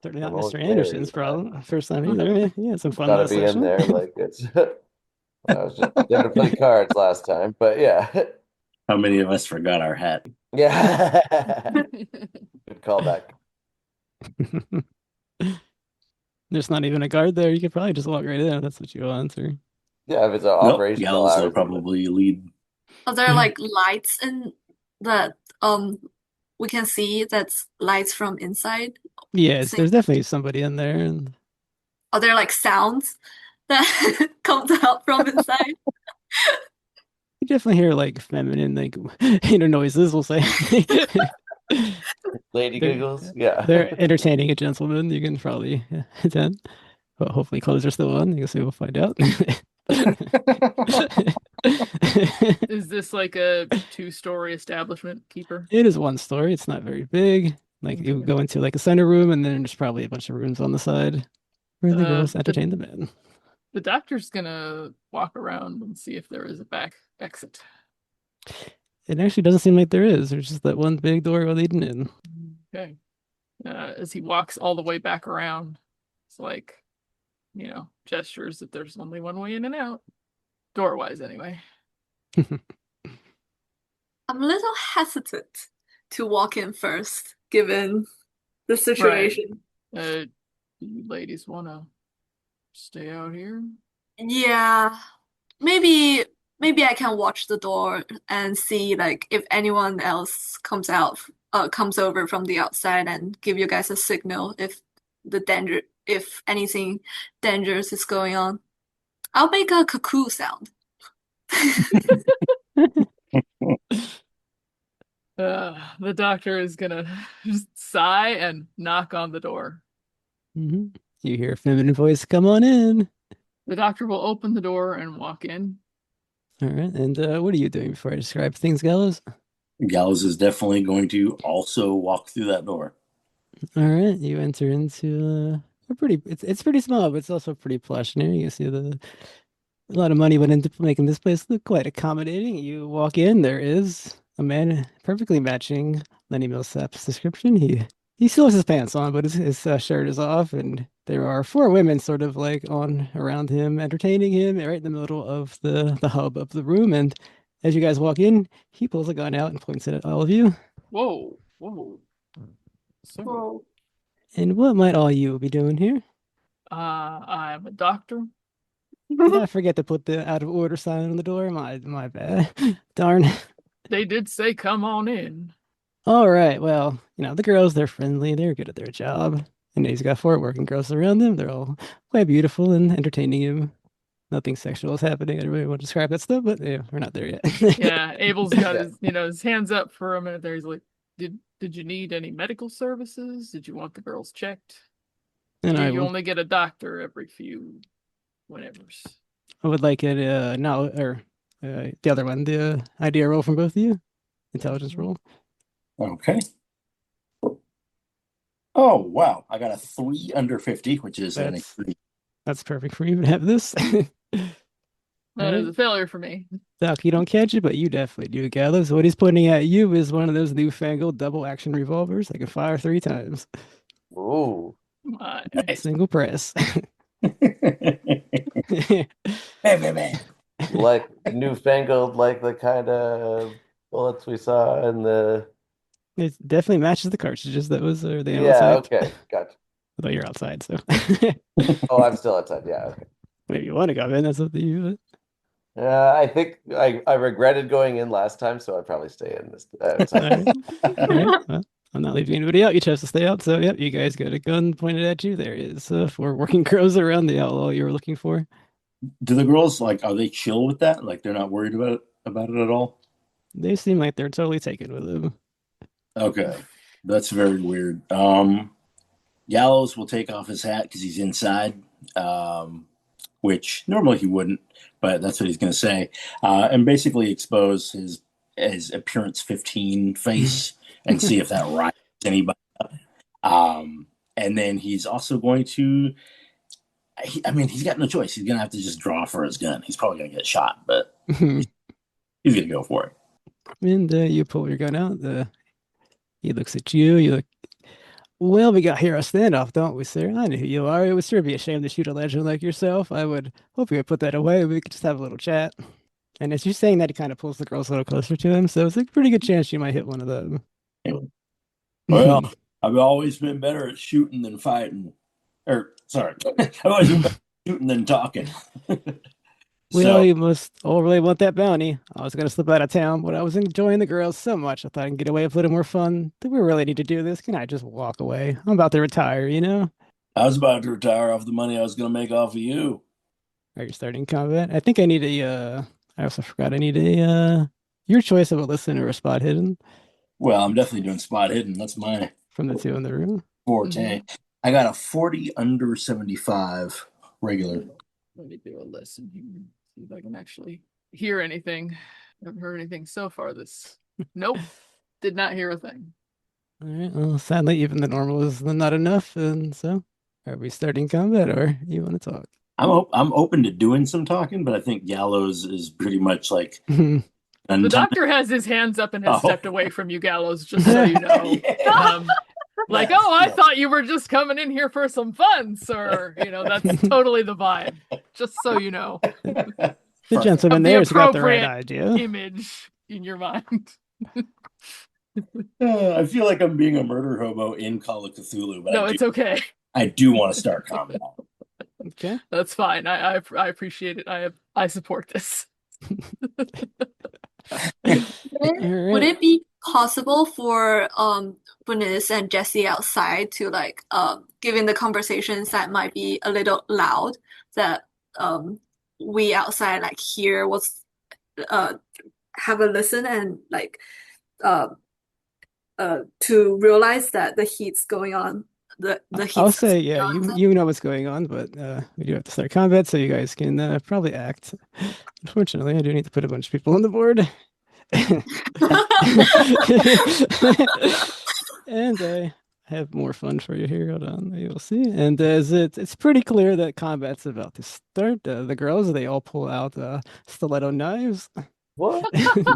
Certainly not I'm always Mr. Anderson's wary. problem. First time either. He had some fun Gotta last be in session. there. Like it's. I was just there to play cards last time, but yeah, How many of us forgot our hat? yeah. Good callback. There's not even a guard there. You could probably just walk right in if that's what you want. Or Yeah, if it's an Nope, operational Gallows will hours. probably lead. Are there like lights in that we can see that's lights from inside? yes, See, there's definitely somebody in there. And are there like sounds that comes out from inside? you definitely hear like feminine, like noises, we'll say. Lady They're, giggles. Yeah. they're entertaining a gentleman. You can probably attend. But hopefully clothes are still on. I guess we will find out. Is this like a two-story establishment, Keeper? It is one story. It's not very big. Like you Okay. go into like a center room, and then there's probably a bunch of rooms on the side where the girls entertain the men. The doctor's gonna walk around and see if there is a back exit. It actually doesn't seem like there is. There's just that one big door leading in. Okay. As he walks all the way back around, it's like, gestures that there's only one way in and out. Door-wise, anyway. I'm a little hesitant to walk in first, given the situation. Do you ladies want to stay out here? Yeah, maybe I can watch the door and see like if anyone else comes over from the outside and give you guys a signal if anything dangerous is going on. I'll make a cuckoo sound. The doctor is gonna just sigh and knock on the door. You hear a feminine voice, "Come on in." The doctor will open the door and walk in. All right. And what are you doing before I describe things, Gallows? Gallows is definitely going to also walk through that door. All right. You enter into it's pretty small, but it's also pretty plush in here. You can see a lot of money went into making this place look quite accommodating. You walk in, there is a man perfectly matching Lenny Millsap's description. He still has his pants on, but his shirt is off, and there are four women sort of like on around him, entertaining him right in the middle of the hub of the room. And as you guys walk in, he pulls a gun out and points it at all of you. Whoa. So, Well, And what might all you be doing here? I'm a doctor. Did I forget to put the out of order sign on the door? My bad. Darn. They did say come on in. All right. Well, the girls, they're friendly. They're good at their job. And he's got four working girls around him. They're all quite beautiful and entertaining him. Nothing sexual is happening. I don't really want to describe that stuff, but yeah, we're not there yet. Yeah, Abel's got his hands up for a minute there. He's like, did you need any medical services? Did you want the girls checked? And You only get a doctor every few whenevers. I would like it now or the other one, the idea roll from both of you. Intelligence roll. Okay. Oh, wow. I got a 3 under 50, which is an That's- 3. That's perfect for you to have this. That is a failure for me. Doc, you don't catch it, but you definitely do, Gallows. What he's pointing at you is one of those newfangled double action revolvers that can fire 3 times. Ooh. My. Single press. Bam, bam, bam. Like newfangled, like the kind of bullets we saw in the. It definitely matches the cartridges that was are they Yeah, outside. okay, gotcha. Although you're outside, so Oh, I'm still outside. Yeah, okay. maybe you want to go in, that's up to you. I think I regretted going in last time, so I'd probably stay in this But... All outside. right. All right. Well, I'm not leaving anybody out. You chose to stay out, so yep, you guys got a gun pointed at you. There is four working crows around the outlaw you were looking for. Do the girls like? Are they chill with that? Like they're not worried about it at all? They seem like they're totally taken with him. Okay, that's very weird. Gallows will take off his hat because he's inside, which normally he wouldn't, but that's what he's going to say, and basically expose his appearance 15 face and see if that riles anybody up. And then he's also going to. He's got no choice. He's going to have to just draw for his gun. He's probably going to get shot, but he's going to go for it. And you pull your gun out. He looks at you. You look. Well, we got here a standoff, don't we, sir? I know who you are. It would sure be a shame to shoot a legend like yourself. I would hope you would put that away. We could just have a little chat. And as you're saying that, he kind of pulls the girls a little closer to him. So it's a pretty good chance you might hit one of them. Well, I've always been better at shooting than fighting. Or, sorry, I've always been better at shooting than talking. Well, you must all really want that bounty. I was going to slip out of town, but I was enjoying the girls so much. I thought I could get away with a little more fun. Do we really need to do this? Can I just walk away? I'm about to retire, you know? I was about to retire off the money I was going to make off of you. Are you starting combat? I think I need I also forgot I need your choice of a listen or a spot hidden. Well, I'm definitely doing spot hidden. That's my from the two in the room. Forte. I got a 40 under 75 regular. Let me do a listen here. See if I can actually hear anything. I haven't heard anything so far. Nope. Did not hear a thing. All right. Well, sadly, even the normal is not enough. And so, are we starting combat, or you want to talk? I'm open to doing some talking, but I think Gallows is pretty much like. The doctor has his hands up and has stepped away from you, Gallows, just so you know. Yeah. Like, I thought you were just coming in here for some fun, sir. That's totally the vibe. Just so you know. The gentleman there's got the right idea. Image in your mind. I feel like I'm being a murder hobo in Call of Cthulhu, but no, it's okay. I do want to start combat. Okay, that's fine. I appreciate it. I support this. Would it be possible for Bernice and Jessie outside to given the conversations that might be a little loud, that we outside hear what's have a listen and to realize that the heat's going on. The heat. I'll say you know what's going on, but we do have to start combat, so you guys can probably act. Unfortunately, I do need to put a bunch of people on the board. And I have more fun for you here. Hold on, you'll see. And it's pretty clear that combat's about to start. The girls, they all pull out stiletto knives. What?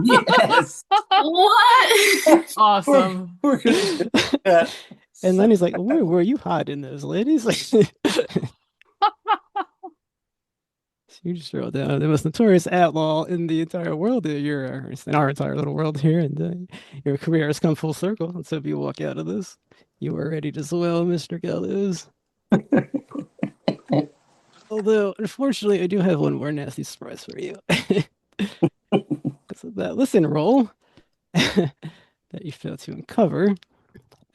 Yes. What? Awesome. We're gonna do that. And then he's like, "Where were you hiding those ladies?" You just wrote down the most notorious outlaw in the entire world. You're in our entire little world here, and your career has come full circle. And so if you walk out of this, you are ready to swell, Mr. Gallows. Although, unfortunately, I do have one more nasty surprise for you. So that listen roll that you fail to uncover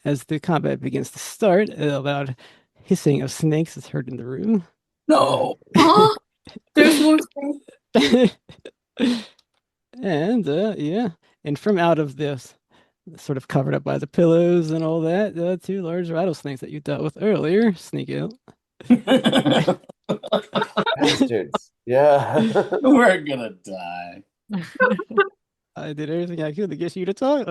as the combat begins to start, a loud hissing of snakes is heard in the room. No. Huh? There's more. And and from out of this, sort of covered up by the pillows and all that, two large rattlesnakes that you dealt with earlier sneak out. Bastards. Yeah. We're gonna die. I did everything I could to get you to talk.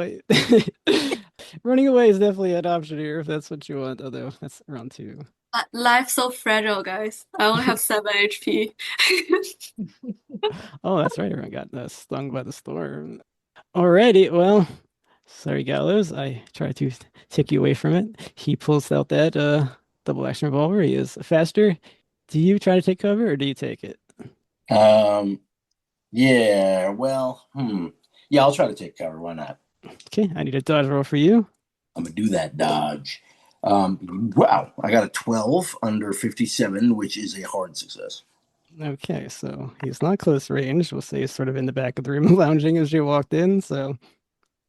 Running away is definitely an option here if that's what you want, although that's round 2. Life's so fragile, guys. I only have 7 HP. Oh, that's right. Everyone got stung by the storm. Alrighty, well, sorry, Gallows. I tried to take you away from it. He pulls out that double action revolver. He is faster. Do you try to take cover or do you take it? Yeah, well, Yeah, I'll try to take cover. Why not? Okay, I need a dodge roll for you. I'm gonna do that dodge. Wow, I got a 12 under 57, which is a hard success. Okay, so he's not close range. We'll say he's sort of in the back of the room lounging as you walked in. So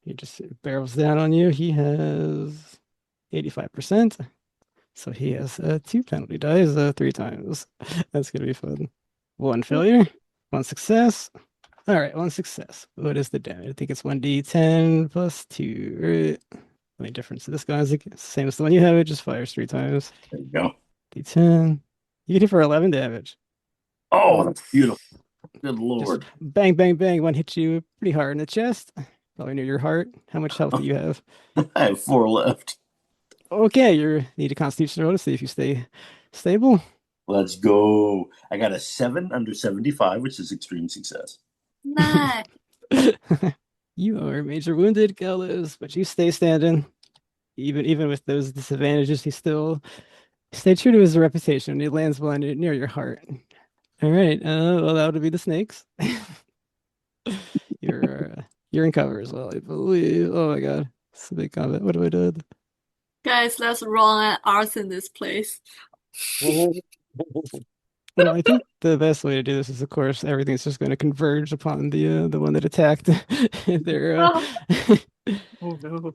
he just barrels down on you. He has 85%. So he has two penalty dice 3 times. That's gonna be fun. One failure, one success. All right, one success. What is the damage? I think it's 1d10 plus 2, right? Only difference. This guy's the same as the one you have. It just fires 3 times. There you go. D10. You hit for 11 damage. Oh, that's beautiful. Good Just lord. bang, bang, bang. One hits you pretty hard in the chest, probably near your heart. How much health do you have? I have 4 left. Okay, you need a Constitution roll to see if you stay stable. Let's go. I got a 7 under 75, which is extreme success. Nice. You are major wounded, Gallows, but you stay standing. Even with those disadvantages, he still stayed true to his reputation. He lands one near your heart. All right. Well, that would be the snakes. You're in cover as well, I believe. Oh my god, it's a big combat. What have I done? Guys, let's run an arts in this place. Well, I think the best way to do this is, of course, everything's just going to converge upon the one that attacked. They're Oh no.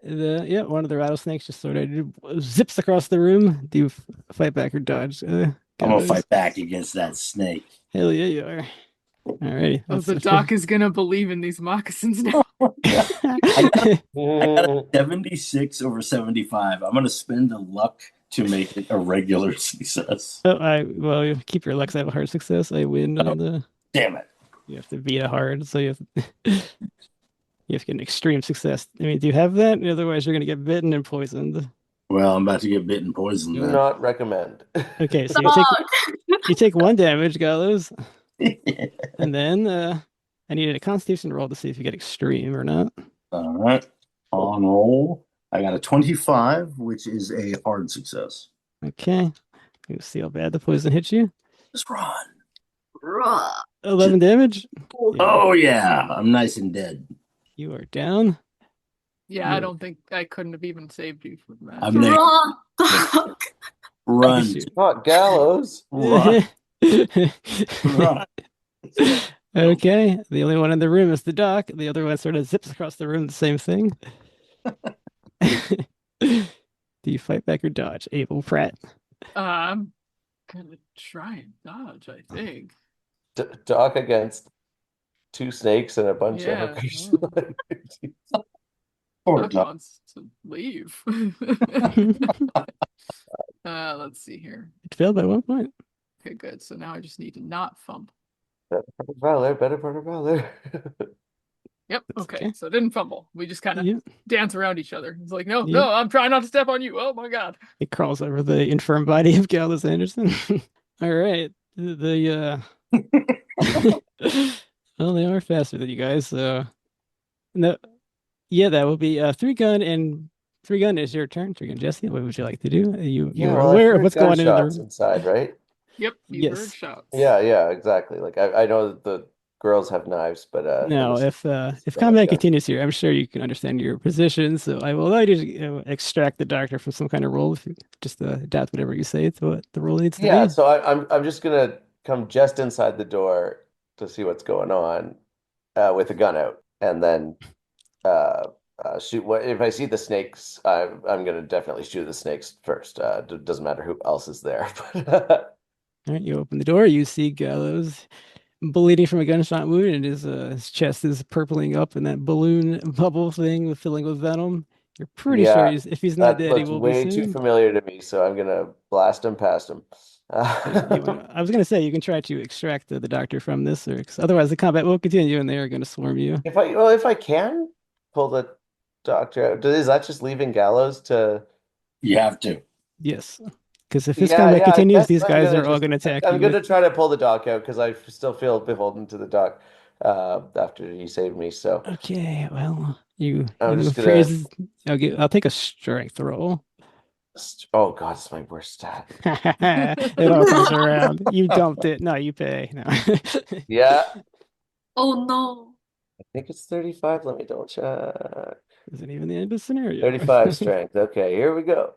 one of the rattlesnakes just sort of zips across the room. Do you fight back or dodge? I'm gonna fight back against that snake. Hell yeah, you are. Alrighty. Oh, the doc is gonna believe in these moccasins now. I got a 76 over 75. I'm gonna spend the luck to make it a regular success. Well, you keep your luck. I have a hard success. I win on the. Damn it. You have to beat a hard, so you have to get an extreme success. I mean, do you have that? Otherwise, you're gonna get bitten and poisoned. Well, I'm about to get bitten poisoned Do then. not recommend. Okay, so Dog. you take 1 damage, Gallows, and then I needed a Constitution roll to see if you get extreme or not. All right. On roll. I got a 25, which is a hard success. Okay, you see how bad the poison hits you. Just run. Bruh. 11 damage. Oh yeah, I'm nice and dead. You are down. Yeah, Yeah. I don't think I couldn't have even saved you from that. I'm next. Bruh. Dog. Run. Not Gallows. Run. Run. Okay, the only one in the room is the doc. The other one sort of zips across the room, the same thing. Do you fight back or dodge? Abel Pratt. I'm gonna try and dodge, I think. Doc against 2 snakes and a bunch Yeah, of hookers. Poor Doc dog. wants to leave. Let's see here. It failed by 1 point. Okay, good. So now I just need to not fumble. Better part of Valor. Yep. That's Okay. okay. So it didn't fumble. We just kind of Yeah, dance around each other. It's like, no, Yeah. no, I'm trying not to step on you. Oh my god. it crawls over the infirm body of Gallows Anderson. All right, well, they are faster than you guys. So no, yeah, that will be 3-gun and 3-gun is your turn. 3-gun, Jessie. What would you like to do? You're Well, I aware of heard what's going on in the gunshots room. inside, right? Yep. You heard Yes. shots. Yeah, exactly. Like I know that the girls have knives, but Now, this- if Oh, combat yeah. continues here, I'm sure you can understand your position. So I will allow you to extract the doctor from some kind of role. If you just adapt whatever you say to what the role needs to Yeah, be. so I'm just gonna come just inside the door to see what's going on with a gun out, and then shoot. If I see the snakes, I'm gonna definitely shoot the snakes first. Doesn't matter who else is there. All right, you open the door. You see Gallows bleeding from a gunshot wound, and his chest is purpling up in that balloon bubble thing filling with venom. You're pretty sure Yeah, if he's not that dead, he looks will be way too soon. familiar to me, so I'm gonna blast him past him. I was gonna say you can try to extract the doctor from this, or 'cause otherwise the combat will continue, and they are going to swarm you. If I can pull the doctor out, is that just leaving Gallows to? You have to. Yes, because if this Yeah, combat I continues, guess these I'm guys gonna are all just- going to attack I'm you. gonna try to pull the doc out because I still feel beholden to the doc after he saved me. So Okay, well, I'm you just gonna. phrase. I'll take a strength roll. Oh God, it's my worst stat. It all comes around. You dumped it. No, you pay. No. Yeah, Oh no. I think it's 35. Let me double check. Isn't even the end of the scenario. 35 strength. Okay, here we go.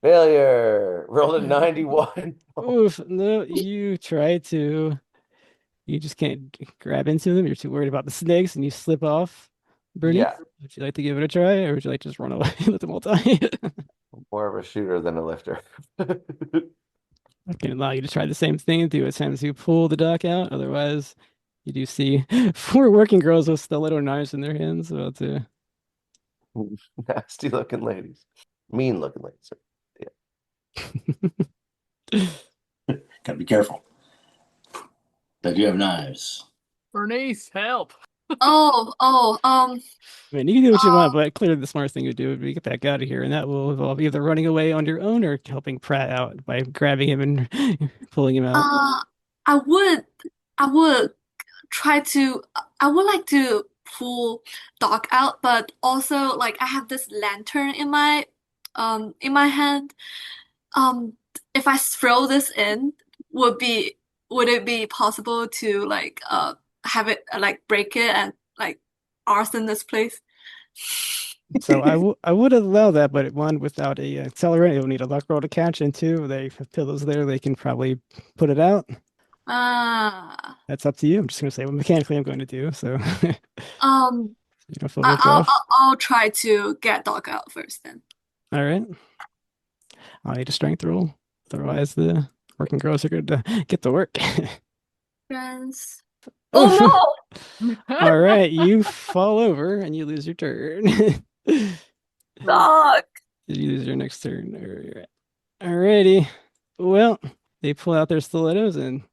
Failure. Rolled a 91. Oof, no, you just can't grab into them. You're too worried about the snakes and you slip off. Bernie, Yeah, would you like to give it a try or would you like to just run away and let them all die? more of a shooter than a lifter. I can allow you to try the same thing and do it as you pull the dock out. Otherwise, you do see four working girls with stiletto knives in their hands about to. Nasty looking ladies. Mean looking ladies. Gotta be careful. They do have knives. Bernice, help. I mean, you can do what you want, um, but clearly the smart thing to do would be get back out of here, and that will involve either running away on your own or helping Pratt out by grabbing him and pulling him out. I would, I would I would like to pull Doc out, but also like I have this lantern in my hand. Um, if I throw this in, would it be possible to like have it like break it and like arson this place? So I would allow that, but one without a accelerator, you'll need a luck roll to catch, and two, they have pillows there, they can probably put it out. Ah, That's up to you. I'm just gonna say what mechanically I'm going to do, so you um, don't feel ripped off. I'll try to get Doc out first then. All right. I'll need a strength roll. Otherwise, the working girls are going to get to work. Friends. Oh, Oh all right. You fall over and you lose your turn. Did no, Doc. you lose your next turn? All righty. Well, they pull out their stilettos and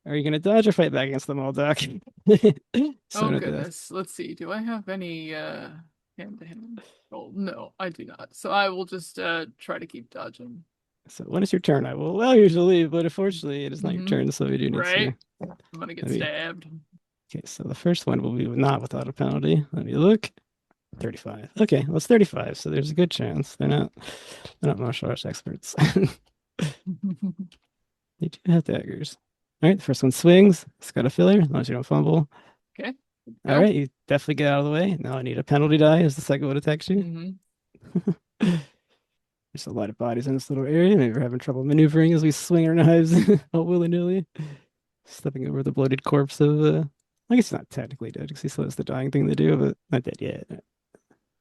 are you going to dodge or fight back against them all, Doc? So Oh no death. goodness. Let's see. Do I have any hand-to-hand? Oh no, I do not. So I will just try to keep dodging. So when it's your turn, I will allow you to leave, but unfortunately, it is not your Mhm. turn, so we do need Right? to. I'm gonna get Let me- stabbed. Okay, so the first one will be not without a penalty. Let me look. 35. Okay, well, it's 35, so there's a good chance. They're not martial arts experts. They do have daggers. All right, the first one swings. It's got a filler, as long as you don't fumble. Okay. All right, you definitely get out of the way. Now I need a penalty die as the second one attacks you. Mm-hmm. There's a lot of bodies in this little area. Maybe we're having trouble maneuvering as we swing our knives all willy-nilly. Stepping over the bloated corpse of, I guess he's not technically dead because he still has the dying thing to do, but not dead yet.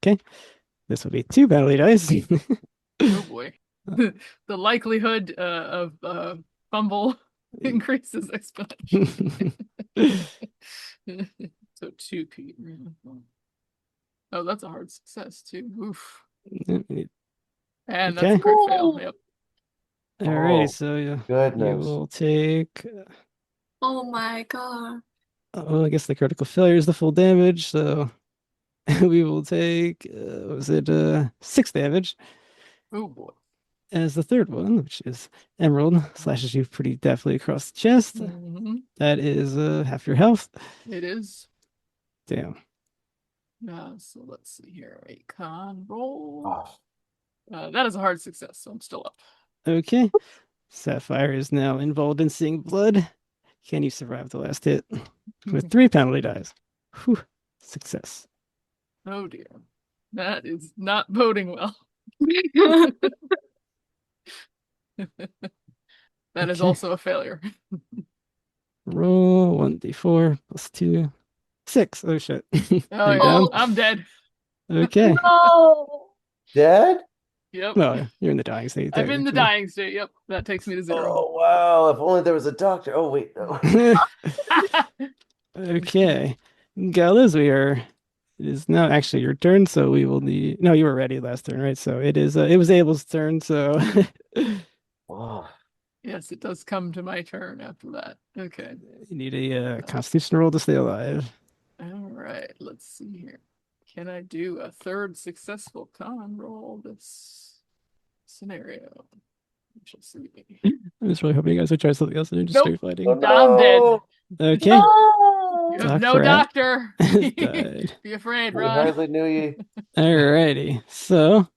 Okay, this will be 2 penalty dice. Oh boy. The likelihood of fumble increases exponentially. So 2 P. Oh, that's a hard success too. Oof. And that's a Okay. crit fail. Yep. Alrighty, Oh, so you goodness. will take. Oh my God. Oh, I guess the critical failure is the full damage, so we will take. Was it 6 damage Oh boy. as the third one, which is Emerald slashes you pretty deftly across the chest. Mhm. That is half your health. It is. Damn. So let's see here. A con roll. Oh, That is a hard success, so I'm still up. Okay. Sapphire is now involved in seeing blood. Can you survive the last hit with 3 penalty dice? Whew. Success. Oh dear. That is not boding well. That is Okay. also a failure. Roll 1d4 plus 2. 6. Oh shit. Oh You're yeah, down? I'm dead. Okay. No. dead? Yep. Well, you're in the dying state. I'm in the technically. dying state. Yep. That takes me to 0. Oh, wow. If only there was a doctor. Oh, wait, no. Okay. Gallows, it is now actually your turn, so we will need. No, you were ready last turn, right? So it was Abel's turn, so Whoa. Yes, it does come to my turn after that. Okay. you need a Constitution roll to stay alive. All right. Let's see here. Can I do a third successful con roll this scenario? We shall see. I'm just really hoping you guys would try something else and just Nope. straight fighting. Oh, I'm dead. no. Okay. No. You have Doc no Pratt doctor. died. Be afraid, We Ron. hardly knew you. Alrighty. So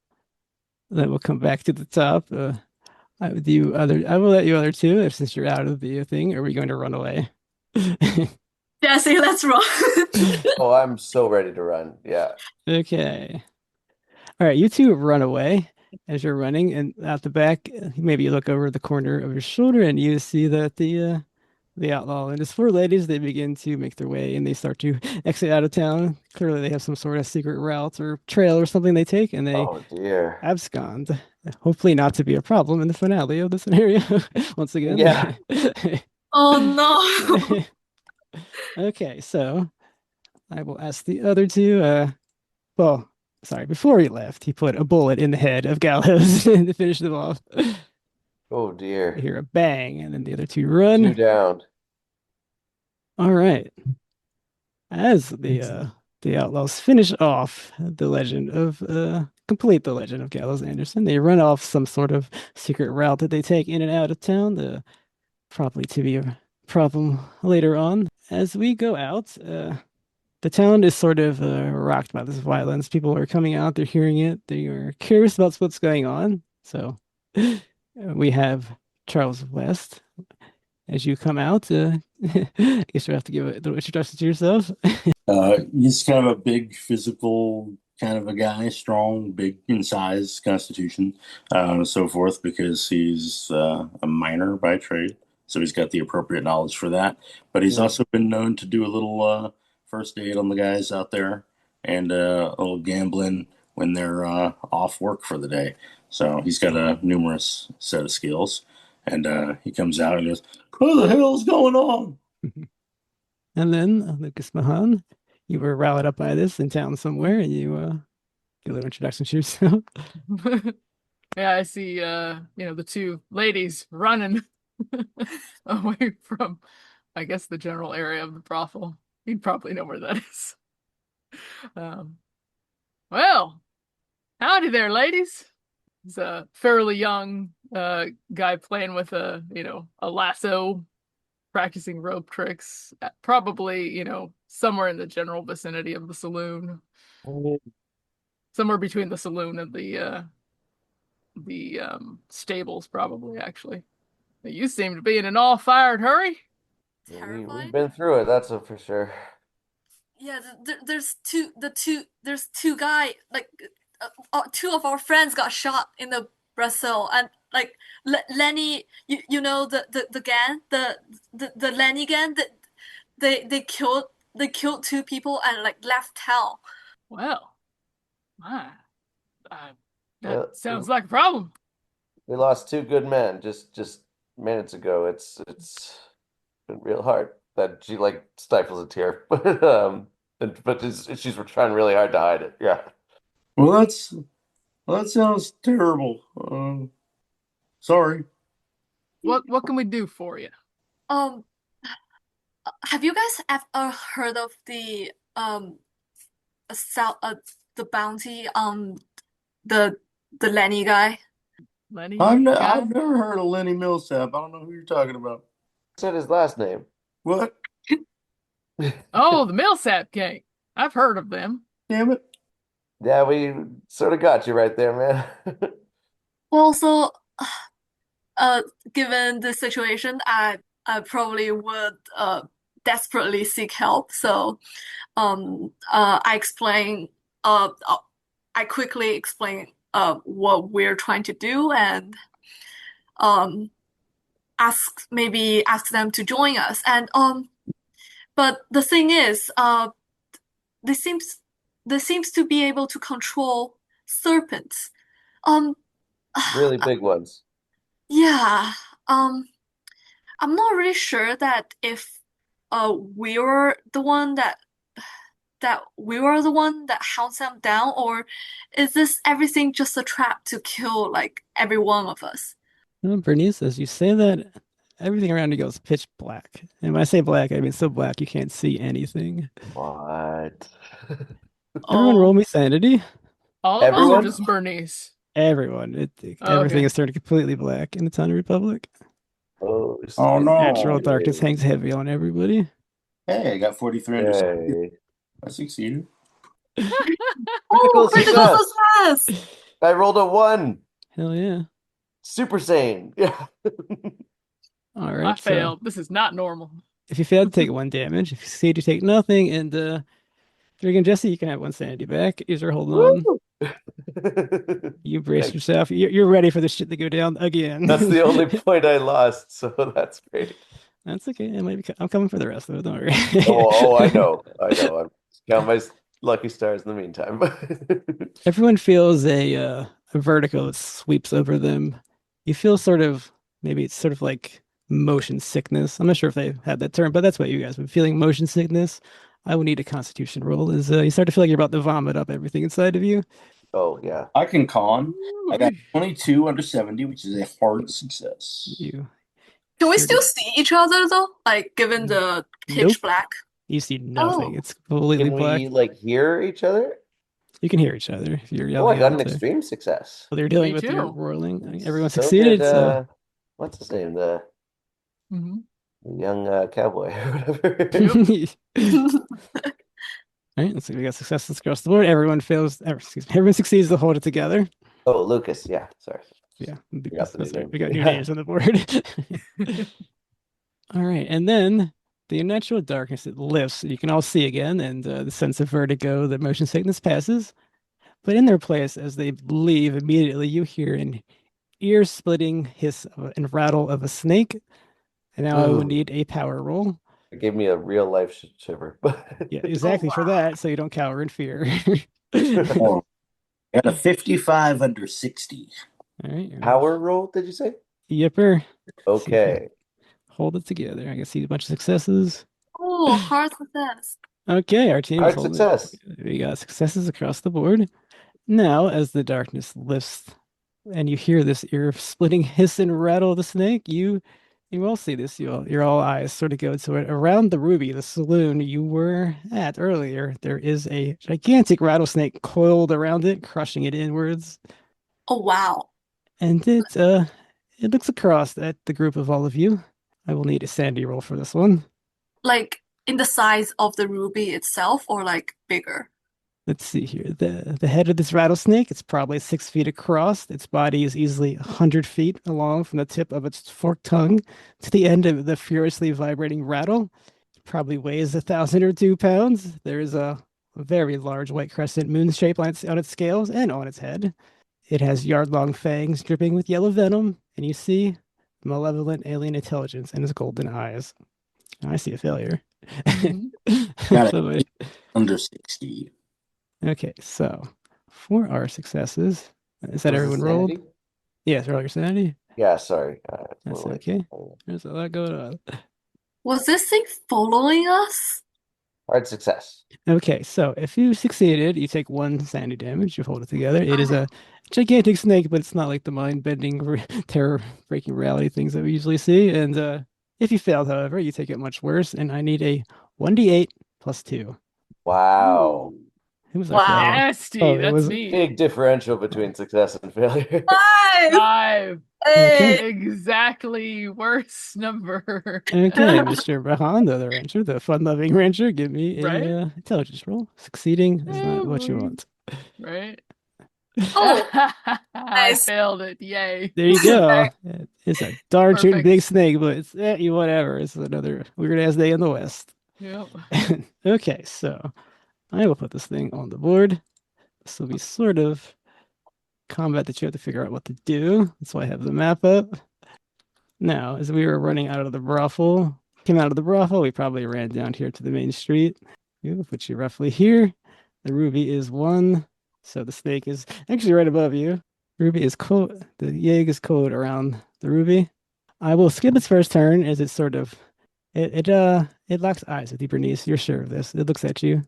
then we'll come back to the top. I will let you other two, since you're out of the thing. Are we going to run away? Jessie, let's run. Oh, I'm so ready to run. Yeah. Okay. All right, you two run away as you're running, and out the back, maybe you look over the corner of your shoulder, and you see that the outlaw and his four ladies they begin to make their way, and they start to exit out of town. Clearly, they have some sort of secret route or trail or something they take, and they Oh dear. abscond. Hopefully, not to be a problem in the finale of the scenario. Once again. Yeah. Oh no. Okay, so I will ask the other two. Well, sorry, before he left, he put a bullet in the head of Gallows to finish them off. Oh I dear. hear a bang, and then the other two 2 run. down. All right. As the outlaws finish off the legend of complete the legend of Gallows Anderson, they run off some sort of secret route that they take in and out of town, probably to be a problem later on. As we go out, the town is sort of rocked by this violence. People are coming out, they're hearing it, they are curious about what's going on. So we have Charles West. As you come out, I guess you have to give a little introduction to yourself. He's kind of a big physical kind of a guy, strong, big in size, constitution, so forth, because he's a miner by trade. So he's got the appropriate knowledge for that. But he's also been known to do a little first aid on the guys out there and a little gambling when they're off work for the day. So he's got a numerous set of skills. And he comes out and goes, "What the hell's going on?" And then Lucas Mahan, you were rallied up by this in town somewhere, and you give a little introduction to yourself. Yeah, I see the two ladies running away from, I guess, the general area of the brothel. You'd probably know where that is. Well, howdy there, ladies. He's a fairly young guy playing with a lasso, practicing rope tricks, probably, somewhere in the general vicinity of the saloon. Somewhere between the saloon and the stables, probably, actually. You seem to be in an all-fired hurry. We've Terrified. been through it, that's for sure. Yeah, there's two guy like two of our friends got shot in the Brazil, and like Lenny, you know the gang, the Lenny gang, that they killed two people and like left town. Well, my, that Yeah. sounds like a problem. We lost 2 good men just minutes ago. It's been real hard. That she like stifles a tear, but she's trying really hard to hide it. Yeah. Well, that sounds terrible. Sorry. What can we do for you? Have you guys ever heard of the the bounty on the Lenny guy? Lenny I've guy? never heard of Lenny Millsap. I don't know who you're talking about. Said his last name. What? Oh, the Millsap gang. I've heard of them. Damn it. Yeah, we sort of got you right there, man. Well, so given the situation, I probably would desperately seek help. So I quickly explain what we're trying to do, and ask them to join us. And but the thing is, they seems to be able to control serpents. Really big ones. Yeah. I'm not really sure that if we were the one that hunts them down, or is this everything just a trap to kill like every one of us? Bernice, as you say that, everything around you goes pitch black. And when I say black, I mean so black you can't see anything. What? Everyone roll me sanity. All of us Everyone? or just Bernice? Everyone. Everything Okay. is turned completely black in the Tiny Republic. Oh, Oh, no. Natural darkness hangs heavy on everybody. Hey, I got 4,300. Yay. I succeeded. Oh, Critical critical success! I rolled a 1. Hell yeah. Super sane. Yeah. All I right. failed. This is not normal. If you fail to take 1 damage, if you succeed, you take nothing. And again, Jesse, you can have 1 sanity back. You're holding on. Woo! You brace Thanks. yourself. You're ready for this shit to go down again. That's the only point I lost, so that's great. That's okay. I'm coming for the rest of it. Don't worry. I know. I'm count my lucky stars in the meantime. Everyone feels a vertigo that sweeps over them. You feel maybe it's sort of like motion sickness. I'm not sure if they had that term, but that's what you guys have been feeling, motion sickness. I would need a constitution roll. You start to feel like you're about to vomit up everything inside of you. Oh, yeah. I can con. I got 22 under 70, which is a hard success. You Can we sure still do. see each other though? Like given the pitch Nope. black? You see nothing. Oh. It's completely Can black. we like hear each other? You can hear each other if you're Oh, yelling I got out an there. extreme success. Well, they're dealing Me with your too. whirling. Everyone So succeeded, did, so what's his name? The Mhm. young cowboy or whatever. All right, let's see. We got successes across the board. Everyone succeeds to hold it together. Oh, Lucas. Yeah, sorry. Yeah, Forgot the name. we got new Yeah. names on the board. All right, and then the natural darkness, it lifts. You can all see again, and the sense of vertigo, the motion sickness passes. But in their place, as they leave, immediately you hear an ear-splitting hiss and rattle of a snake. And now I will Ooh. need a power roll. It gave me a real life shiver. Yeah, exactly for that, so you don't cower in fear. Oh, got a 55 under 60. All right. Power roll, did you say? Yipper. Okay. Hold it together. I can see a bunch of successes. Oh, hard success. Okay, our team is Hard holding success. We got successes across the board. Now, as the darkness lifts and you hear this ear-splitting hiss and rattle of the snake, you all see this. Your all eyes sort of go to it. Around the Ruby, the saloon you were at earlier, there is a gigantic rattlesnake coiled around it, crushing it inwards. Oh wow. And it looks across at the group of all of you. I will need a sanity roll for this one. Like in the size of the ruby itself or like bigger? Let's see here. The head of this rattlesnake, it's probably 6 feet across. Its body is easily 100 feet long from the tip of its forked tongue to the end of the furiously vibrating rattle. It probably weighs 1,000 or 2 pounds. There is a very large white crescent moon shape on its scales and on its head. It has yard-long fangs dripping with yellow venom, and you see malevolent alien intelligence in its golden eyes. I see a failure. Got it. Somebody- Under 60. Okay, so for our successes, is that Was it everyone rolled? sanity? Yes, roll your sanity. Yeah, sorry. That's Well, okay. There's a lot going on. Was this thing following us? Hard success. Okay, so if you succeeded, you take 1 sanity damage. You hold it together. It is a gigantic snake, but it's not like the mind-bending, terror-breaking reality things that we usually see. And if you failed, however, you take it much worse. And I need a 1d8 plus 2. Wow. Who was our failure? Nasty. Oh, it That's was- me. Big differential between success and failure. 5! 5. Hey! Exactly. Worst number. Okay, Mr. Bahanda, the rancher, the fun-loving rancher, give me a Right? intelligence roll. Succeeding is not what you boy. want. Right? Oh, I nice. failed it. Yay. There you go. It's a darn shooting Perfect. big snake, but it's whatever. It's another weird ass day in the West. Yep. Okay, so I will put this thing on the board. This will be sort of combat that you have to figure out what to do. That's why I have the map up. Now, as we were running out of the brothel, we probably ran down here to the main street. We'll put you roughly here. The ruby is 1, so the snake is actually right above you. Ruby is cold. The yegg is cold around the ruby. I will skip its first turn as it sort of it locks eyes with you, Bernice. You're sure of this. It looks at you.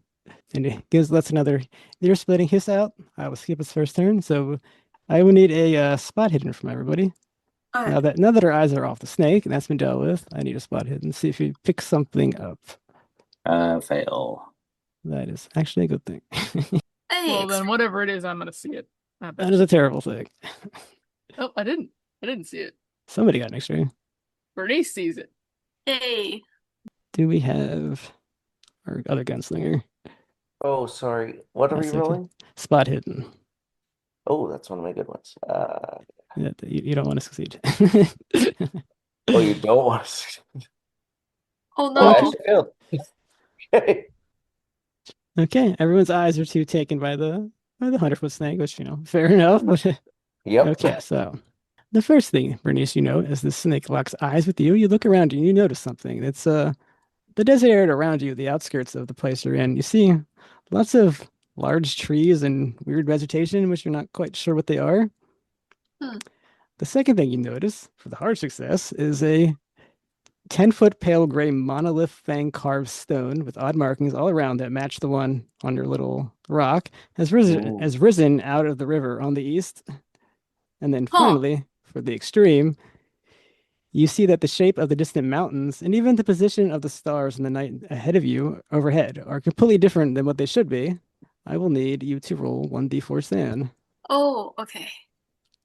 And it lets another ear splitting hiss out. I will skip its first turn. So I will need a spot hidden from everybody. Okay. Now that our eyes are off the snake and that's been dealt with, I need a spot hidden. See if you pick something up. Fail. That is actually a good thing. Well, then whatever it is, I'm gonna see it. I bet. That is a terrible thing. Oh, I didn't see it. Somebody got an extra. Bernice sees it. Hey. Do we have our other gunslinger? Oh, sorry. What are we That's okay. rolling? Spot hidden. Oh, that's one of my good ones. You don't want to succeed. Oh, you don't want to. Oh Oh, I Okay. no. actually failed. Okay. Okay. Everyone's eyes are too taken by the 100-foot snake, which, fair enough. Yep. Okay, so the first thing, Bernice, you know, as the snake locks eyes with you, you look around you and you notice something. It's the desert area around you, the outskirts of the place you're in. You see lots of large trees and weird vegetation, which you're not quite sure what they are. Hmm. The second thing you notice for the hard success is a 10-foot pale gray monolith fang carved stone with odd markings all around that match the one on your little rock Ooh. has risen out of the river on the east. And then Huh. finally, for the extreme, you see that the shape of the distant mountains and even the position of the stars in the night ahead of you overhead are completely different than what they should be. I will need you to roll 1d4 sand. Oh, okay.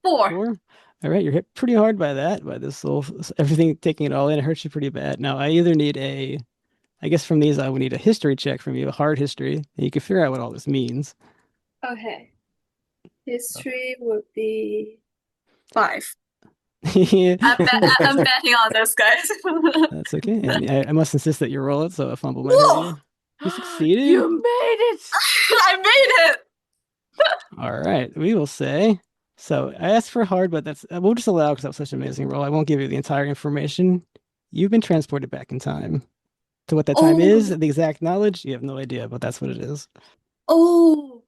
4. Four. All right, you're hit pretty hard by that, by this little everything taking it all in. It hurts you pretty bad. Now, I either need I guess from these, I would need a history check from you, a hard history, and you can figure out what all this means. Okay. History would be 5. Yeah, I'm betting on this, guys. that's okay. And I must insist that you roll it, so a fumble might hurt Whoa! you. You succeeded. You made it! I made it! All right, we will say. So I asked for hard, but we'll just allow because that was such an amazing roll. I won't give you the entire information. You've been transported back in time. To what that time is, Oh, the exact knowledge, you have no idea, but that's what it is. oh,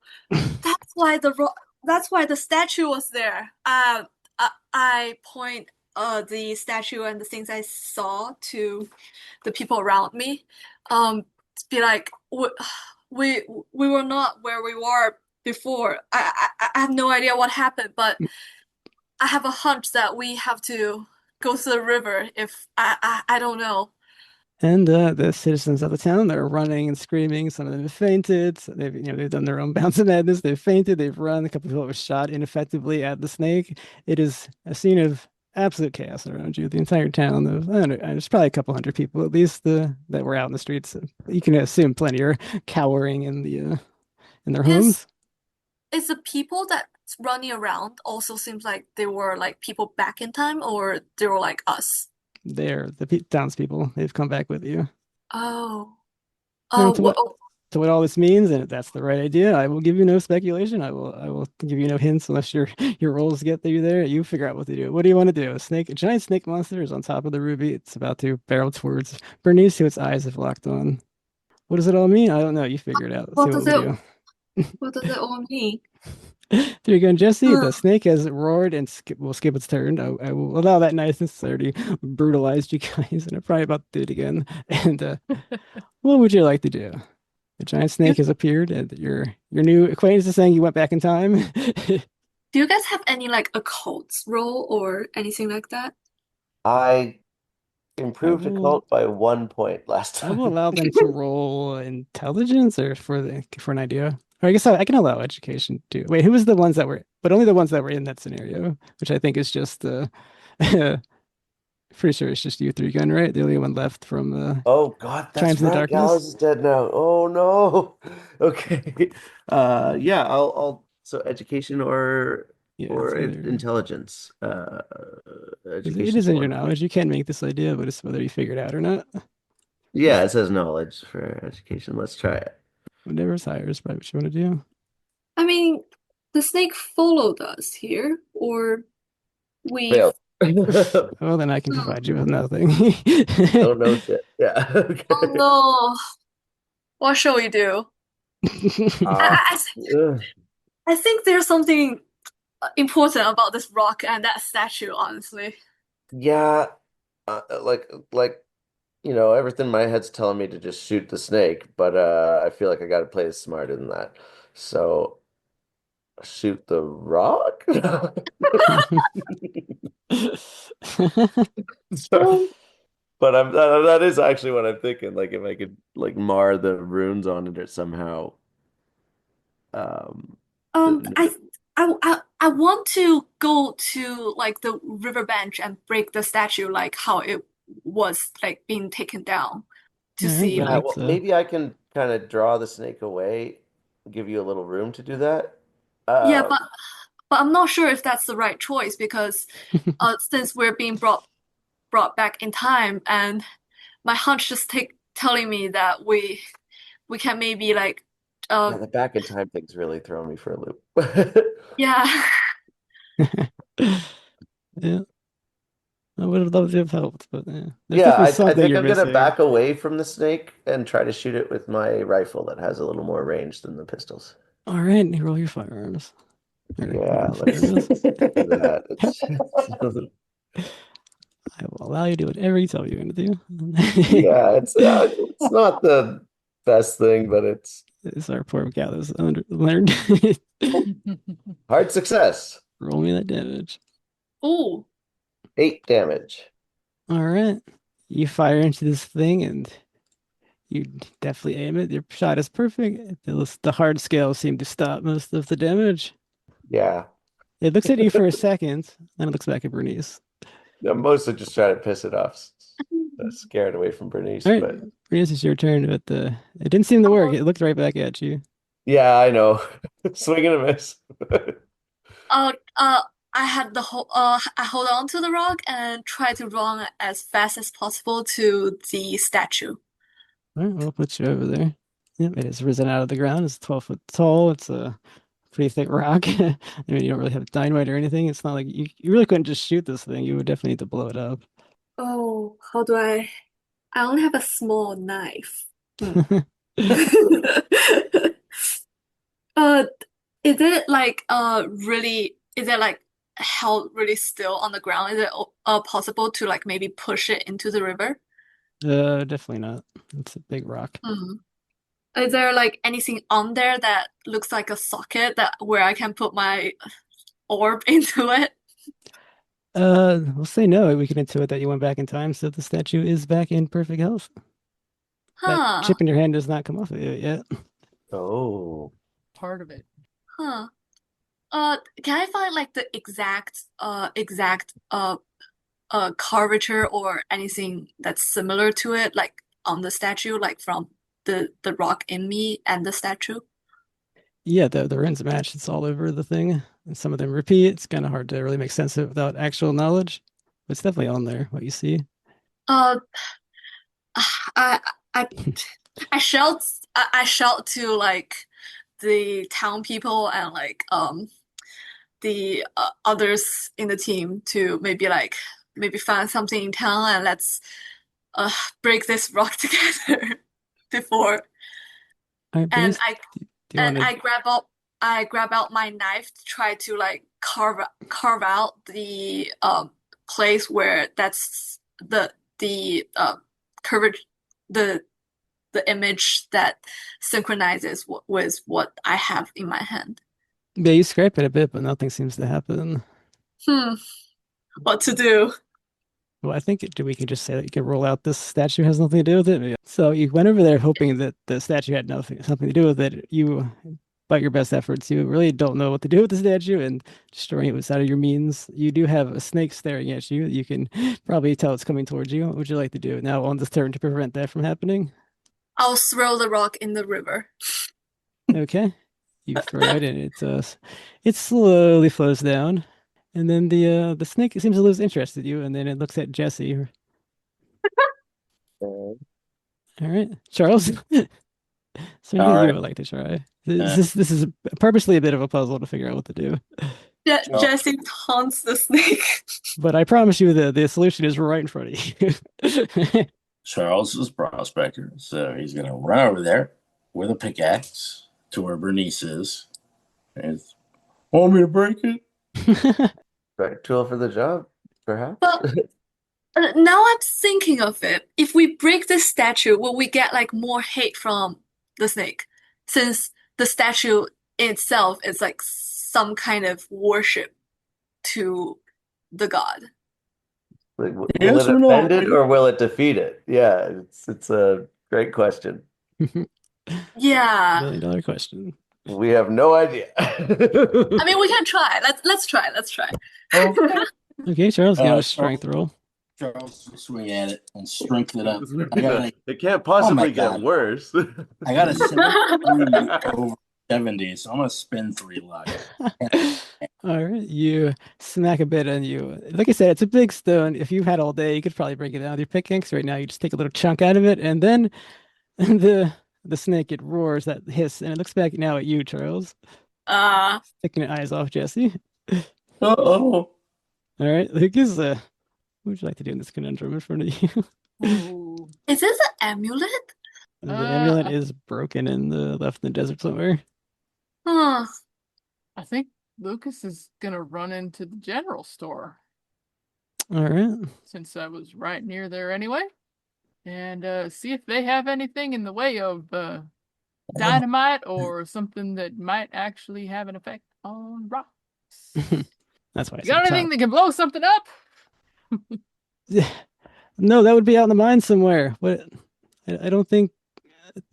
that's why that's why the statue was there. I point the statue and the things I saw to the people around me. To be like, we we were not where we were before. I have no idea what happened, but I have a hunch that we have to go to the river if I don't know. And the citizens of the town, they're running and screaming. Some of them have fainted. So they've done their own bounce of madness. They've fainted. They've run. A couple of people have shot ineffectively at the snake. It is a scene of absolute chaos around you. The entire town of, I don't know, there's probably a couple hundred people at least that were out in the streets. You can assume plenty are cowering in their Is homes. is the people that's running around also seems like they were like people back in time or they were like us? They're the townspeople. They've come back with you. Oh. And Oh, whoa. to what all this means, and if that's the right idea, I will give you no speculation. I will give you no hints unless your rolls get you there. You figure out what to do. What do you want to do? A giant snake monster is on top of the ruby. It's about to barrel towards Bernice, who its eyes have locked on. What does it all mean? I don't know. You figure it out. Let's see What what does we it do. what does it all mean? There you go, Jesse. The Huh. snake has roared and will skip its turn. I will allow that niceness. I already brutalized you guys, and I'm probably about to do it again. And what would you like to do? The giant You snake has appeared, and your new acquaintance is saying you went back in time. do you guys have any like occult roll or anything like that? I I improved will occult by 1 point last I will time. allow them to roll intelligence or for an idea. Or I guess I can allow education too. Wait, who was the ones that were, but only the ones that were in that scenario, which I think is just pretty sure it's just you three gun, right? The only one left from Oh God, that's Chimes in the right. Darkness. Gallows is dead now. Oh no. Okay. Yeah, I'll so education Yeah, it's or either intelligence. it Education's is in your 1 point. knowledge. You can make this idea, but it's whether you figure it out or not. Yeah, it says knowledge for education. Let's try it. Whatever's higher is probably what you want to do. I mean, the snake followed us here, or we. Failed. Well, then I can Hmm. provide you with nothing. Oh no shit. Yeah. Oh Okay. no, what shall we do? Uh, I, ugh. I think there's something important about this rock and that statue, honestly. Yeah, like everything in my head's telling me to just shoot the snake, but I feel like I got to play it smarter than that. So shoot the rock? So, but that is actually what I'm thinking. Like if I could like mar the runes on it or somehow. Um, Um, th- I, I want to go to like the river bench and break the statue, like how it was like being taken down to All right, see well, yeah, like. let's well, maybe I can kind of draw the snake away, give you a little room to do that. Yeah, Um, but I'm not sure if that's the right choice because since we're being brought back in time and my hunch just telling me that we can maybe like Yeah, the back in time thing's really throwing me for a loop. yeah. Yeah, I would have loved to have helped, but yeah. There's Yeah, definitely I something think you're I'm gonna missing. back away from the snake and try to shoot it with my rifle that has a little more range than the pistols. All right, you roll your firearms. Or Yeah, whatever it let's is. do that. I will allow you to do whatever you tell me you're going to do. Yeah, it's not the best thing, but it's It's our poor Gallows learned. hard success. Roll me that damage. Ooh. 8 damage. All right. You fire into this thing and you definitely aim it. Your shot is perfect. The hard scale seemed to stop most of the damage. Yeah. It looks at you for a second, then it looks back at Bernice. I'm mostly just trying to piss it off, scare it away from Bernice, All right, but Bernice, it's your turn, but it didn't seem to work. It looked right back at you. yeah, I know. Swing and a miss. Uh, I had I hold on to the rock and try to run as fast as possible to the statue. All right, we'll put you over there. Yep, it has risen out of the ground. It's 12 foot tall. It's a pretty thick rock. I mean, you don't really have dynamite or anything. It's not like you really couldn't just shoot this thing. You would definitely need to blow it up. Oh, how do I only have a small knife. Uh, is it like really? Is it like held really still on the ground? Is it possible to like maybe push it into the river? Definitely not. It's a big rock. Hmm. Is there like anything on there that looks like a socket that where I can put my orb into it? We'll say no. We can intuit that you went back in time, so the statue is back in perfect health. That Huh. chip in your hand does not come off of it yet. Oh. Part of it. Huh. Can I find like the exact curvature or anything that's similar to it, like on the statue, like from the rock in me and the statue? Yeah, the runes match. It's all over the thing, and some of them repeat. It's kind of hard to really make sense of it without actual knowledge. But it's definitely on there. What you see. Uh, I I I shout to like the town people and like the others in the team to maybe find something in town and let's uh break this rock together before. All right, And Bernice, I do you want and to? I grab out my knife to try to like carve out the place where that's the curvature the the image that synchronizes with what I have in my hand. Yeah, you scrape it a bit, but nothing seems to happen. Hmm, what to do? Well, I think we can just say that you can roll out this statue has nothing to do with it. Yeah. So you went over there hoping that the statue had something to do with it. You, by your best efforts, you really don't know what to do with the statue, and destroying it was out of your means. You do have a snake staring at you. You can probably tell it's coming towards you. What would you like to do now on this turn to prevent that from happening? I'll throw the rock in the river. Okay. You throw it and it slowly flows down. And then the snake seems to lose interest in you, and then it looks at Jessie. All right, Charles. Is there All anything you right. would like to try? This is purposely a bit of a puzzle to figure out what to do. Jessie taunts the snake. But I promise you the solution is right in front of you. Charles is prospector, so he's gonna run over there with a pickaxe to where Bernice is. And want me to break it? Right tool for the job, perhaps? But now I'm thinking of it. If we break this statue, will we get like more hate from the snake? Since the statue itself is like some kind of worship to the god. Like, will Yes it or no? offend it or will it defeat it? Yeah, it's a great question. Yeah. $1 million question. We have no idea. I mean, we can try. Let's try. Let's try. Okay. Okay, Charles, give a Uh, strength roll. Charles will swing at it and strength it up. It can't possibly get God. worse. I got a 73 over 70, so I'm gonna spend 3 luck. All right, you smack a bit and you, like I said, it's a big stone. If you had all day, you could probably break it down with your pickaxe. Right now, you just take a little chunk out of it, and then the snake it roars that hiss, and it looks back now at you, Charles, Uh, taking its eyes off Jesse. Uh-oh. All right, Lucas, what would you like to do in this conundrum in front of you? Ooh. is this an amulet? The amulet I, is broken in the left in the desert somewhere. Huh. I think Lucas is gonna run into the general store All right. since I was right near there anyway, and see if they have anything in the way of dynamite or something that might actually have an effect on rocks. That's why I You got said anything top. that can blow something up? No, that would be out in the mine somewhere. What? I don't think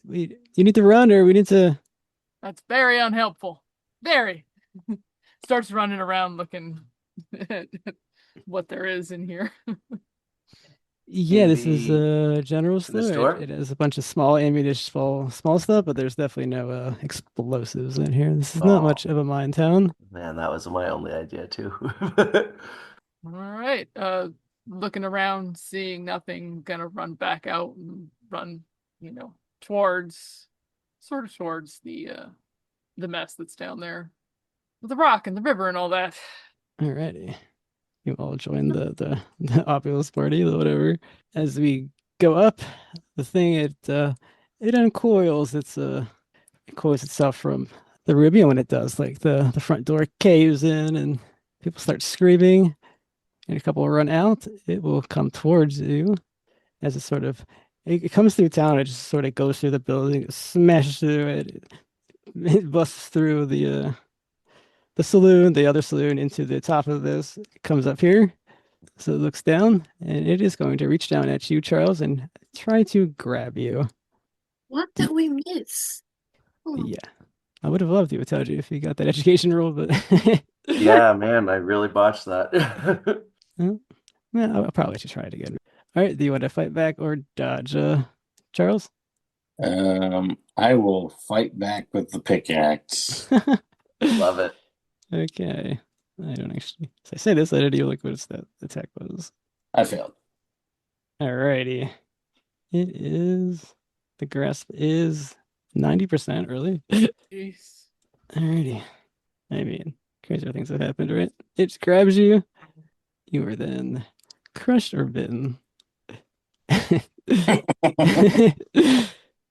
you need to run or we need to. That's very unhelpful. Very. Starts running around looking at what there is in here. Yeah, In this is the a general in the store. It, store? it has a bunch of small ammunition, small stuff, but there's definitely no explosives in here. This is not Oh much of a mine town. man, that was my only idea too. All right. Looking around, seeing nothing, gonna run back out and run, towards towards the mess that's down there. With the rock and the river and all that. Alrighty. You all join the Oculus party, or whatever. As we go up, the thing it uncoils. It coils itself from the ruby, and when it does, like the front door caves in, and people start screaming, and a couple run out. It will come towards you as it sort of it comes through town. It just sort of goes through the building, it smashes through it. It busts through the saloon, the other saloon, into the top of this. It comes up here. So it looks down and it is going to reach down at you, Charles, and try to grab you. What did we miss? Hmm. Yeah. I would have loved to have told you if you got that education roll, but Yeah, man, I really botched that. well, I'll probably should try it again. All right, do you want to fight back or dodge, Charles? I will fight back with the pickaxe. Love it. Okay. I don't actually. So I say this, I didn't even look what that attack was. I failed. Alrighty. It is the grasp is 90% early. Jeez. Alrighty. I mean, crazier things have happened, right? It just grabs you. You are then crushed or bitten.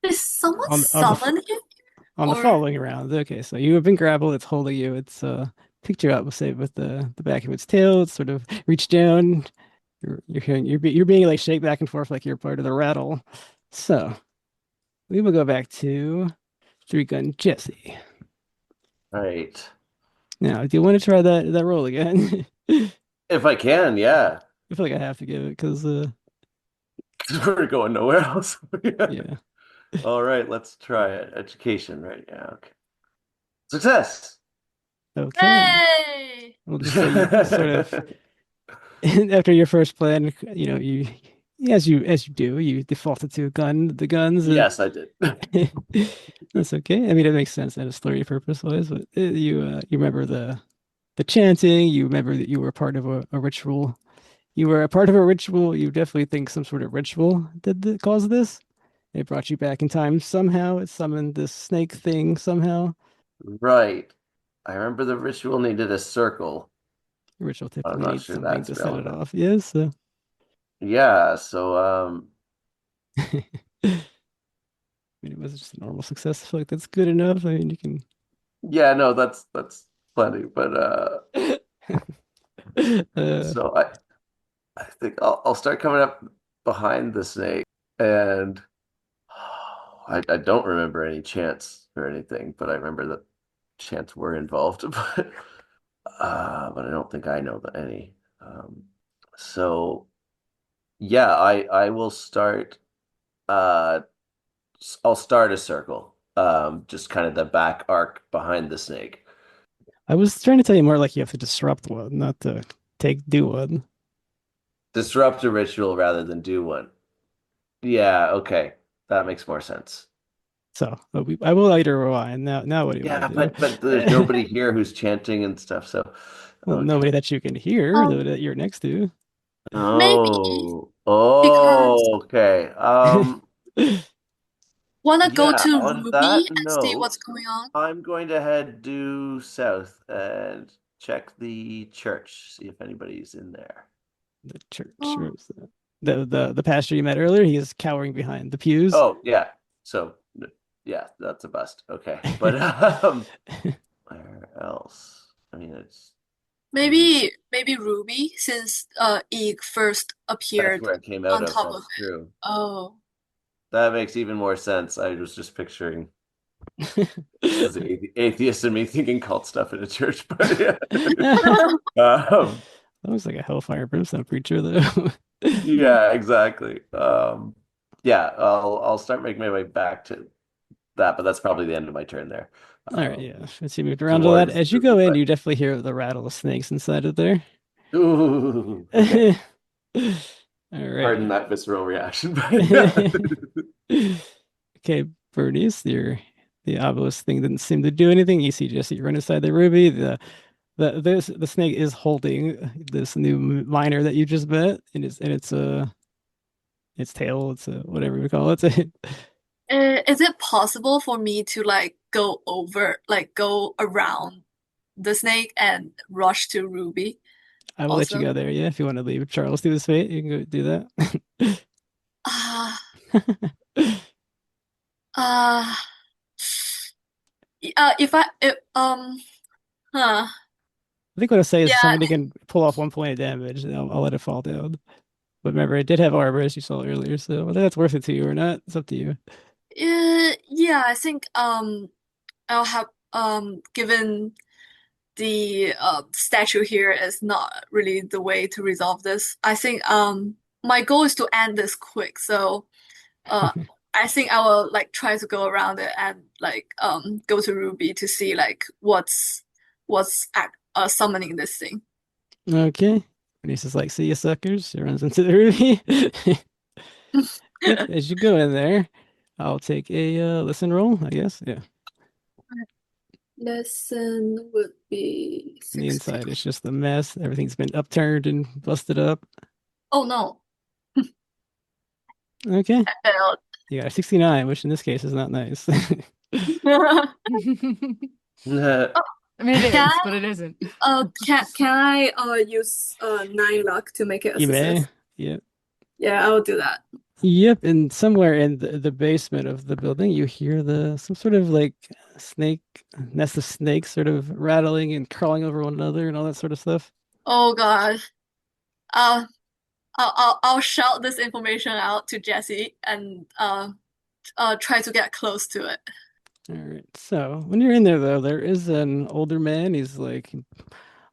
Is someone on the summon him? on the Or following round. Okay, so you have been grappled. It's holding you. It's picked you up. We'll say with the back of its tail. It's sort of reached down. You're hearing you're being like shake back and forth like you're part of the rattle. So we will go back to three gun Jesse. Right. Now, do you want to try that roll again? I If I can, yeah. feel like I have to give it because 'Cause we're going nowhere else. yeah. All right, let's try it. Education, right? Yeah, okay. Success. Okay. hey! We'll just say you sort of after your first plan, you as you do, you defaulted to the guns. Yes, I did. That's okay. I mean, it makes sense at a story purpose wise, but you remember the chanting. You remember that you were part of a ritual. You were a part of a ritual. You definitely think some sort of ritual did cause this. It brought you back in time somehow. It summoned this snake thing somehow. Right. I remember the ritual needed a circle. Ritual I'm typically not needs sure something that's to set it relevant. off. Yes. So. Yeah, so I mean, it was just a normal success. I feel like that's good enough. I mean, you can. yeah, no, that's plenty, but Uh, so I think I'll start coming up behind the snake and I don't remember any chants or anything, but I remember that chants were involved, but I don't think I know any. So yeah, I will start uh I'll start a circle. Just kind of the back arc behind the snake. I was trying to tell you more like you have to disrupt one, not to do one. Disrupt a ritual rather than do one. Yeah, okay. That makes more sense. So I will later rewind. Now what do you want Yeah, to do? but there's nobody here who's chanting and stuff. So, Well, okay. nobody that you can hear Um, that you're next to. maybe Oh, because okay. wanna go Yeah, to on Ruby that and see note, what's going on. I'm going to head due south and check the church, see if anybody's in there. The church. Oh, Where was that? The pastor you met earlier. He is cowering behind the pews. Oh, yeah. So, yeah, that's a bust. Okay. But where else? I mean, maybe Ruby since Eeg first that's appeared where it came out on of. top of That's it. true. Oh. That makes even more sense. I was just picturing as atheist and me thinking cult stuff in a church, but yeah. Um, That looks like a Hellfire Brimstone preacher, though. yeah, exactly. Yeah, I'll start making my way back to that, but that's probably the end of my turn there. All right, yeah. As you moved around to that, Towards as you go Ruby, in, but you definitely hear the rattle of snakes inside of there. ooh, okay. All Pardon right. that visceral reaction, but yeah. Okay, Bernice, the obelisk thing didn't seem to do anything. You see Jessie run inside the ruby. The snake is holding this new miner that you just met, and its tail. It's a whatever we call it. Is it possible for me to like go around the snake and rush to Ruby I will let you also? go there. Yeah, if you want to leave Charles to his fate, you can go do that. Ah, I uh, huh. think what I'll say is if Yeah, somebody can pull off 1 point of damage, then I'll let it fall down. But remember, it did have armor, as you saw earlier, so whether that's worth it to you or not, it's up to you. yeah, I think I'll have given the statue here is not really the way to resolve this. I think my goal is to end this quick, so uh I think I will like try to go around it and like go to Ruby to see like summoning this thing. Okay. Bernice is like, see you suckers. She runs into the ruby. Yep, as you go in there, I'll take a listen roll, I guess. Yeah. Lesson would be And the 16. inside is just a mess. Everything's been upturned and busted up. Oh no. Okay. I failed. You got a 69, which in this case is not nice. I mean, it Can is, but it isn't. can I use 9 luck to make it a You may. success? Yep. Yeah, I will do that. Yep, and somewhere in the basement of the building, you hear some sort of like snake nest of snakes sort of rattling and crawling over one another and all that sort of stuff. Oh gosh. Uh, I'll shout this information out to Jessie and try to get close to it. All right. So when you're in there, though, there is an older man. He's like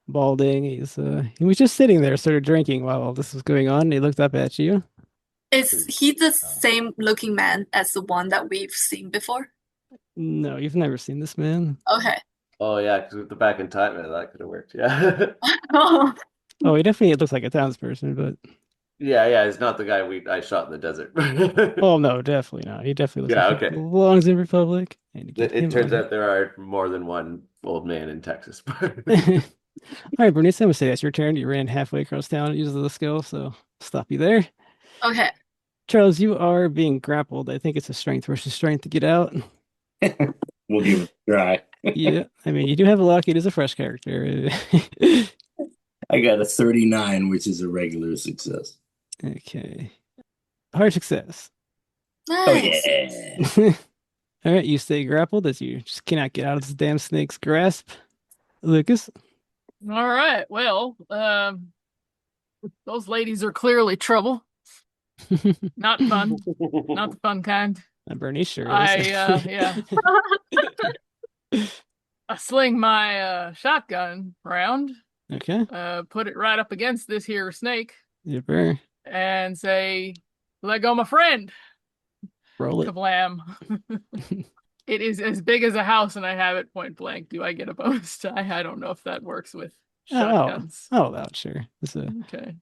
balding. He was just sitting there, sort of drinking while all this was going on. And he looked up at you. Is he the same looking man as the one that we've seen before? No, you've never seen this man. Okay. Oh yeah, because with the back in time, man, that could have worked. Yeah. Oh, he definitely looks like a townsperson, but Yeah, he's not the guy I shot in the desert. oh no, definitely not. He definitely looks Yeah, like he okay. belongs in Republic. And get It him turns on. out there are more than one old man in Texas. All right, Bernice, I'm gonna say that's your turn. You ran halfway across town and used the skill, so stop you there. Okay. Charles, you are being grappled. I think it's a strength versus strength to get out. We'll give it a try. Yeah, I mean, you do have a luck. It is a fresh character. I got a 39, which is a regular success. Okay. Hard success. Oh, Nice. yeah. All right, you stay grappled as you just cannot get out of this damn snake's grasp. Lucas? All right. Well, those ladies are clearly trouble. Not fun. Not the fun kind. Bernice sure Yeah. I sling my shotgun round, Okay. put it right up against this here snake, Yipper. and say, "Let go, my friend." Roll it. Kablam. It is as big as a house, and I have it point blank. Do I get a bonus die? I don't know if that works with shotguns. Oh, sure. Okay.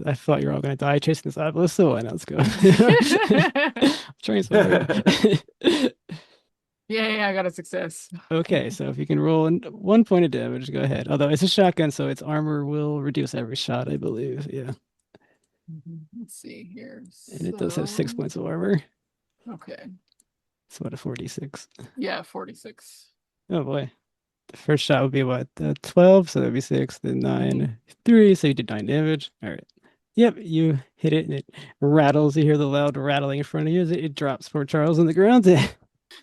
I thought you were all going to die chasing this obelisk, so why not? Let's go. I'm trying so hard. Yeah, I got a success. Okay, so if you can roll 1 point of damage, go ahead. Although it's a shotgun, so its armor will reduce every shot, I believe. Yeah. Let's see here. And it does have 6 points of armor. Okay. So what, a 46? Yeah, 46. Oh boy. The first shot would be what? 12, so that'd be 6, then 9, 3, so you did 9 damage. All right. Yep, you hit it and it rattles. You hear the loud rattling in front of you as it drops poor Charles on the ground.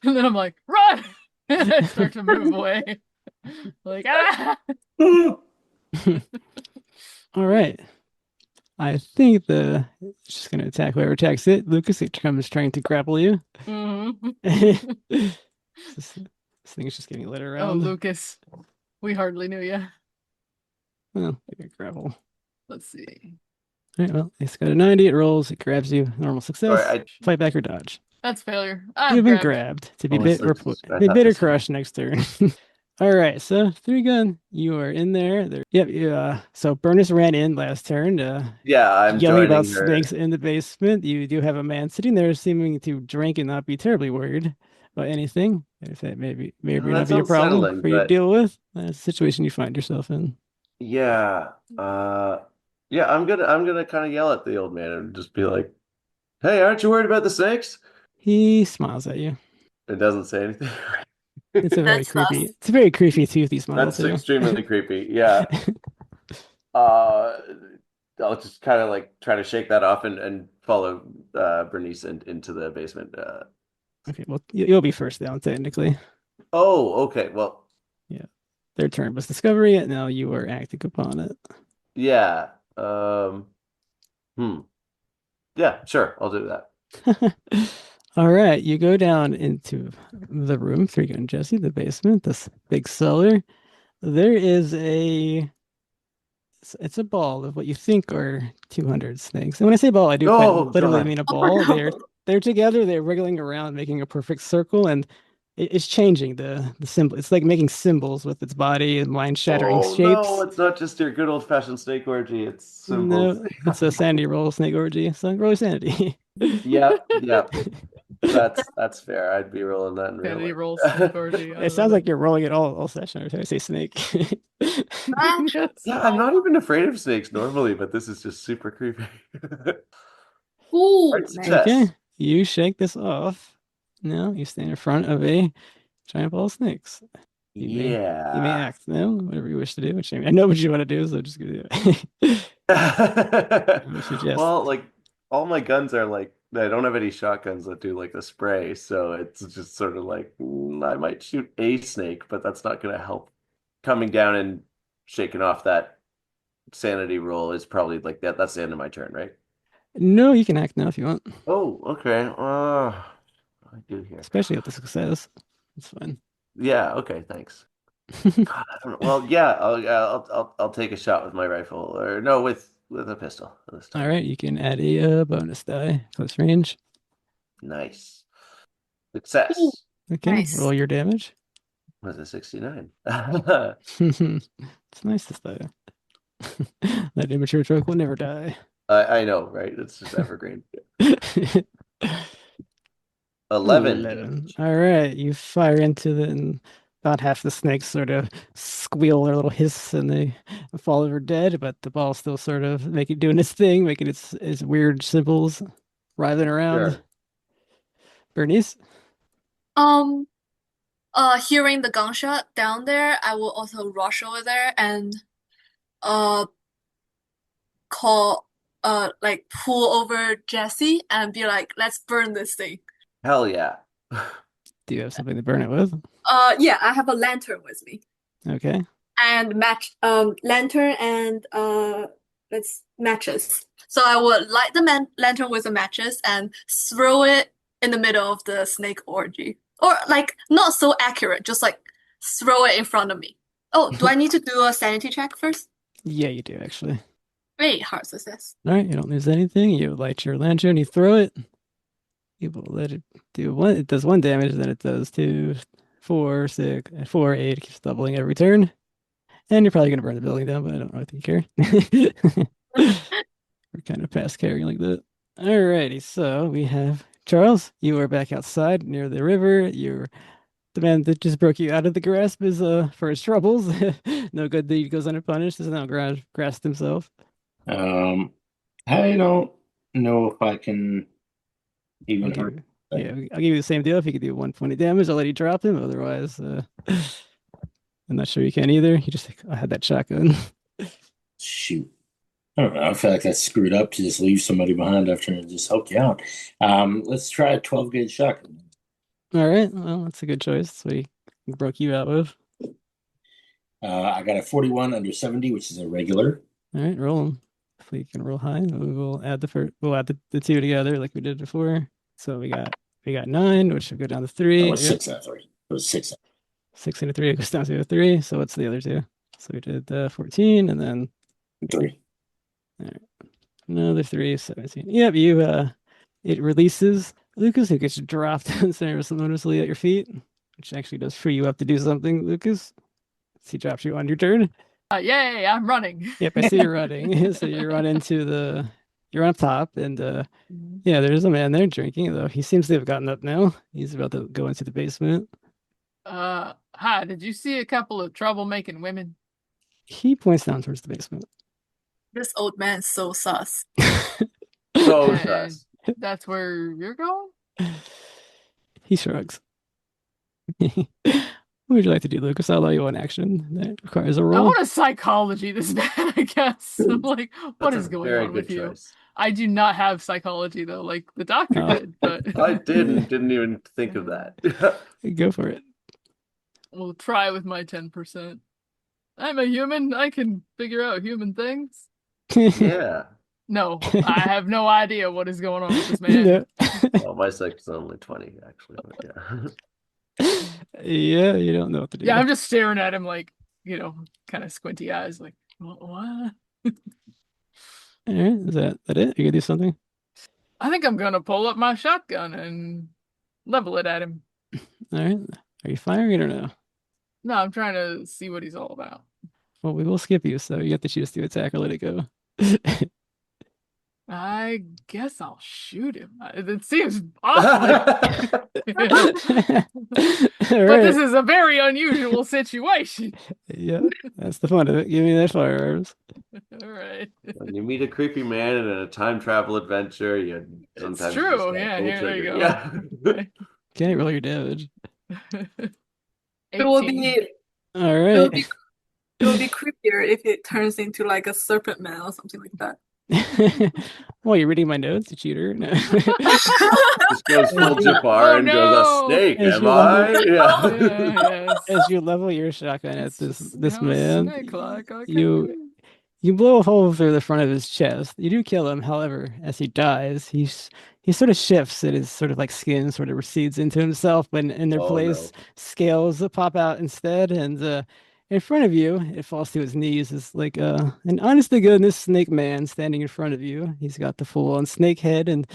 And then I'm like, run! And I start to move away. Like, ah! All right. I think it's just going to attack whoever attacks it. Lucas, it comes trying to grapple you. This thing is just getting lit Oh, around. Lucas, we hardly knew you. Well, I can grapple. Let's see. All right, well, it's got a 90. It rolls. It grabs you. Normal success. Sorry, Fight back or dodge. That's failure. You've been grabbed to be bit or crushed next turn. All right, so 3-gun, you are in there. Yep. So Bernice ran in last turn. Yeah, I'm yelling about joining her. snakes in the basement. You do have a man sitting there, seeming to drink and not be terribly worried about anything. If that may or may Well, not that be a sounds problem settling, for you to but deal with. That's a situation you find yourself in. yeah, yeah, I'm gonna kind of yell at the old man and just be like, "Hey, aren't you worried about the snakes?" He smiles at you. It doesn't say anything. It's a very That's creepy. us. It's a very creepy, toothy smile That's too. extremely creepy. Yeah. I'll just kind of like try to shake that off and follow Bernice into the basement. Okay, well, you'll be first down technically. Oh, okay. Well, Yeah, their turn was discovering it. Now you are acting upon it. yeah. Yeah, sure. I'll do that. All right, you go down into the room, 3-gun Jessie, the basement, this big cellar. There is it's a ball of what you think are 200 snakes. And when I say ball, I do quite Oh, literally God. mean a Oh ball. no. They're together, they're wriggling around, making a perfect circle, and it's changing the symbol. It's like making symbols with its body and mind-shattering Oh no, shapes. it's not just your good old-fashioned snake orgy. It's symbols. No, it's a sandy roll snake orgy. So roll your sanity. Yep, yep. That's fair. I'd be rolling that in real Sanity life. rolls snake orgy. I It sounds love like you're rolling it all session every time I say snake. That's Yeah, I'm not even afraid of snakes normally, but this is just super creepy. cool, Right, man. success. Okay, you shake this off. Now you stand in front of a giant ball of snakes. You may Yeah. act now, whatever you wish to do. Which I know what you want to do, so just go do it. I suggest. Well, like all my guns are like I don't have any shotguns that do like the spray, so it's just sort of like I might shoot a snake, but that's not going to help. Coming down and shaking off that sanity roll is probably like that. That's the end of my turn, right? No, you can act now if you want, Oh, okay. I do here. especially with the success. It's fine. Yeah. Okay. Thanks. God, I don't know. Well, yeah. I'll take a shot with my rifle, or no, with a pistol this time. All right, you can add a bonus die, close range. Nice. Ooh, Success. Okay, nice. roll your damage. Was a 69. It's nice to die. That immature truck will never die. I know, right? It's just evergreen. 11 damage. All right, you fire into it, and about half the snakes sort of squeal their little hiss, and they fall over dead. But the ball still sort of doing its thing, making its weird symbols, writhing around. Sure. Bernice, Hearing the gunshot down there, I will also rush over there and call like pull over Jessie and be like, let's burn this thing. Hell yeah. do you have something to burn it with? Yeah, I have a lantern with me. Okay. And lantern and let's matches. So I would light the lantern with the matches and throw it in the middle of the snake orgy. Or like not so accurate, just like throw it in front of me. Oh, do I need to do a sanity check first? Yeah, you do actually. Great, hard success. All right, you don't lose anything. You light your lantern, you throw it. You will let it do one. It does 1 damage, then it does 2, 4, 6, 4, 8. It keeps doubling every turn. And you're probably gonna burn the building down, but I don't really care. We're kind of past caring like that. Alrighty, so we have Charles. You are back outside near the river. You're The man that just broke you out of the grasp is for his troubles. No good deed goes unpunished. Is now grasped himself. I don't know if I can even I'll hurt. I'll give you the same deal. If you could do 1 point of damage, I'll let you drop him. Otherwise, I'm not sure you can either. You just I had that shotgun. Shoot. I don't know. I feel like that's screwed up to just leave somebody behind after and just help you out. Let's try a 12 gauge shotgun. All right. Well, that's a good choice. So he broke you out with. I got a 41 under 70, which is a regular. All right, roll them. If we can roll high, we'll add the two together like we did before. So we got 9, which will go down to 3. That was 6 out of 3. It was 6. 6 and a 3 goes down to a 3. So what's the other two? So we did 14 and then 3. All right. Another 3, 17. Yep, it releases Lucas, who gets dropped noticeably at your feet, which actually does free you up to do something, Lucas. He drops you on your turn. Yay, I'm running. Yep, I see you running. So you run you're on top, and yeah, there's a man there drinking, though. He seems to have gotten up now. He's about to go into the basement. Hi, did you see a couple of troublemaking women? He points down towards the basement. This old man is so sus. So And sus. that's where you're going? He shrugs. What would you like to do, Lucas? I'll allow you one action that requires a I roll. want to psychology this man, I guess. I'm like, what That's is a going very on good with you? choice. I do not have psychology though, like the doctor Oh. did, but I didn't even think of that. Go for it. we'll try with my 10%. I'm a human. I can figure out human things. Yeah. No, I have no idea what is going on with this man. No. Well, my psych is only 20, actually. But yeah. Yeah, you don't know what to do. Yeah, I'm just staring at him like, kind of squinty eyes, like, what? All right, is that it? You gonna do something? I think I'm gonna pull up my shotgun and level it at him. All right. Are you firing it or no? No, I'm trying to see what he's all about. Well, we will skip you, so you have to choose to attack or let it go. I guess I'll shoot him. It seems awfully. All But right. this is a very unusual situation. Yeah, that's the fun of it. Give me that firearms. All right. When you meet a creepy man in a time travel adventure, you sometimes true. just gotta Yeah, pull here trigger. you go. Yeah. Can't roll your damage. It will 18. be All it will right. be it will be creepier if it turns into like a serpent man or something like that. Well, you're reading my notes, you cheater. No. Just goes full Jafar Oh, and goes, no. a snake, As am you I? level- Yeah. Yes. As you level your shotgun at It's this just man, snake-like, I can you do. you blow a hole through the front of his chest. You do kill him, however, as he dies, he sort of shifts and his sort of like skin sort of recedes into himself, but in their Oh, place, no. scales pop out instead, and in front of you, it falls to his knees. It's like an honest to goodness snake man standing in front of you. He's got the full on snake head, and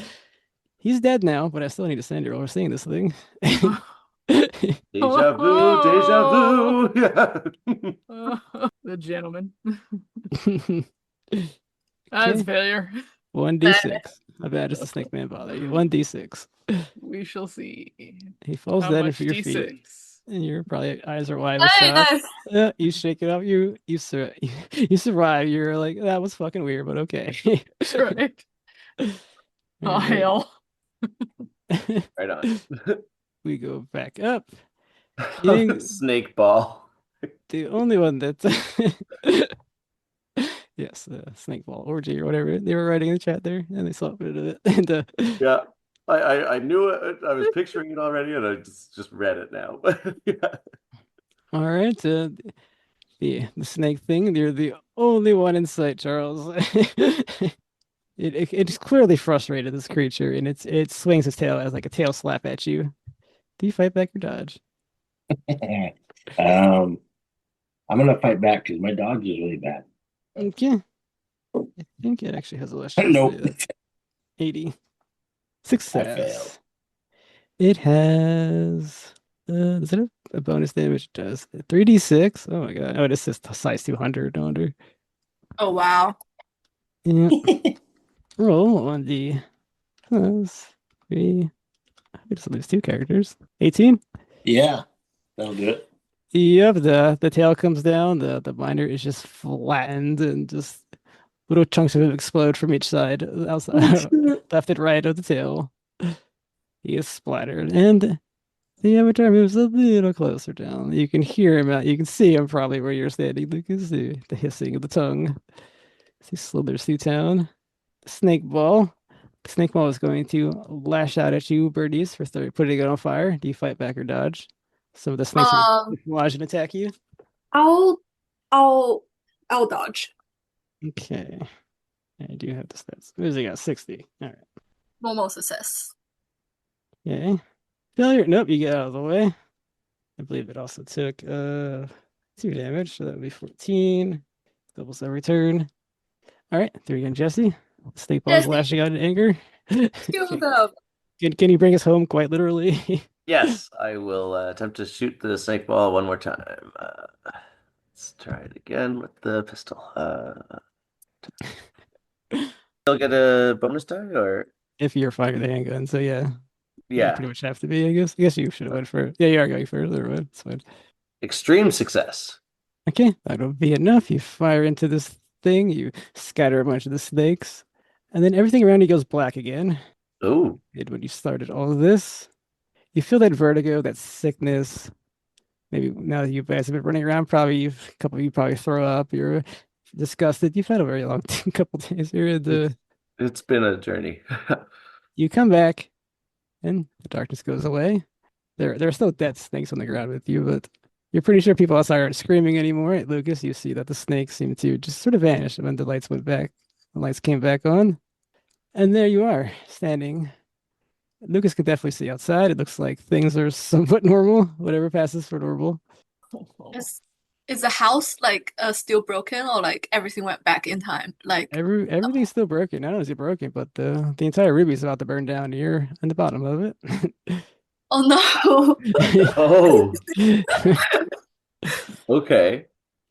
he's dead now, but I still need to send you over seeing this thing. Deja vu, deja vu. Yeah. The gentleman. Okay. That's failure. 1d6. How bad does the snake man bother you? 1d6. We shall see. He falls How dead much for your feet, D6? and your probably eyes are wide with Hey, shock. nice. You shake it up. You survive. You're like, that was fucking weird, but okay. Right. Oh, All right. hell. Right on. We go back up. King, Snake ball. the only one that's yes, snake ball orgy or whatever they were writing in the chat there, and they saw a bit of it. And Yeah. I knew it. I was picturing it already, and I just read it now. Yeah. all right, the snake thing. You're the only one in sight, Charles. It's clearly frustrated, this creature, and it swings its tail as like a tail slap at you. Do you fight back or dodge? I'm gonna fight back because my dodge is really bad. Okay. I think it actually has a less chance to Nope. do that. 80. I Success. failed. It has does it have a bonus damage? It does. 3d6. Oh my god. Oh, it is just size 200. No wonder. Oh wow. Yeah. Roll on the plus 3. I just lose 2 characters. 18. Yeah. That'll do it. Yep, the tail comes down, the binder is just flattened and just little chunks of it explode from each side, outside, left and right of the tail. He is splattered, and the avatar moves a little closer down. You can hear him out. You can see him probably where you're standing. Lucas, the hissing of the tongue as he slithers through town. Snake ball. Snake ball is going to lash out at you, Bernice, for putting it on fire. Do you fight back or dodge? Some of the snakes will Um, dislodge and attack you. I'll I'll I'll dodge. Okay. I do have the stats. What does he got? 60. All right. Normal success. Okay. Failure. Nope, you get out of the way. I believe it also took 2 damage, so that would be 14. Doubles every turn. All right, there you go, Jessie. Snake ball is Jessie, lashing out in anger. kill Okay. them. Can you bring us home quite literally? Yes, I will attempt to shoot the snake ball one more time. Let's try it again with the pistol. Still get a bonus die, or If you're firing the handgun, so yeah. You yeah, pretty much have to be, I guess. I guess you should have went first. Yeah, you are going first. Never mind. It's fine. extreme success. Okay, that'll be enough. You fire into this thing, you scatter a bunch of the snakes, and then everything around you goes black again. Oh, And when you started all of this, you feel that vertigo, that sickness. Maybe now that you guys have been running around, probably a couple of you probably throw up. You're disgusted. You've had a very long couple days. it's been a journey. You come back, and the darkness goes away. There are still dead snakes on the ground with you, but you're pretty sure people outside aren't screaming anymore. At Lucas, you see that the snakes seem to just sort of vanish when the lights went back. The lights came back on, and there you are, standing. Lucas can definitely see outside. It looks like things are somewhat normal, whatever passes for normal. Is is the house like still broken or like everything went back in time? Like, Everything's still broken. Not only is it broken, but the entire ruby is about to burn down here in the bottom of it. oh no. Oh, okay.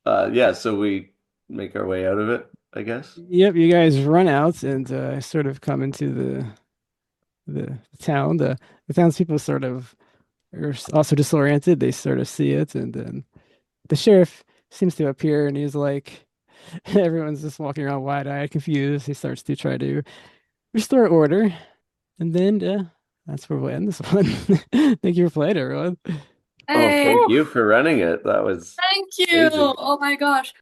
Yeah, so we make our way out of it, I guess. Yep, you guys run out and sort of come into the town. The townspeople sort of are also disoriented. They sort of see it, and then the sheriff seems to appear, and he's like, everyone's just walking around wide-eyed, confused. He starts to try to restore order, and then that's where we'll end this one. Thank you for playing, everyone. Oh, Hey, thank you for running it. That was thank you. amazing. Oh my gosh.